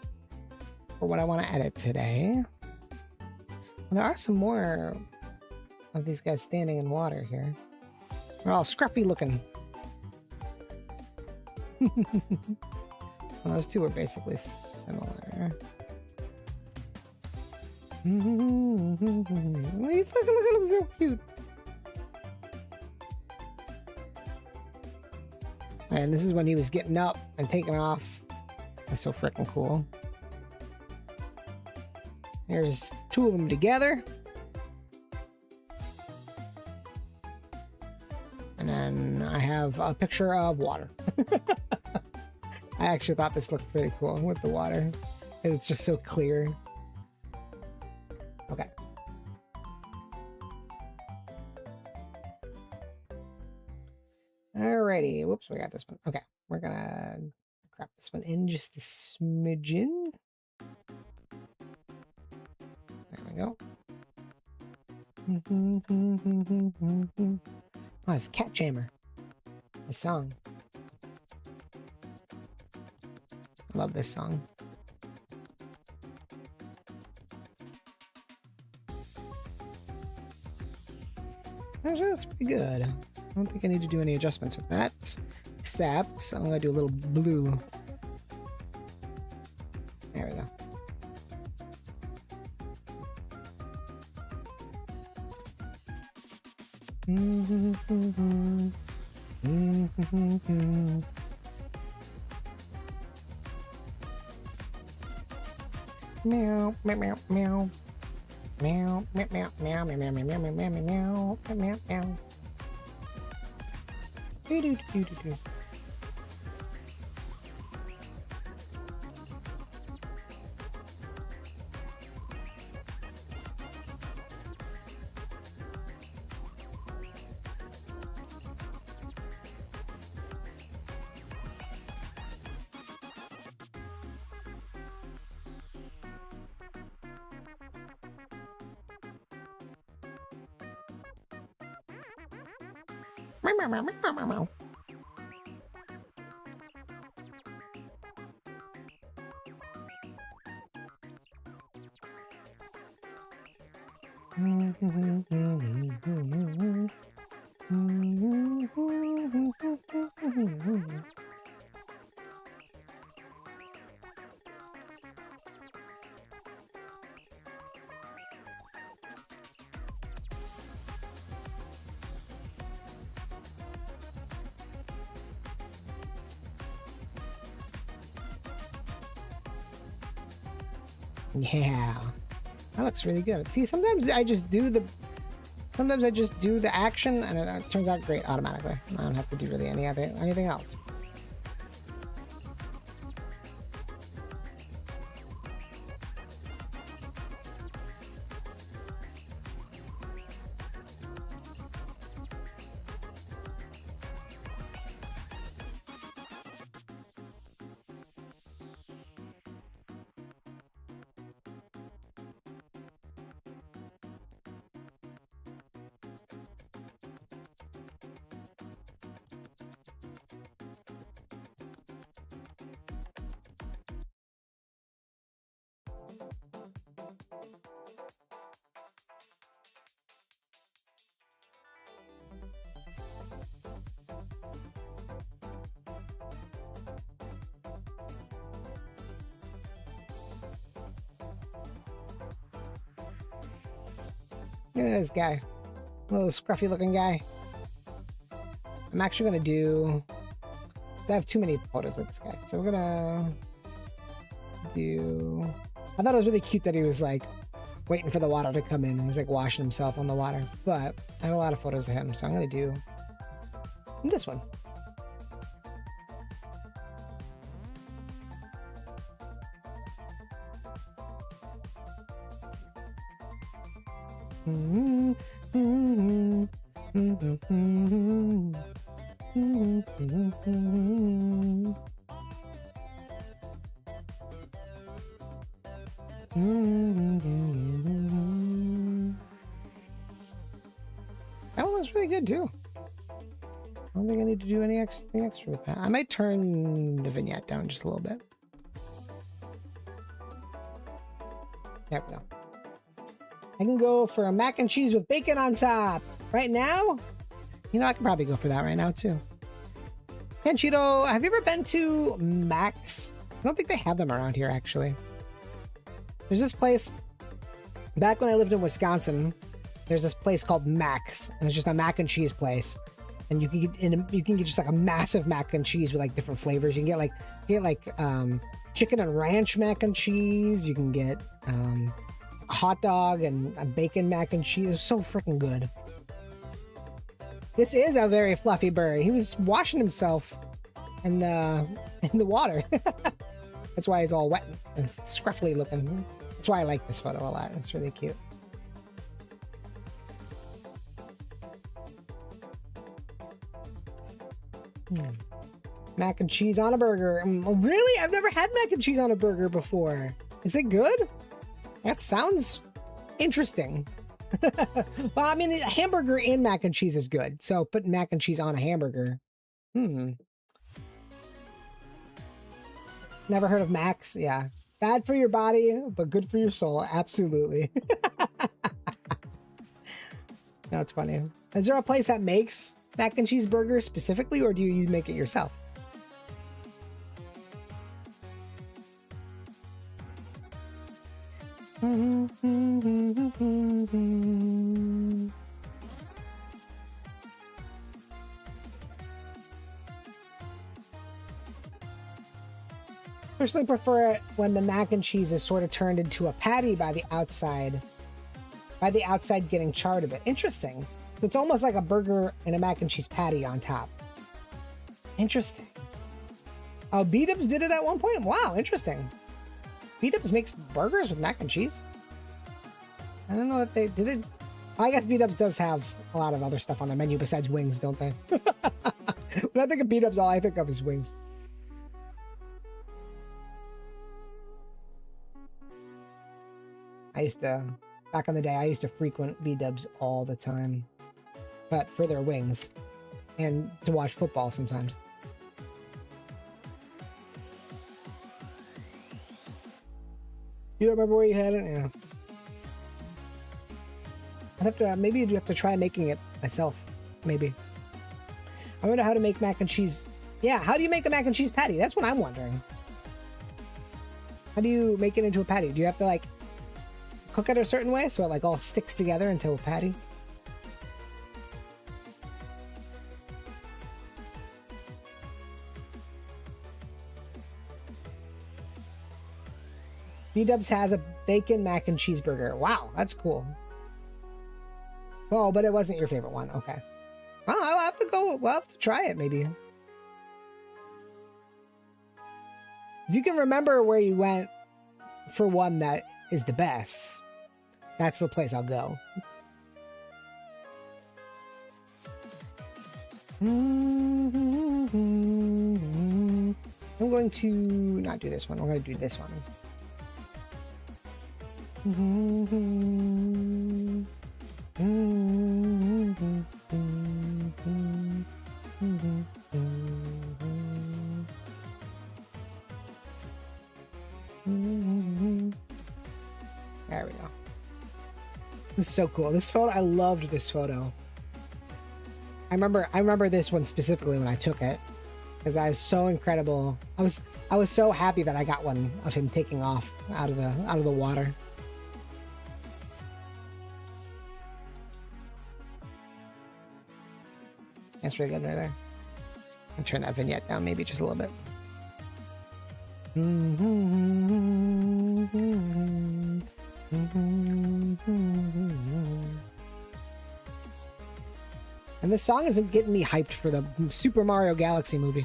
for what I want to edit today. Well, there are some more of these guys standing in water here. They're all scruffy looking. Well, those two are basically similar. Look at him, so cute. And this is when he was getting up and taking off. That's so freaking cool. There's two of them together. And then I have a picture of water. I actually thought this looked pretty cool with the water. It's just so clear. Okay. Alrighty. Whoops, we got this one. Okay. We're gonna crop this one in just a smidgen. There we go. Oh, it's Cat Chamber. The song. I love this song. Actually, looks pretty good. I don't think I need to do any adjustments with that, except I'm gonna do a little blue. There we go. Meow, meow, meow, meow. Meow, meow, meow, meow, meow, meow, meow, meow, meow, meow, meow, meow, meow. Do do do do do. Meow, meow, meow, meow, meow, meow. Yeah, that looks really good. See, sometimes I just do the action and it turns out great automatically. I don't have to do really anything else. Look at this guy. Little scruffy looking guy. I'm actually gonna do... I have too many photos of this guy. So we're gonna do... I thought it was really cute that he was like waiting for the water to come in and he's like washing himself on the water. But I have a lot of photos of him, so I'm gonna do this one. That one was really good too. I don't think I need to do anything extra with that. I might turn the vignette down just a little bit. There we go. I can go for a mac and cheese with bacon on top. Right now? You know, I can probably go for that right now too. Panchito, have you ever been to Max? I don't think they have them around here actually. There's this place, back when I lived in Wisconsin, there's this place called Max, and it's just a mac and cheese place. And you can get just like a massive mac and cheese with like different flavors. You can get like chicken and ranch mac and cheese. You can get a hot dog and a bacon mac and cheese. It's so freaking good. This is a very fluffy bird. He was washing himself in the water. That's why he's all wet and scruffy looking. That's why I like this photo a lot. It's really cute. Mac and cheese on a burger. Really? I've never had mac and cheese on a burger before. Is it good? That sounds interesting. Well, I mean, a hamburger and mac and cheese is good. So putting mac and cheese on a hamburger. Never heard of Max? Yeah. Bad for your body, but good for your soul. Absolutely. That's funny. Is there a place that makes mac and cheese burgers specifically, or do you make it yourself? Personally prefer it when the mac and cheese is sort of turned into a patty by the outside getting charred a bit. Interesting. So it's almost like a burger and a mac and cheese patty on top. Interesting. Oh, B-Dubs did it at one point? Wow, interesting. B-Dubs makes burgers with mac and cheese? I don't know that they did it. I guess B-Dubs does have a lot of other stuff on their menu besides wings, don't they? When I think of B-Dubs, all I think of is wings. Back in the day, I used to frequent B-Dubs all the time. But for their wings. And to watch football sometimes. You don't remember where you had it? Yeah. I'd have to, maybe you'd have to try making it myself. Maybe. I wonder how to make mac and cheese. Yeah, how do you make a mac and cheese patty? That's what I'm wondering. How do you make it into a patty? Do you have to like cook it a certain way so it like all sticks together into a patty? B-Dubs has a bacon mac and cheeseburger. Wow, that's cool. Oh, but it wasn't your favorite one. Okay. Well, I'll have to go. We'll have to try it maybe. If you can remember where you went for one that is the best, that's the place I'll go. I'm going to not do this one. We're going to do this one. There we go. This is so cool. This photo, I loved this photo. I remember this one specifically when I took it because I was so incredible. I was so happy that I got one of him taking off out of the water. That's really good right there. I'll turn that vignette down maybe just a little bit. And this song isn't getting me hyped for the Super Mario Galaxy movie.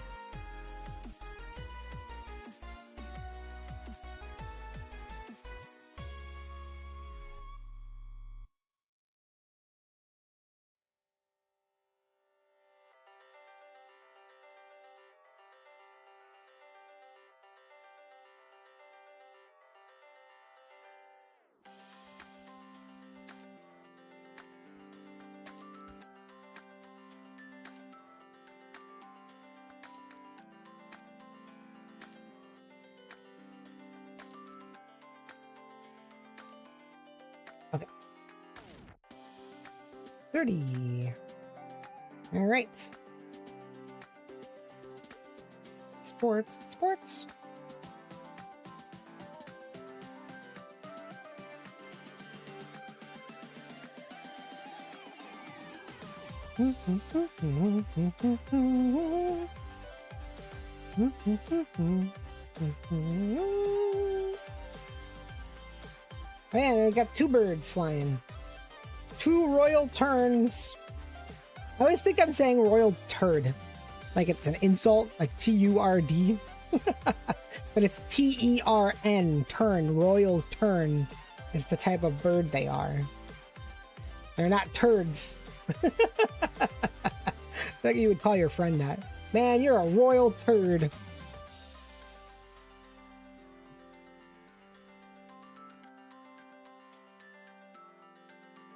30. All right. Sports. Man, I got 2 birds flying. 2 royal turns. I always think I'm saying royal turd. Like it's an insult, like T-U-R-D. But it's T-E-R-N, turn, royal tern is the type of bird they are. They're not turds. Like you would call your friend that. Man, you're a royal turd.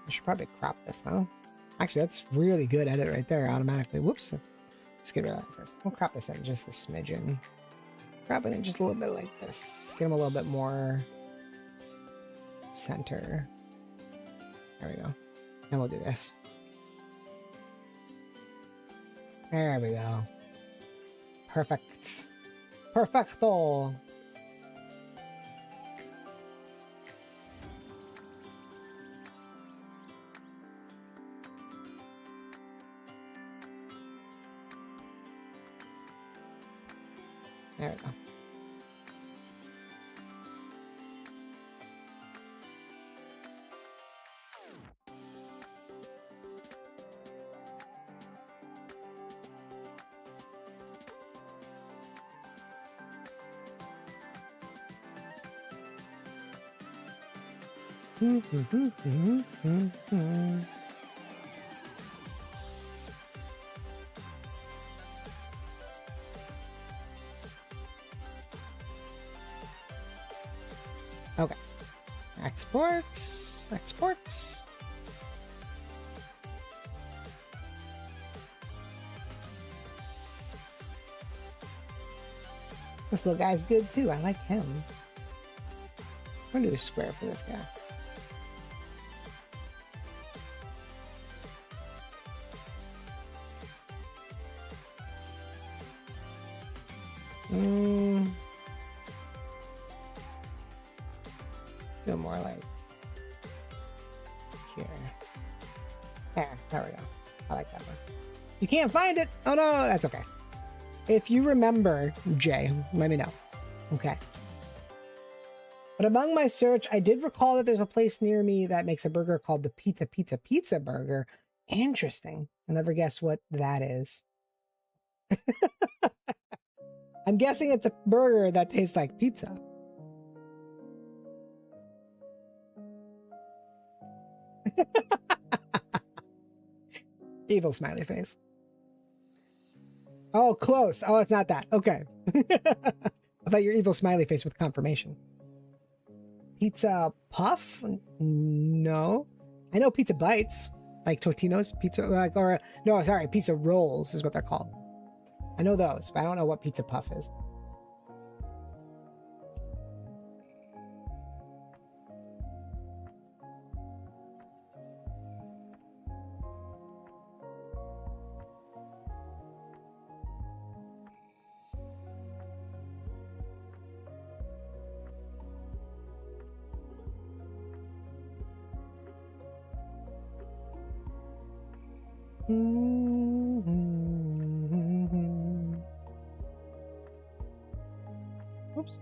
I should probably crop this, huh? Actually, that's really good edit right there, automatically. Whoops. Let's get rid of that first. We'll crop this in just a smidgen. Crop it in just a little bit like this. Get them a little bit more center. There we go. And we'll do this. There we go. Perfect. Perfecto. There we go. Okay. Exports. This little guy's good too. I like him. I'm gonna do a square for this guy. Let's do it more like here. There we go. I like that one. You can't find it. Oh no, that's okay. If you remember, Jay, let me know. Okay. But among my search, I did recall that there's a place near me that makes a burger called the Pizza Burger. Interesting. I'll never guess what that is. I'm guessing it's a burger that tastes like pizza. Evil smiley face. Oh, close. Oh, it's not that. Okay. I thought your evil smiley face with confirmation. Pizza puff? No. I know pizza bites, like Totino's pizza, like, or no, sorry, pizza rolls is what they're called. I know those, but I don't know what pizza puff is. Oops.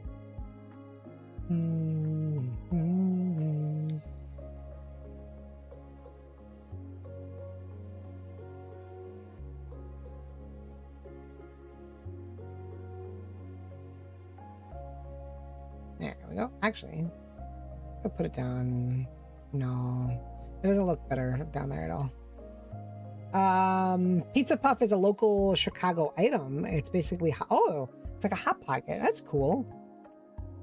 There we go. Actually, I'll put it down. No, it doesn't look better down there at all. Pizza Puff is a local Chicago item. It's basically, oh, it's like a Hot Pocket. That's cool.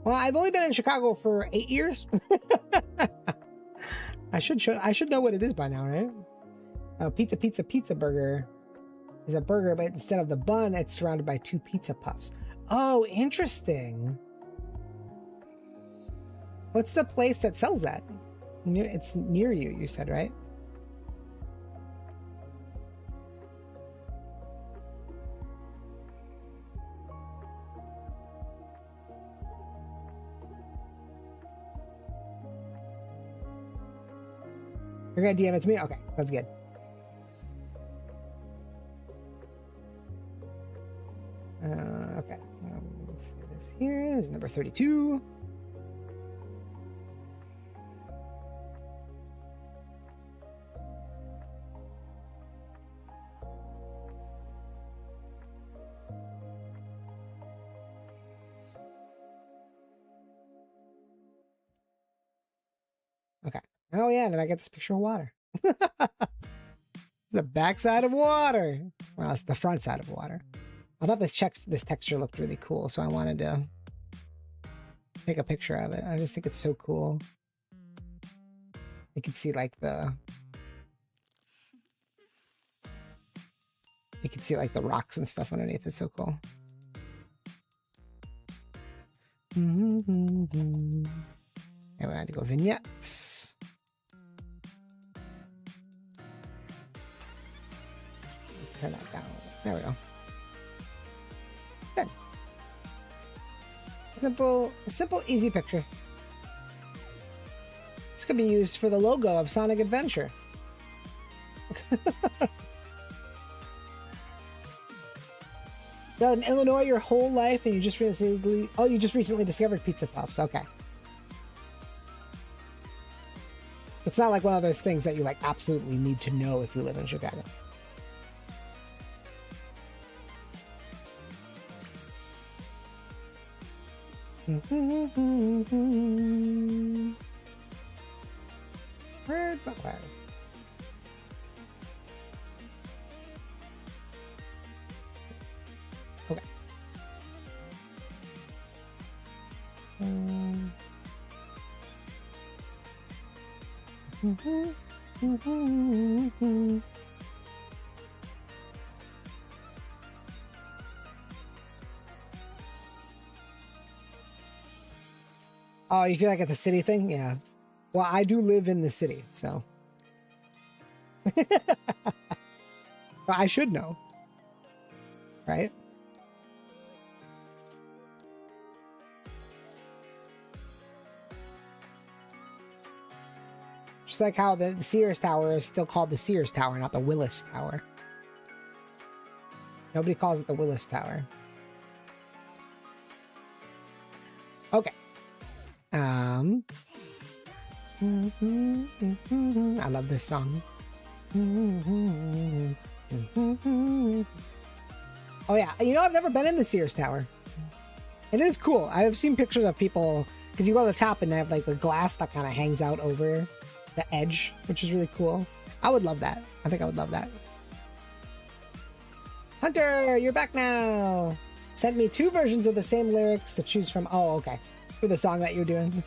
Well, I've only been in Chicago for 8 years. I should know what it is by now, right? Pizza Burger is a burger, but instead of the bun, it's surrounded by 2 pizza puffs. Oh, interesting. What's the place that sells that? It's near you, you said, right? You're gonna DM it to me? Okay, that's good. Okay. Let's see this here. This is number 32. Okay. Oh yeah, and then I get this picture of water. It's the backside of water. Well, it's the front side of water. I thought this texture looked really cool, so I wanted to take a picture of it. I just think it's so cool. You can see like the rocks and stuff underneath. It's so cool. And we had to go vignettes. Turn that down a little bit. There we go. Good. Simple, easy picture. This could be used for the logo of Sonic Adventure. Well, in Illinois your whole life and you just recently discovered Pizza Puffs. Okay. It's not like one of those things that you like absolutely need to know if you live in Chicago. Red buttons. Okay. Oh, you feel like it's a city thing? Yeah. Well, I do live in the city, so. I should know. Right? Just like how the Sears Tower is still called the Sears Tower, not the Willis Tower. Nobody calls it the Willis Tower. Okay. I love this song. Oh yeah, you know, I've never been in the Sears Tower. It is cool. I've seen pictures of people, because you go to the top and they have like the glass that kind of hangs out over the edge, which is really cool. I would love that. I think I would love that. Hunter, you're back now. Sent me 2 versions of the same lyrics to choose from. Oh, okay. For the song that you're doing.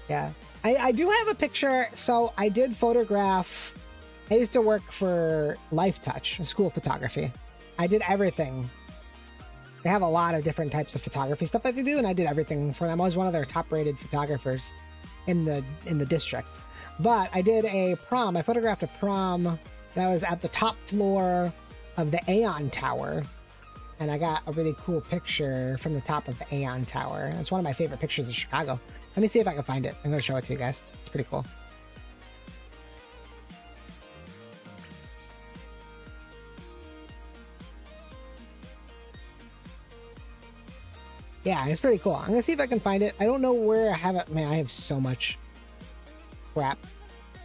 Yeah. I do have a picture. So I did photograph. I used to work for Life Touch, school of photography. I did everything. They have a lot of different types of photography stuff that they do, and I did everything for them. I was one of their top-rated photographers in the district. But I did a prom. I photographed a prom that was at the top floor of the Aeon Tower. And I got a really cool picture from the top of the Aeon Tower. It's one of my favorite pictures of Chicago. Let me see if I can find it. I'm going to show it to you guys. It's pretty cool. Yeah, it's pretty cool. I'm going to see if I can find it. I don't know where I have it. Man, I have so much crap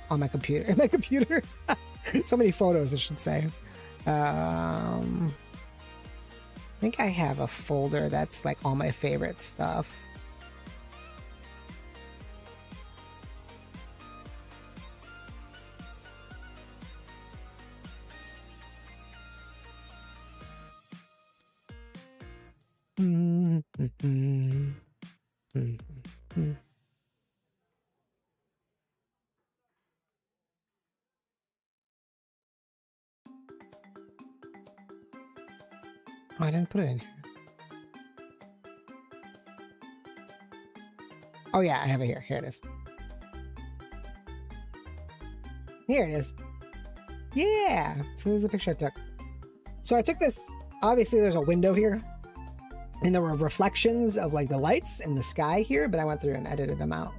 on my computer. In my computer. So many photos, I should say. I think I have a folder that's like all my favorite stuff. Oh, I didn't put it in here. Oh yeah, I have it here. Here it is. Here it is. Yeah. So this is the picture I took. So I took this. Obviously, there's a window here. And there were reflections of like the lights in the sky here, but I went through and edited them out.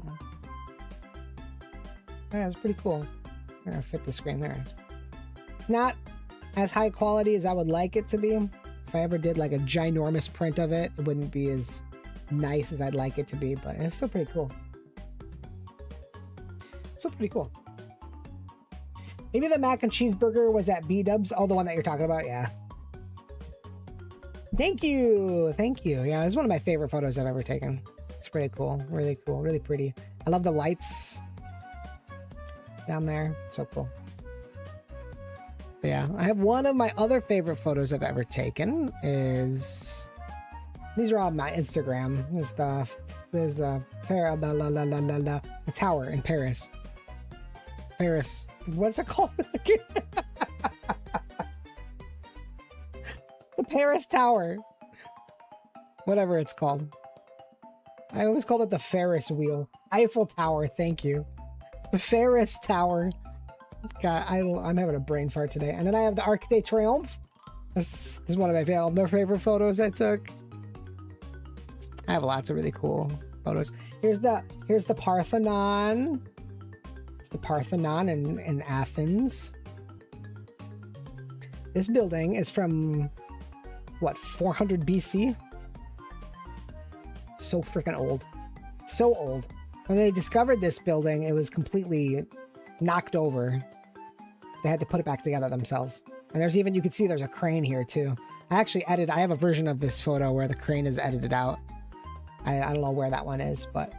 Yeah, it's pretty cool. I'm gonna fit the screen there. It's not as high quality as I would like it to be. If I ever did like a ginormous print of it, it wouldn't be as nice as I'd like it to be, but it's still pretty cool. Still pretty cool. Maybe the mac and cheeseburger was at B-dubs. Oh, the one that you're talking about? Yeah. Thank you. Thank you. Yeah, this is one of my favorite photos I've ever taken. It's pretty cool. Really cool. Really pretty. I love the lights down there. So cool. But yeah, I have one of my other favorite photos I've ever taken is... These are all on my Instagram. There's the tower in Paris. Paris. What's it called? The Paris Tower. Whatever it's called. I always called it the Ferris wheel. Eiffel Tower, thank you. The Ferris Tower. God, I'm having a brain fart today. And then I have the Arc de Triomphe. This is one of my favorite photos I took. I have lots of really cool photos. Here's the Parthenon. It's the Parthenon in Athens. This building is from what, 400 BC? So freaking old. So old. When they discovered this building, it was completely knocked over. They had to put it back together themselves. And there's even, you can see there's a crane here too. I have a version of this photo where the crane is edited out. I don't know where that one is, but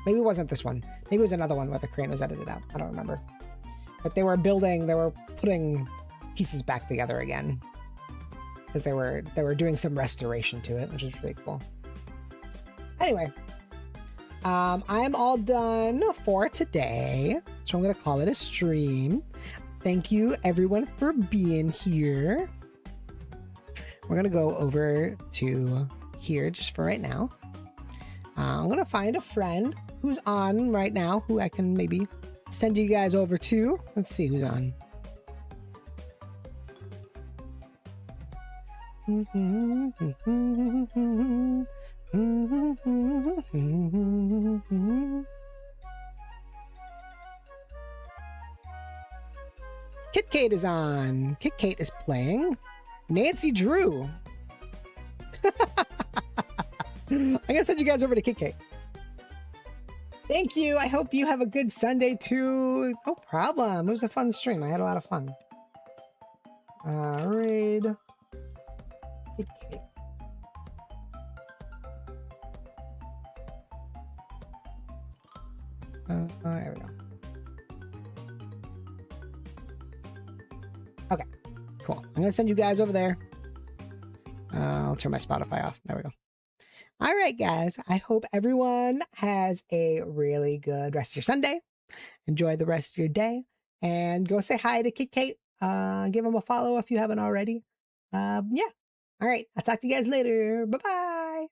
maybe it wasn't this one. Maybe it was another one where the crane was edited out. I don't remember. But they were putting pieces back together again. Because they were doing some restoration to it, which is really cool. Anyway, I'm all done for today. So I'm going to call it a stream. Thank you everyone for being here. We're going to go over to here just for right now. I'm going to find a friend who's on right now who I can maybe send you guys over to. Let's see who's on. Kit Kate is on. Kit Kate is playing. Nancy Drew. I'm gonna send you guys over to Kit Kate. Thank you. I hope you have a good Sunday too. No problem. It was a fun stream. I had a lot of fun. Raid. Kit Kate. There we go. Okay, cool. I'm gonna send you guys over there. I'll turn my Spotify off. There we go. All right, guys. I hope everyone has a really good rest of your Sunday. Enjoy the rest of your day. And go say hi to Kit Kate. Give them a follow if you haven't already. Yeah. All right. I'll talk to you guys later. Bye-bye.